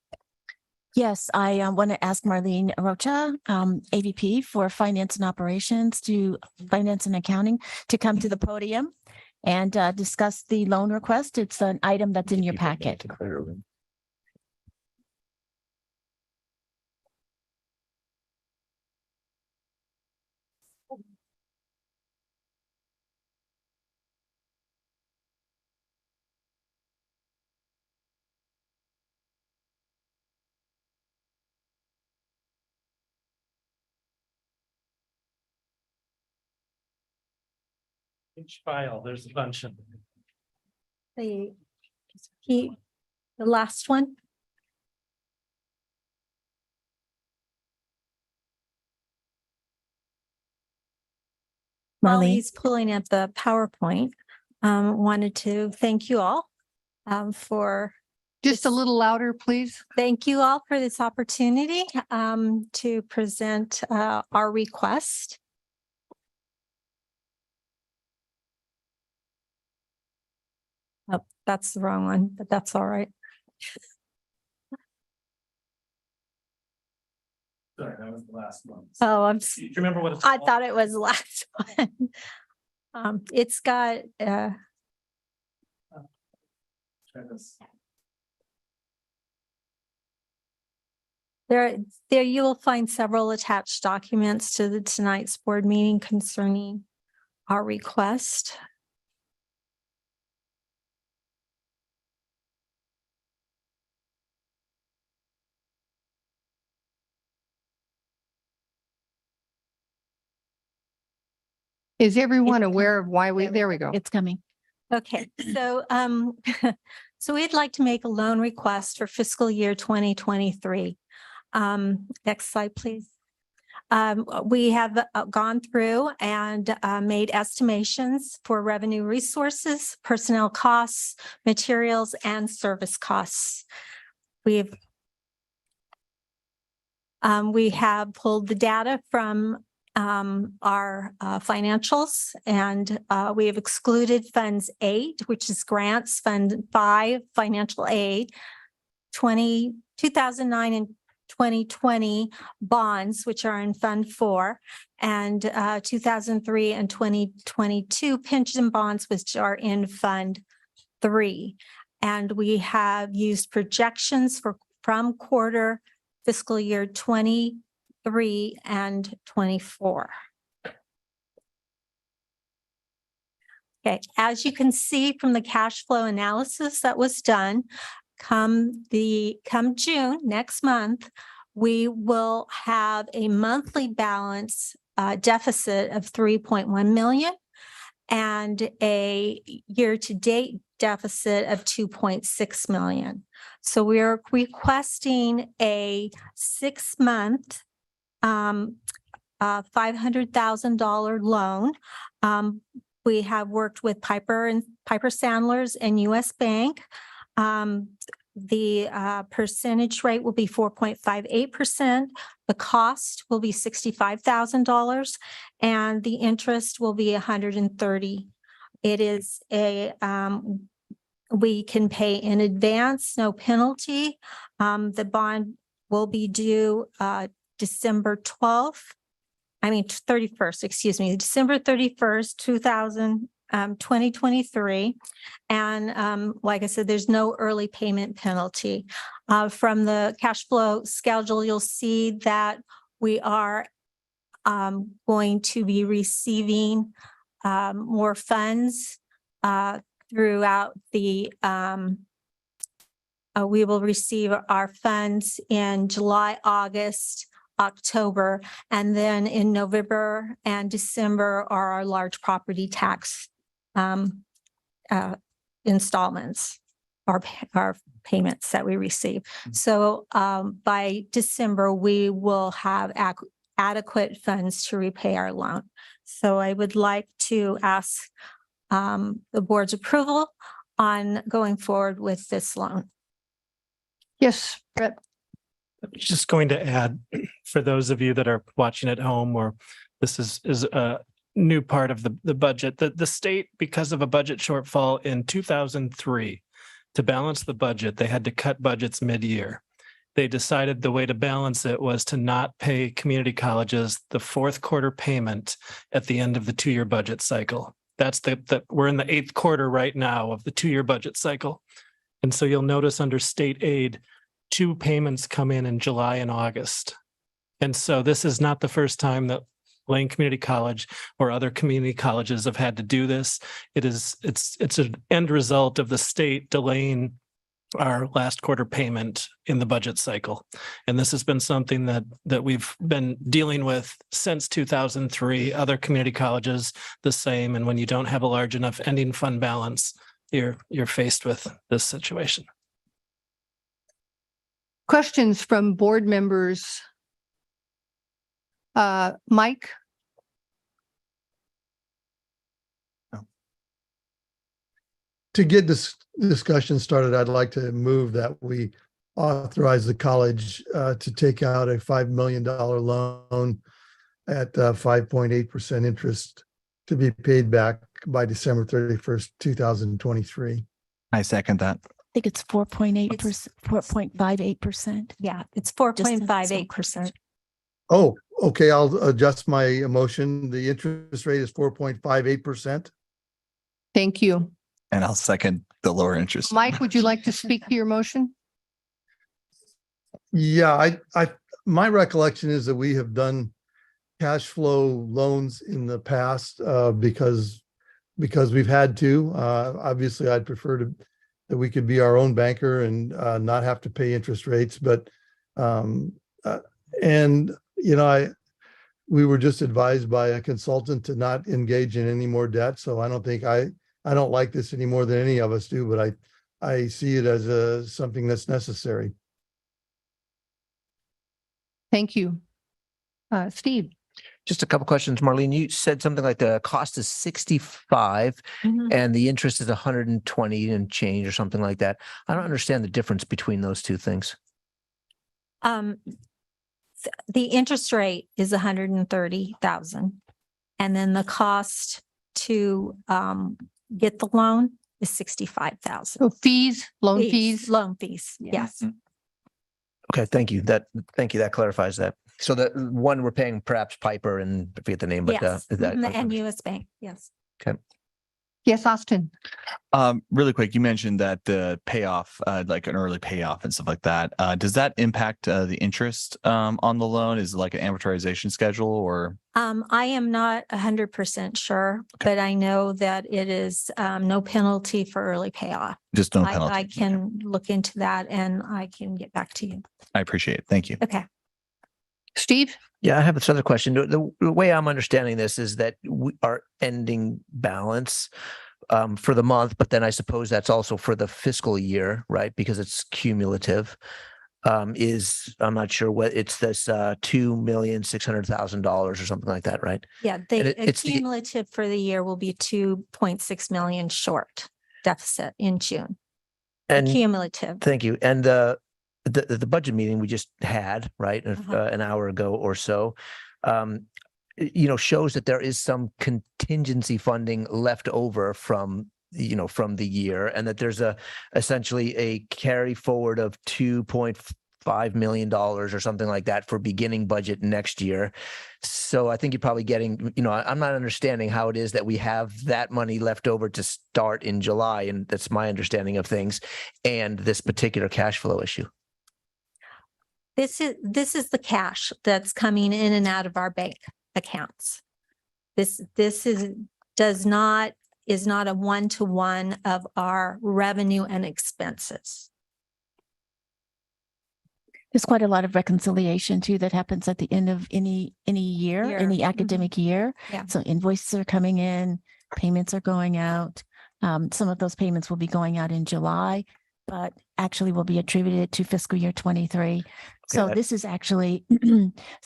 [SPEAKER 9] Yes, I want to ask Marlene Rocha, AVP for Finance and Operations to Finance and Accounting, to come to the podium and discuss the loan request. It's an item that's in your packet.
[SPEAKER 12] Each file, there's a bunch of them.
[SPEAKER 20] The last one. While
[SPEAKER 9] Marlene?
[SPEAKER 20] he's pulling up the PowerPoint, wanted to thank you all for
[SPEAKER 14] just a little louder, please.
[SPEAKER 20] Thank you all for this opportunity to present our request. Oh, that's the wrong one, but that's all right.
[SPEAKER 12] Sorry, that was the last one.
[SPEAKER 20] Oh,
[SPEAKER 12] Do you remember what it's
[SPEAKER 20] I
[SPEAKER 12] called?
[SPEAKER 20] thought it was the last one. It's got
[SPEAKER 12] Try this.
[SPEAKER 20] there you will find several attached documents to tonight's board meeting concerning our request.
[SPEAKER 14] Is everyone aware of why there we go.
[SPEAKER 20] It's coming. Okay, so so we'd like to make a loan request for fiscal year 2023. Next slide, please. We have gone through and made estimations for revenue resources, personnel costs, materials, and service costs. We have pulled the data from our financials, and we have excluded funds 8, which is grants, fund 5, financial aid, 2009 and 2020 bonds, which are in fund 4, and 2003 and 2022 pension bonds, which are in fund 3. And we have used projections from quarter fiscal year 23 and 24. Okay, as you can see from the cash flow analysis that was done, come June next month, we will have a monthly balance deficit of 3.1 million.
[SPEAKER 15] and a year-to-date deficit of 2.6 million. So we are requesting a 6-month $500,000 loan. We have worked with Piper Sandler's and US Bank. The percentage rate will be 4.58%. The cost will be $65,000 and the interest will be 130. It is we can pay in advance, no penalty. The bond will be due December 31st, excuse me, December 31st, 2023. And like I said, there's no early payment penalty. From the cash flow schedule, you'll see that we are going to be receiving more funds throughout the we will receive our funds in July, August, October, and then in November and December are our large property tax installments, our payments that we receive. So by December, we will have adequate funds to repay our loan. So I would like to ask the board's approval on going forward with this loan.
[SPEAKER 14] Yes, Brett.
[SPEAKER 12] Just going to add, for those of you that are watching at home, or this is a new part of the budget, that the state, because of a budget shortfall in 2003, to balance the budget, they had to cut budgets mid-year. They decided the way to balance it was to not pay community colleges the fourth quarter payment at the end of the 2-year budget cycle. That's we're in the 8th quarter right now of the 2-year budget cycle. And so you'll notice under state aid, 2 payments come in July and August. And so this is not the first time that Lane Community College or other community colleges have had to do this. It's an end result of the state delaying our last quarter payment in the budget cycle. And this has been something that we've been dealing with since 2003. Other community colleges, the same. And when you don't have a large enough ending fund balance, you're faced with this situation.
[SPEAKER 14] Questions from board members? Mike?
[SPEAKER 16] To get this discussion started, I'd like to move that we authorize the college to take out a $5 million loan at 5.8% interest to be paid back by December 31st, 2023.
[SPEAKER 11] I second that.
[SPEAKER 9] I think it's 4.8%, 4.58%.
[SPEAKER 15] Yeah, it's 4.58%.
[SPEAKER 16] Oh, okay. I'll adjust my motion. The interest rate is 4.58%.
[SPEAKER 14] Thank you.
[SPEAKER 11] And I'll second the lower interest.
[SPEAKER 14] Mike, would you like to speak to your motion?
[SPEAKER 16] Yeah, my recollection is that we have done cash flow loans in the past because we've had to. Obviously, I'd prefer that we could be our own banker and not have to pay interest rates. But we were just advised by a consultant to not engage in any more debt. So I don't think I don't like this any more than any of us do, but I see it as something that's necessary.
[SPEAKER 14] Thank you. Steve?
[SPEAKER 10] Just a couple questions, Marlene. You said something like the cost is 65 and the interest is 120 and change or something like that. I don't understand the difference between those two things.
[SPEAKER 15] The interest rate is 130,000. And then the cost to get the loan is 65,000.
[SPEAKER 14] So loan fees?
[SPEAKER 15] Loan fees, yes.
[SPEAKER 10] Okay, thank you. That clarifies that. So the one we're paying perhaps Piper and I forget the name, but
[SPEAKER 15] Yes,
[SPEAKER 10] is that
[SPEAKER 15] and US Bank, yes.
[SPEAKER 10] okay?
[SPEAKER 14] Yes, Austin.
[SPEAKER 11] Really quick, you mentioned that the payoff, like an early payoff and stuff like that. Does that impact the interest on the loan? Is it like an amortization schedule or?
[SPEAKER 15] I am not 100% sure, but I know that it is no penalty for early payoff.
[SPEAKER 11] Just no penalty.
[SPEAKER 15] I can look into that and I can get back to you.
[SPEAKER 11] I appreciate it. Thank you.
[SPEAKER 15] Okay.
[SPEAKER 14] Steve?
[SPEAKER 10] Yeah, I have this other question. The way I'm understanding this is that we are ending balance for the month, but then I suppose that's also for the fiscal year, right? Because it's cumulative. I'm not sure what it's this $2,600,000 or something like that, right?
[SPEAKER 15] Yeah,
[SPEAKER 10] And
[SPEAKER 15] the
[SPEAKER 10] it's the
[SPEAKER 15] cumulative for the year will be 2.6 million short deficit in June.
[SPEAKER 10] and
[SPEAKER 15] Cumulative.
[SPEAKER 10] thank you. And the budget meeting we just had, right,
[SPEAKER 15] Uh-huh.
[SPEAKER 10] an hour ago or so, shows that there is some contingency funding left over from from the year, and that there's essentially a carry forward of $2.5 million or something like that for beginning budget next year. So I think you're probably getting, I'm not understanding how it is that we have that money left over to start in July, and that's my understanding of things, and this particular cash flow issue.
[SPEAKER 15] This is the cash that's coming in and out of our bank accounts. This is not a one-to-one of our revenue and expenses.
[SPEAKER 9] There's quite a lot of reconciliation too that happens at the end of any year, any
[SPEAKER 15] Mhm.
[SPEAKER 9] academic year.
[SPEAKER 15] Yeah.
[SPEAKER 9] So invoices are coming in, payments are going out. Some of those payments will be going out in July, but actually will be attributed to fiscal year 23. So
[SPEAKER 10] that-
[SPEAKER 9] this is actually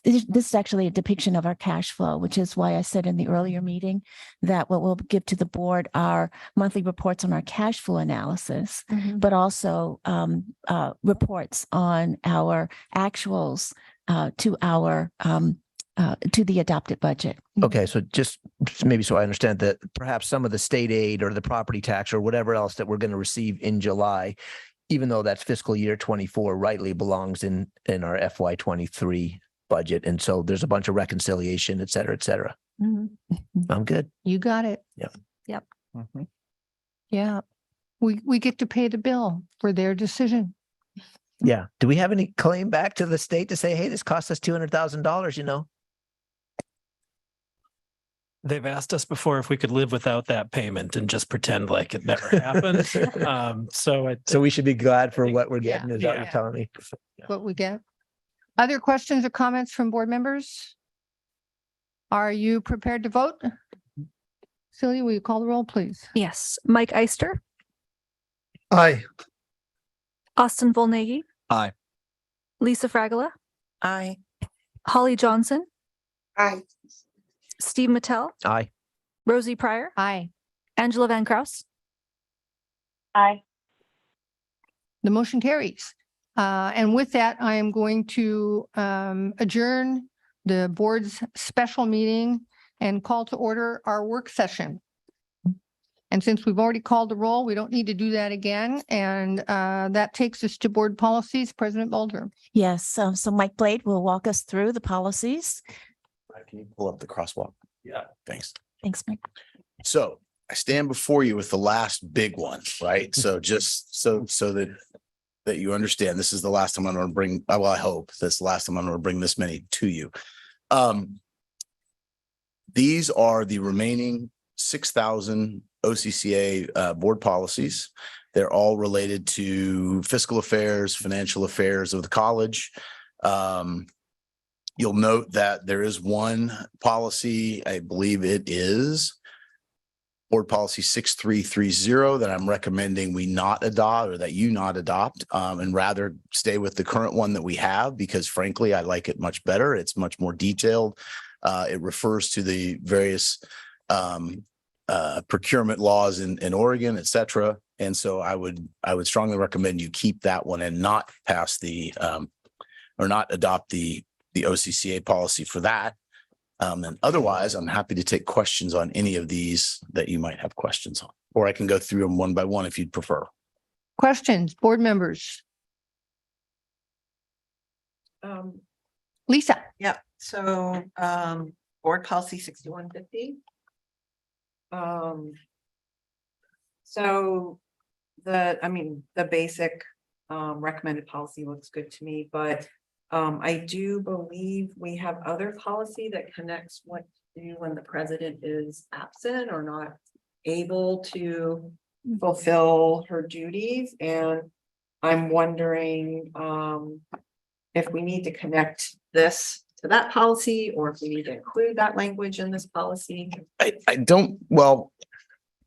[SPEAKER 9] this is actually a depiction of our cash flow, which is why I said in the earlier meeting that what we'll give to the board are monthly reports on our cash flow analysis,
[SPEAKER 15] Mhm.
[SPEAKER 9] but also reports on our actuals to our to the adopted budget.
[SPEAKER 10] Okay, so just maybe so I understand that perhaps some of the state aid or the property tax or whatever else that we're going to receive in July, even though that's fiscal year 24, rightly belongs in our FY 23 budget. And so there's a bunch of reconciliation, et cetera, et cetera.
[SPEAKER 14] Mhm.
[SPEAKER 10] I'm good.
[SPEAKER 14] You got it.
[SPEAKER 10] Yep.
[SPEAKER 15] Yep.
[SPEAKER 14] Yeah. We get to pay the bill for their decision.
[SPEAKER 10] Yeah. Do we have any claim back to the state to say, hey, this cost us $200,000,
[SPEAKER 12] They've asked us before if we could live without that payment and just pretend like it never happened.
[SPEAKER 10] So we should be glad for what we're
[SPEAKER 14] Yeah.
[SPEAKER 10] getting, is that what you're
[SPEAKER 12] Yeah.
[SPEAKER 10] telling me?
[SPEAKER 14] What we get. Other questions or comments from board members? Are you prepared to vote? Celia, will you call the roll, please?
[SPEAKER 3] Yes. Mike Eister,
[SPEAKER 16] Aye.
[SPEAKER 3] Austin Volnegi,
[SPEAKER 11] Aye.
[SPEAKER 3] Lisa Fragola,
[SPEAKER 4] Aye.
[SPEAKER 3] Holly Johnson,
[SPEAKER 4] Aye.
[SPEAKER 3] Steve Mattel,
[SPEAKER 10] Aye.
[SPEAKER 3] Rosie Pryor,
[SPEAKER 14] Aye.
[SPEAKER 3] Angela Van Kraus.
[SPEAKER 14] Aye. The motion carries. And with that, I am going to adjourn the board's special meeting and call to order our work session. And since we've already called the roll, we don't need to do that again. And that takes us to board policies. President Bolger.
[SPEAKER 9] Yes. So Mike Blade will walk us through the policies.
[SPEAKER 11] Can you pull up the crosswalk? Yeah. Thanks.
[SPEAKER 9] Thanks, Mike.
[SPEAKER 17] So I stand before you with the last big one, right? So just so that you understand, this is the last time I'm going to bring, well, I hope this last time I'm going to bring this many to you. These are the remaining 6,000 OCCA board policies. They're all related to fiscal affairs, financial affairs of the college. You'll note that there is one policy, I believe it is board policy 6330, that I'm recommending we not adopt, or that you not adopt, and rather stay with the current one that we have, because frankly, I like it much better. It's much more detailed. It refers to the various procurement laws in Oregon, et cetera. And so I would strongly recommend you keep that one and not pass the or not adopt the OCCA policy for that. And otherwise, I'm happy to take questions on any of these that you might have questions on, or I can go through them one by one if you'd prefer.
[SPEAKER 14] Questions, board members? Lisa.
[SPEAKER 4] Yep. So, board policy 6150. So the basic, recommended policy looks good to me, but I do believe we have other policy that connects what to do when the president is absent or not able to fulfill her duties. And I'm wondering if we need to connect this to that policy, or if we need to include that language in this policy.
[SPEAKER 17] I don't, well,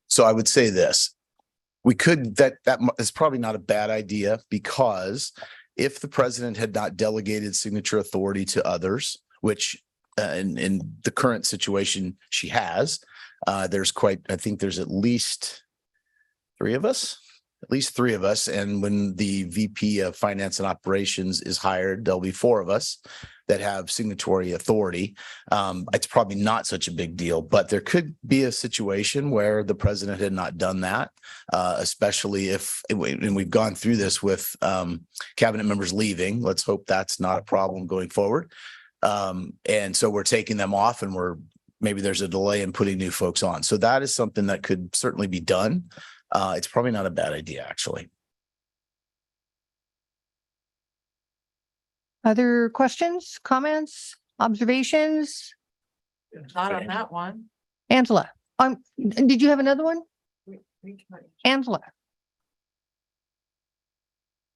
[SPEAKER 17] so I would say this. We could, that is probably not a bad idea, because if the president had not delegated signature authority to others, which in the current situation she has, I think there's at least three of us. And when the VP of Finance and Operations is hired, there'll be four of us that have signatory authority. It's probably not such a big deal, but there could be a situation where the president had not done that, especially if, and we've gone through this with cabinet members leaving. Let's hope that's not a problem going forward. And so we're taking them off, and maybe there's a delay in putting new folks on. So that is something that could certainly be done. It's probably not a bad idea, actually.
[SPEAKER 14] Other questions, comments, observations?
[SPEAKER 4] Not on that one.
[SPEAKER 14] Angela, did you have another one? Angela.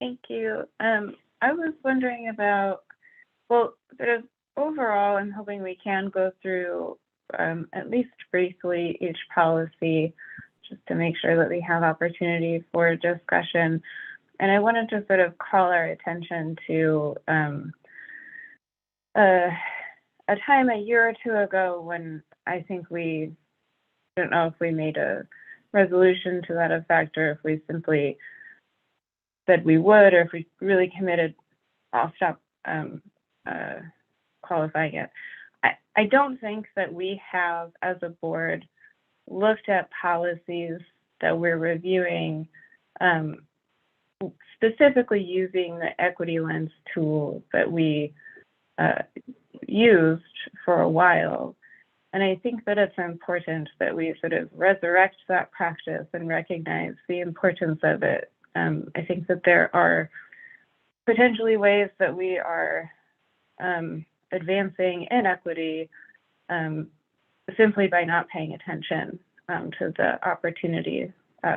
[SPEAKER 18] Thank you. I was wondering about, well, sort of overall, I'm hoping we can go through at least briefly each policy, just to make sure that we have opportunity for discussion. And I wanted to sort of call our attention to a time a year or two ago when I think I don't know if we made a resolution to that effect, or if we simply said we would, or if we really committed, I'll stop qualifying it. I don't think that we have, as a board, looked at policies that we're reviewing specifically using the equity lens tool that we used for a while. And I think that it's important that we sort of resurrect that practice and recognize the importance of it. I think that there are potentially ways that we are advancing inequity simply by not paying attention to the opportunity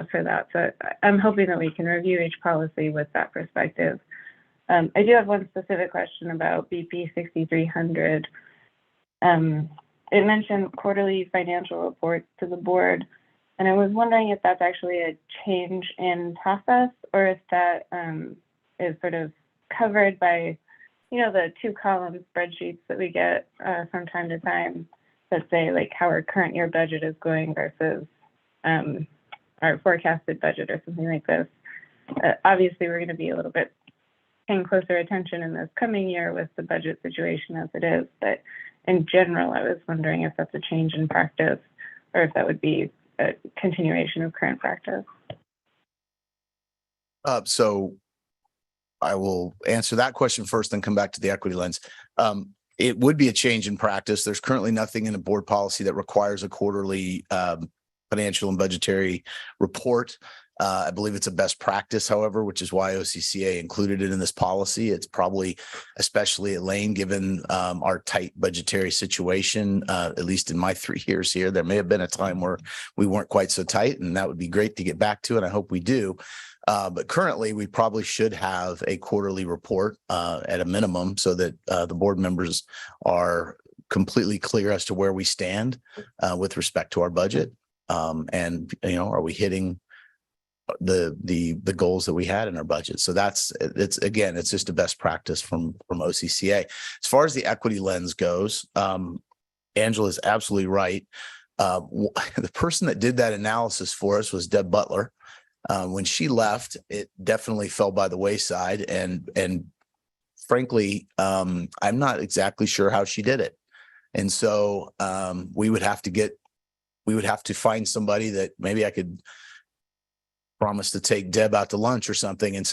[SPEAKER 18] for that. So I'm hoping that we can review each policy with that perspective. I do have one specific question about BP 6300. It mentioned quarterly financial reports to the board, and I was wondering if that's actually a change in process, or if that is sort of covered by, the 2-column spreadsheets that we get from time to time that say like how our current year budget is going versus our forecasted budget or something like this. Obviously, we're going to be a little bit paying closer attention in this coming year with the budget situation as it is, but in general, I was wondering if that's a change in practice, or if that would be a continuation of current practice.
[SPEAKER 17] So I will answer that question first, then come back to the equity lens. It would be a change in practice. There's currently nothing in the board policy that requires a quarterly financial and budgetary report. I believe it's a best practice, however, which is why OCCA included it in this policy. It's probably, especially at Lane, given our tight budgetary situation, at least in my 3 years here, there may have been a time where we weren't quite so tight, and that would be great to get back to, and I hope we do. But currently, we probably should have a quarterly report at a minimum, so that the board members are completely clear as to where we stand with respect to our budget. And, are we hitting the goals that we had in our budget? So it's just a best practice from OCCA. As far as the equity lens goes, Angela is absolutely right. The person that did that analysis for us was Deb Butler. When she left, it definitely fell by the wayside, and frankly, I'm not exactly sure how she did it. And so we would have to find somebody that maybe I could promise to take Deb out to lunch or something and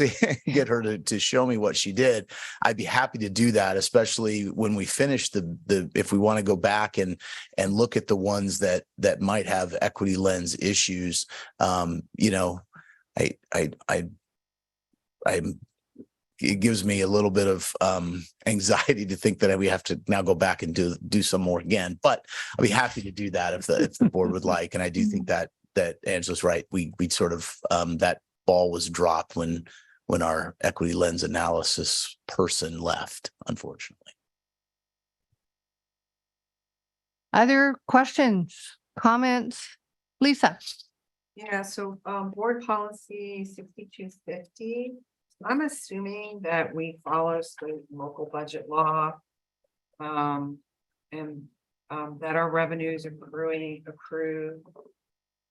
[SPEAKER 17] get her to show me what she did. I'd be happy to do that, especially when we finish if we want to go back and look at the ones that might have equity lens issues. It gives me a little bit of anxiety to think that we have to now go back and do some more again, but I'll be happy to do that if the board would like. And I do think that Angela's right. We sort of that ball was dropped when our equity lens analysis person left, unfortunately.
[SPEAKER 14] Other questions, comments? Lisa?
[SPEAKER 4] Yeah, so board policy 6250. I'm assuming that we follow state and local budget law. And that our revenues accrue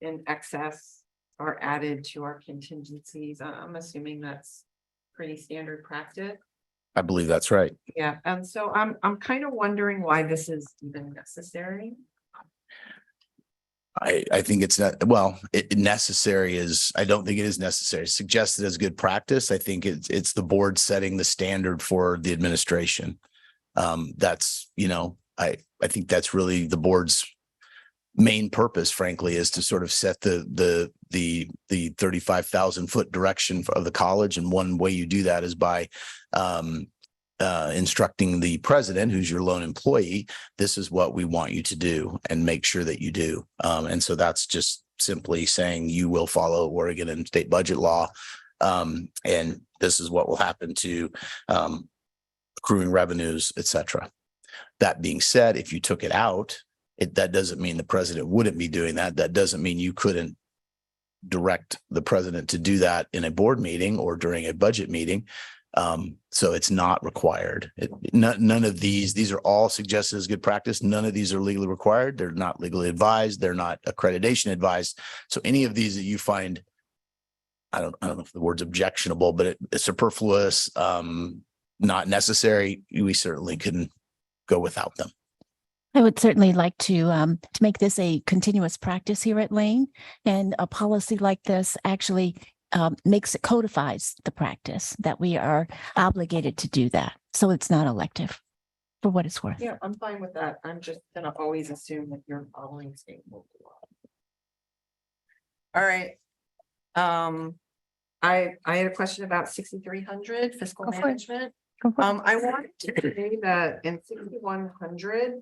[SPEAKER 4] in excess are added to our contingencies. I'm assuming that's pretty standard practice.
[SPEAKER 17] I believe that's right.
[SPEAKER 4] Yeah, and so I'm kind of wondering why this is even necessary.
[SPEAKER 17] I think it's not, well, necessary is, I don't think it is necessary. Suggested as good practice. I think it's the board setting the standard for the administration. That's, I think that's really the board's main purpose, frankly, is to sort of set the 35,000 foot direction of the college. And one way you do that is by instructing the president, who's your lone employee, this is what we want you to do, and make sure that you do. And so that's just simply saying you will follow Oregon and state budget law. And this is what will happen to accruing revenues, et cetera. That being said, if you took it out, that doesn't mean the president wouldn't be doing that. That doesn't mean you couldn't direct the president to do that in a board meeting or during a budget meeting. So it's not required. None of these are all suggested as good practice. None of these are legally required. They're not legally advised. They're not accreditation advised. So any of these that you find, I don't know if the word's objectionable, but it's superfluous, not necessary, we certainly can go without them.
[SPEAKER 9] I would certainly like to make this a continuous practice here at Lane, and a policy like this actually makes it codifies the practice that we are obligated to do that. So it's not elective, for what it's worth.
[SPEAKER 4] Yeah, I'm fine with that. I'm just gonna always assume that you're following state local law. All right. I had a question about 6,300 fiscal management. I wanted to say that in 6,100,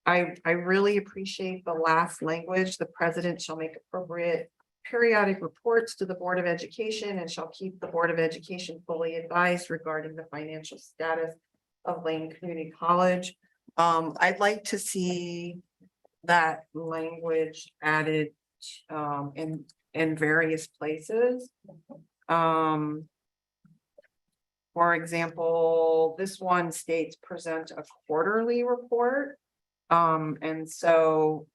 [SPEAKER 4] I really appreciate the last language. The president shall make appropriate periodic reports to the Board of Education and shall keep the Board of Education fully advised regarding the financial status of Lane Community College. I'd like to see that language added in various places. For example, this one states present a quarterly report. And so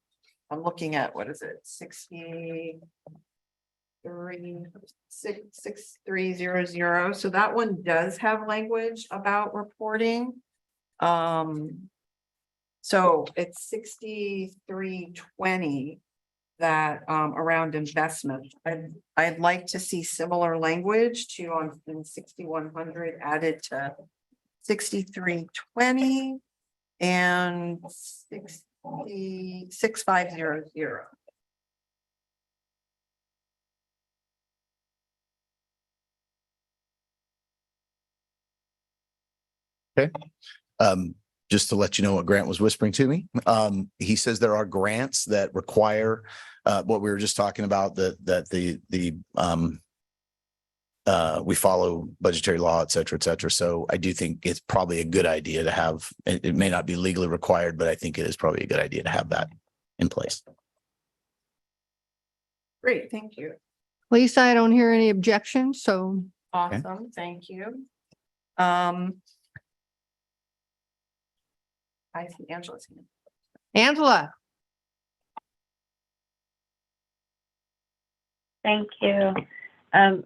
[SPEAKER 4] I'm looking at, what is it, 6300. So that one does have language about reporting. So it's 6320 that around investment. I'd like to see similar language to in 6100 added to 6320 and 6500.
[SPEAKER 17] Okay. Just to let you know what Grant was whispering to me. He says there are grants that require what we were just talking about, we follow budgetary law, et cetera, et cetera. So I do think it's probably a good idea to have, it may not be legally required, but I think it is probably a good idea to have that in place.
[SPEAKER 4] Great, thank you.
[SPEAKER 14] Lisa, I don't hear any objections, so.
[SPEAKER 4] Awesome, thank you. I see Angela's hand.
[SPEAKER 14] Angela.
[SPEAKER 18] Thank you. I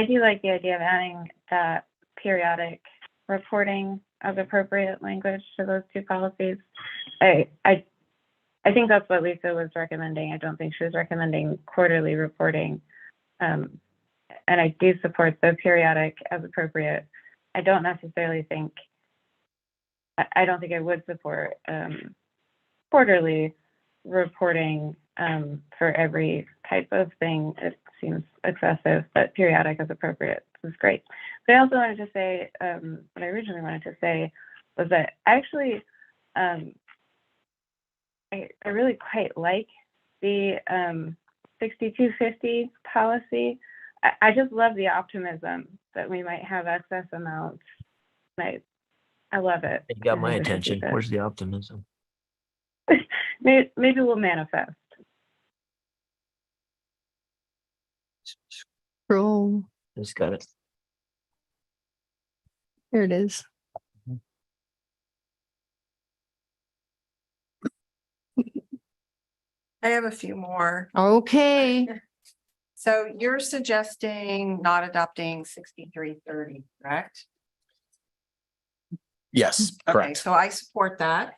[SPEAKER 18] do like the idea of adding that periodic reporting of appropriate language to those two policies. I think that's what Lisa was recommending. I don't think she was recommending quarterly reporting. And I do support the periodic as appropriate. I don't necessarily think, I don't think I would support quarterly reporting for every type of thing. It seems excessive, but periodic as appropriate is great. But I also wanted to say, what I originally wanted to say was that actually, I really quite like the 6250 policy. I just love the optimism that we might have excess amounts. I love it.
[SPEAKER 10] You got my
[SPEAKER 18] I wish I
[SPEAKER 10] attention.
[SPEAKER 18] could.
[SPEAKER 10] Where's the optimism?
[SPEAKER 18] maybe we'll manifest.
[SPEAKER 14] Scroll.
[SPEAKER 10] Just got it.
[SPEAKER 14] Here it is.
[SPEAKER 4] I have a few more.
[SPEAKER 14] Okay.
[SPEAKER 4] So you're suggesting not adopting 6330, correct?
[SPEAKER 17] Yes,
[SPEAKER 4] Okay,
[SPEAKER 17] correct.
[SPEAKER 4] so I support that.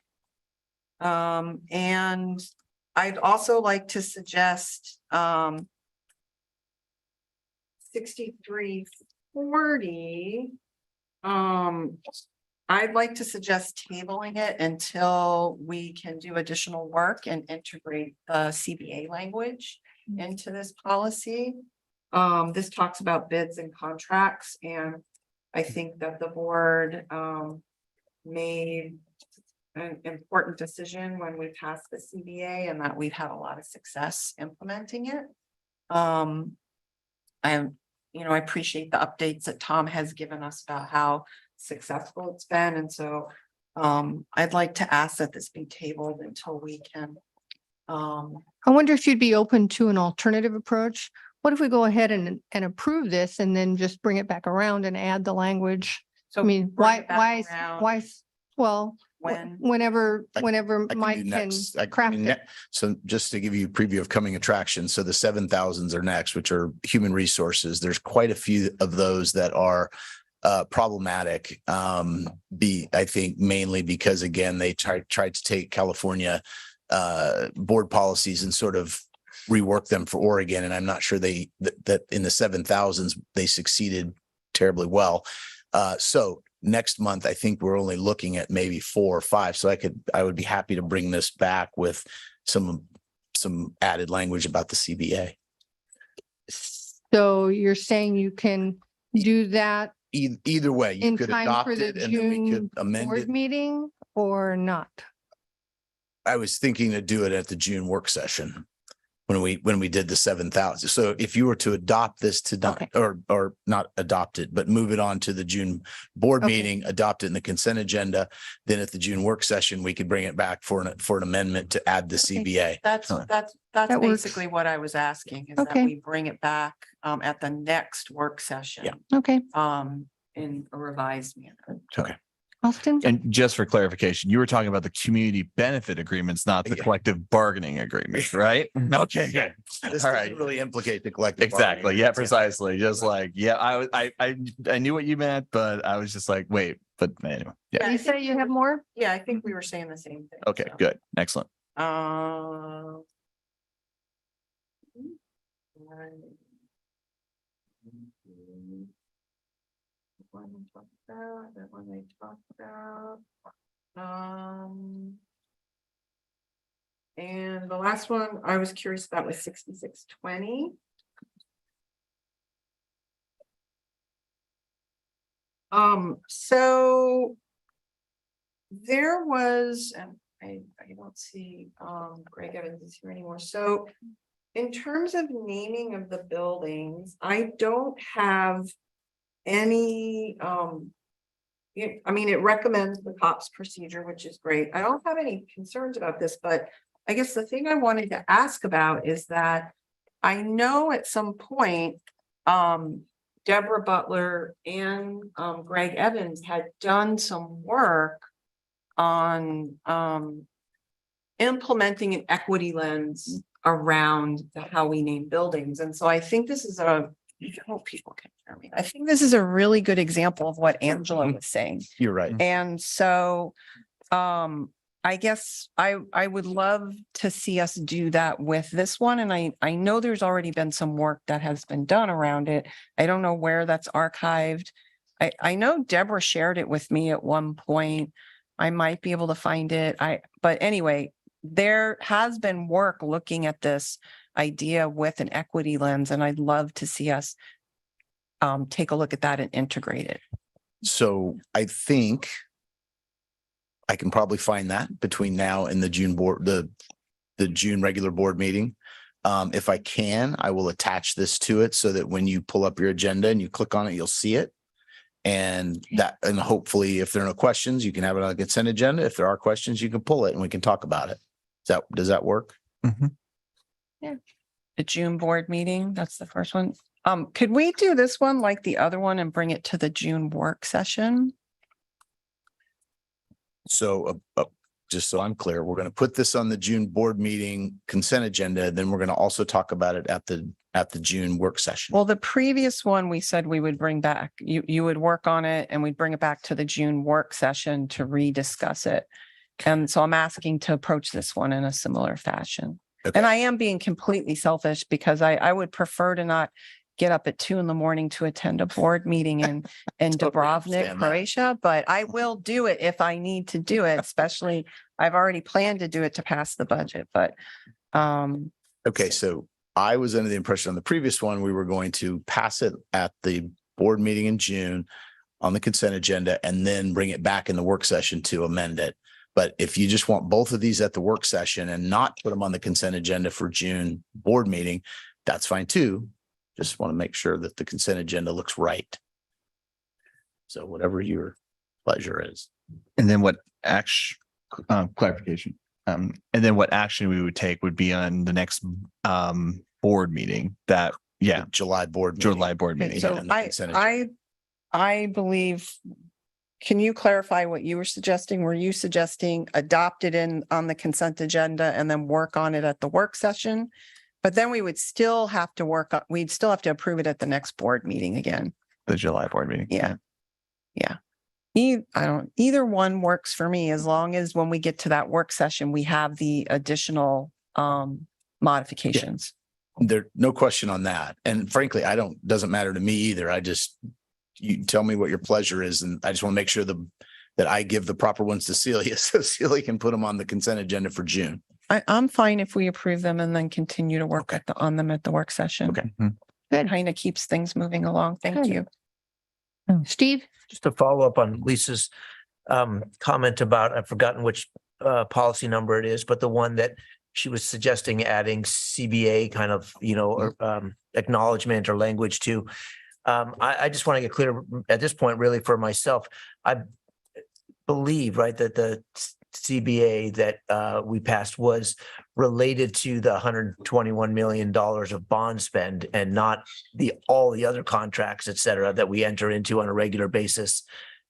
[SPEAKER 4] And I'd also like to suggest 6340. I'd like to suggest tabling it until we can do additional work and integrate the CBA language into this policy. This talks about bids and contracts, and I think that the board made an important decision when we passed the CBA, and that we've had a lot of success implementing it. I appreciate the updates that Tom has given us about how successful it's been, and so I'd like to ask that this be tabled until we can.
[SPEAKER 14] I wonder if you'd be open to an alternative approach. What if we go ahead and approve this and then just bring it back around and add the language?
[SPEAKER 4] So
[SPEAKER 14] I mean,
[SPEAKER 4] bring it back around
[SPEAKER 14] well,
[SPEAKER 4] when?
[SPEAKER 14] whenever
[SPEAKER 17] I can
[SPEAKER 14] Mike
[SPEAKER 17] do
[SPEAKER 14] can
[SPEAKER 17] next.
[SPEAKER 14] craft it.
[SPEAKER 17] So just to give you a preview of coming attractions, so the 7,000s are next, which are human resources. There's quite a few of those that are problematic. I think mainly because again, they tried to take California board policies and sort of rework them for Oregon. And I'm not sure that in the 7,000s, they succeeded terribly well. So next month, I think we're only looking at maybe 4 or 5. So I would be happy to bring this back with some added language about the CBA.
[SPEAKER 14] So you're saying you can do that
[SPEAKER 17] Either way, you
[SPEAKER 14] in
[SPEAKER 17] could
[SPEAKER 14] time
[SPEAKER 17] adopt
[SPEAKER 14] for the
[SPEAKER 17] it and then we could
[SPEAKER 14] June
[SPEAKER 17] amend
[SPEAKER 14] board
[SPEAKER 17] it.
[SPEAKER 14] meeting or not?
[SPEAKER 17] I was thinking to do it at the June work session when we did the 7,000. So if you were to adopt this to not, or not adopt it, but move it on to the June board
[SPEAKER 14] Okay.
[SPEAKER 17] meeting, adopt it in the consent agenda, then at the June work session, we could bring it back for an amendment to add the CBA.
[SPEAKER 4] That's
[SPEAKER 14] That works.
[SPEAKER 4] basically what I was asking, is that
[SPEAKER 14] Okay.
[SPEAKER 4] we bring it back at the next work session.
[SPEAKER 17] Yeah.
[SPEAKER 14] Okay,
[SPEAKER 4] In a revised manner.
[SPEAKER 17] Okay.
[SPEAKER 14] Austin?
[SPEAKER 11] And just for clarification, you were talking about the community benefit agreements, not the
[SPEAKER 17] Yeah.
[SPEAKER 11] collective bargaining agreements, right? Okay, good.
[SPEAKER 17] This
[SPEAKER 11] All
[SPEAKER 17] doesn't
[SPEAKER 11] right.
[SPEAKER 17] really implicate the collective.
[SPEAKER 11] Exactly.
[SPEAKER 17] bargaining
[SPEAKER 11] Yeah,
[SPEAKER 17] agreements.
[SPEAKER 11] precisely. Just like, yeah, I knew what you meant, but I was just like, wait, but anyway. Yeah.
[SPEAKER 14] You say you have more?
[SPEAKER 4] Yeah, I think we were saying the same thing.
[SPEAKER 11] Okay,
[SPEAKER 4] so.
[SPEAKER 11] good. Excellent.
[SPEAKER 4] That one we talked about. And the last one I was curious about was 6620. So there was, and I don't see Greg Evans is here anymore. So in terms of naming of the buildings, I don't have any it recommends the COPS procedure, which is great. I don't have any concerns about this, but I guess the thing I wanted to ask about is that I know at some point Deborah Butler and Greg Evans had done some work on implementing an equity lens around how we name buildings. And so I think this is I hope people can hear me. I think this is a really good example of what Angela was saying.
[SPEAKER 17] You're right.
[SPEAKER 4] And so I guess I would love to see us do that with this one. And I know there's already been some work that has been done around it. I don't know where that's archived. I know Deborah shared it with me at one point. I might be able to find it. But anyway, there has been work looking at this idea with an equity lens, and I'd love to see us take a look at that and integrate it.
[SPEAKER 17] So I think I can probably find that between now and the June board, the June regular board meeting. If I can, I will attach this to it so that when you pull up your agenda and you click on it, you'll see it. And hopefully if there are no questions, you can have it on the consent agenda. If there are questions, you can pull it and we can talk about it. Does Does that work?
[SPEAKER 4] The June board meeting, that's the first one. Could we do this one like the other one and bring it to the June work session?
[SPEAKER 17] So just so I'm clear, we're going to put this on the June board meeting consent agenda. Then we're going to also talk about it at the June work session.
[SPEAKER 4] Well, the previous one, we said we would bring back, you would work on it and we'd bring it back to the June work session to rediscuss it. And so I'm asking to approach this one in a similar fashion. And I am being completely selfish because I would prefer to not get up at 2 a.m. to attend a board meeting in Dubrovnik,
[SPEAKER 17] understand that.
[SPEAKER 4] Croatia, but I will do it if I need to do it, especially I've already planned to do it to pass the budget, but
[SPEAKER 17] Okay, so I was under the impression on the previous one, we were going to pass it at the board meeting in June on the consent agenda and then bring it back in the work session to amend it. But if you just want both of these at the work session and not put them on the consent agenda for June board meeting, that's fine too. Just want to make sure that the consent agenda looks right. So whatever your pleasure is.
[SPEAKER 11] And then what action, clarification. And then what action we would take would be on the next board meeting that, yeah.
[SPEAKER 17] July board meeting.
[SPEAKER 11] July board
[SPEAKER 4] Okay,
[SPEAKER 11] meeting.
[SPEAKER 4] so
[SPEAKER 17] and the consent agenda.
[SPEAKER 4] I believe, can you clarify what you were suggesting? Were you suggesting adopt it on the consent agenda and then work on it at the work session? But then we would still have to we'd still have to approve it at the next board meeting again.
[SPEAKER 11] The July board meeting.
[SPEAKER 4] Yeah. Yeah. Either one works for me as long as when we get to that work session, we have the additional modifications.
[SPEAKER 17] There, no question on that. And frankly, doesn't matter to me either. You tell me what your pleasure is. And I just want to make sure that I give the proper ones to Celia so Celia can put them on the consent agenda for June.
[SPEAKER 4] I'm fine if we approve them and then continue to work on them at the work session.
[SPEAKER 17] Okay.
[SPEAKER 4] Good. Kind of keeps things moving along. Thank
[SPEAKER 14] Good.
[SPEAKER 4] you.
[SPEAKER 14] Steve?
[SPEAKER 10] Just to follow up on Lisa's comment about, I've forgotten which policy number it is, but the one that she was suggesting adding CBA kind of, or acknowledgement or language to. I just want to get clear at this point, really for myself. I believe, right, that the CBA that we passed was related to the $121 million of bond spend and not all the other contracts, et cetera, that we enter into on a regular basis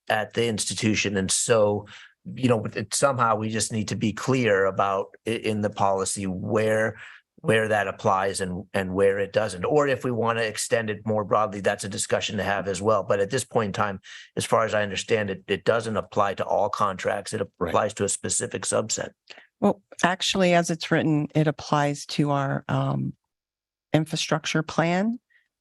[SPEAKER 10] at the institution. And so, somehow we just need to be clear about in the policy where that applies and where it doesn't, or if we want to extend it more broadly, that's a discussion to have as well. But at this point in time, as far as I understand it, it doesn't apply to all contracts. It applies to a specific subset.
[SPEAKER 4] Well, actually, as it's written, it applies to our infrastructure plan,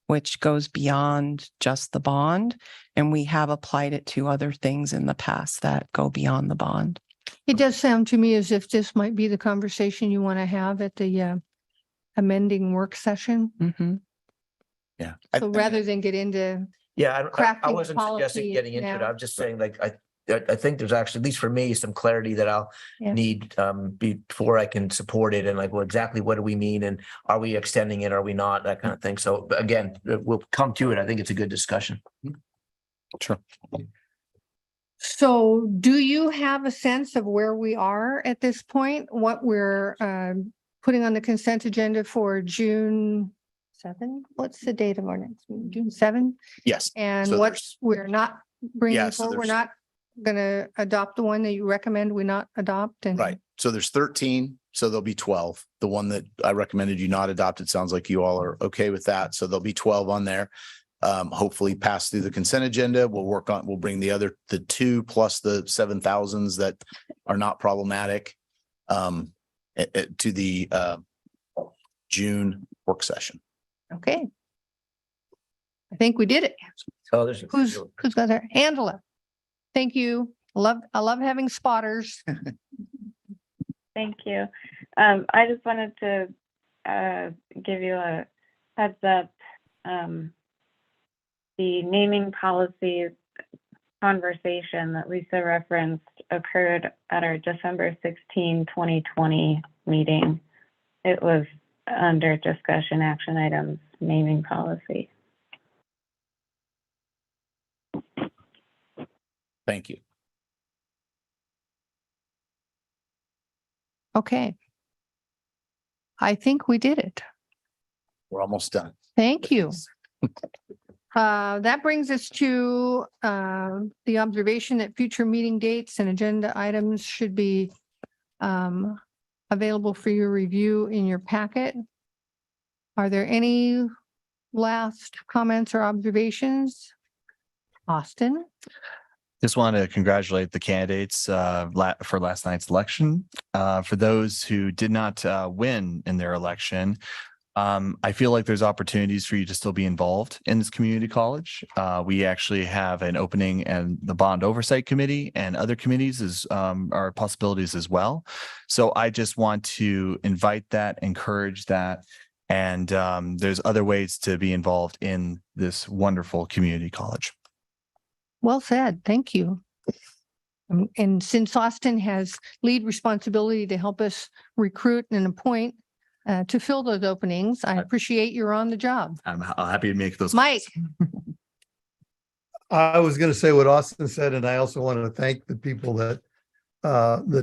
[SPEAKER 4] which goes beyond just the bond. And we have applied it to other things in the past that go beyond the bond.
[SPEAKER 14] It does sound to me as if this might be the conversation you want to have at the amending work session.
[SPEAKER 4] Mm-hmm.
[SPEAKER 17] Yeah.
[SPEAKER 14] So rather than get into
[SPEAKER 10] Yeah, I
[SPEAKER 14] crafting
[SPEAKER 10] wasn't
[SPEAKER 14] policy
[SPEAKER 10] suggesting getting into it.
[SPEAKER 14] now.
[SPEAKER 10] I'm just saying, I think there's actually, at least for me, some clarity that I'll
[SPEAKER 14] Yeah.
[SPEAKER 10] need before I can support it. And exactly what do we mean? And are we extending it? Are we not? That kind of thing. So again, we'll come to it. I think it's a good discussion.
[SPEAKER 17] Sure.
[SPEAKER 14] So do you have a sense of where we are at this point? What we're putting on the consent agenda for June 7? What's the date of our next meeting? June 7?
[SPEAKER 17] Yes.
[SPEAKER 14] And
[SPEAKER 17] So
[SPEAKER 14] what we're not bringing
[SPEAKER 17] Yeah, so
[SPEAKER 14] forward, we're
[SPEAKER 17] there's-
[SPEAKER 14] not going to adopt the one that you recommend we not adopt? And
[SPEAKER 17] Right. So there's 13, so there'll be 12. The one that I recommended you not adopt, it sounds like you all are okay with that. So there'll be 12 on there. Hopefully pass through the consent agenda. We'll bring the 2 plus the 7,000s that are not problematic to the June work session.
[SPEAKER 14] Okay. I think we did it.
[SPEAKER 10] Oh, there's
[SPEAKER 14] Who's got there? Angela. Thank you. I love having spotters.
[SPEAKER 18] Thank you. I just wanted to give you a heads up. The naming policy conversation that Lisa referenced occurred at our December 16, 2020 meeting. It was under discussion action items, naming policy.
[SPEAKER 17] Thank you.
[SPEAKER 14] Okay. I think we did it.
[SPEAKER 17] We're almost done.
[SPEAKER 14] Thank you. That brings us to the observation that future meeting dates and agenda items should be available for your review in your packet. Are there any last comments or observations? Austin?
[SPEAKER 11] Just want to congratulate the candidates for last night's election. For those who did not win in their election, I feel like there's opportunities for you to still be involved in this community college. We actually have an opening and the bond oversight committee and other committees are possibilities as well. So I just want to invite that, encourage that. And there's other ways to be involved in this wonderful community college.
[SPEAKER 14] Well said. Thank you. And since Austin has lead responsibility to help us recruit and appoint to fill those openings, I appreciate you're on the job.
[SPEAKER 11] I'm happy to make those.
[SPEAKER 14] Mike?
[SPEAKER 16] I was going to say what Austin said, and I also want to thank the people that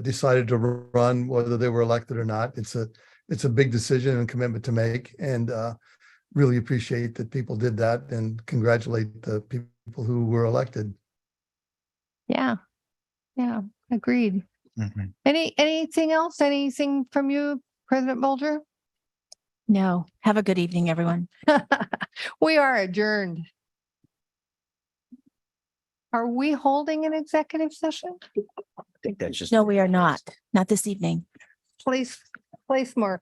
[SPEAKER 16] decided to run, whether they were elected or not. It's a big decision and commitment to make, and really appreciate that people did that, and congratulate the people who were elected.
[SPEAKER 14] Yeah. Agreed. Anything else? Anything from you, President Bolger?
[SPEAKER 9] No. Have a good evening, everyone.
[SPEAKER 14] We are adjourned. Are we holding an executive session?
[SPEAKER 10] I think that's just.
[SPEAKER 9] No, we are not. Not this evening.
[SPEAKER 14] Place mark.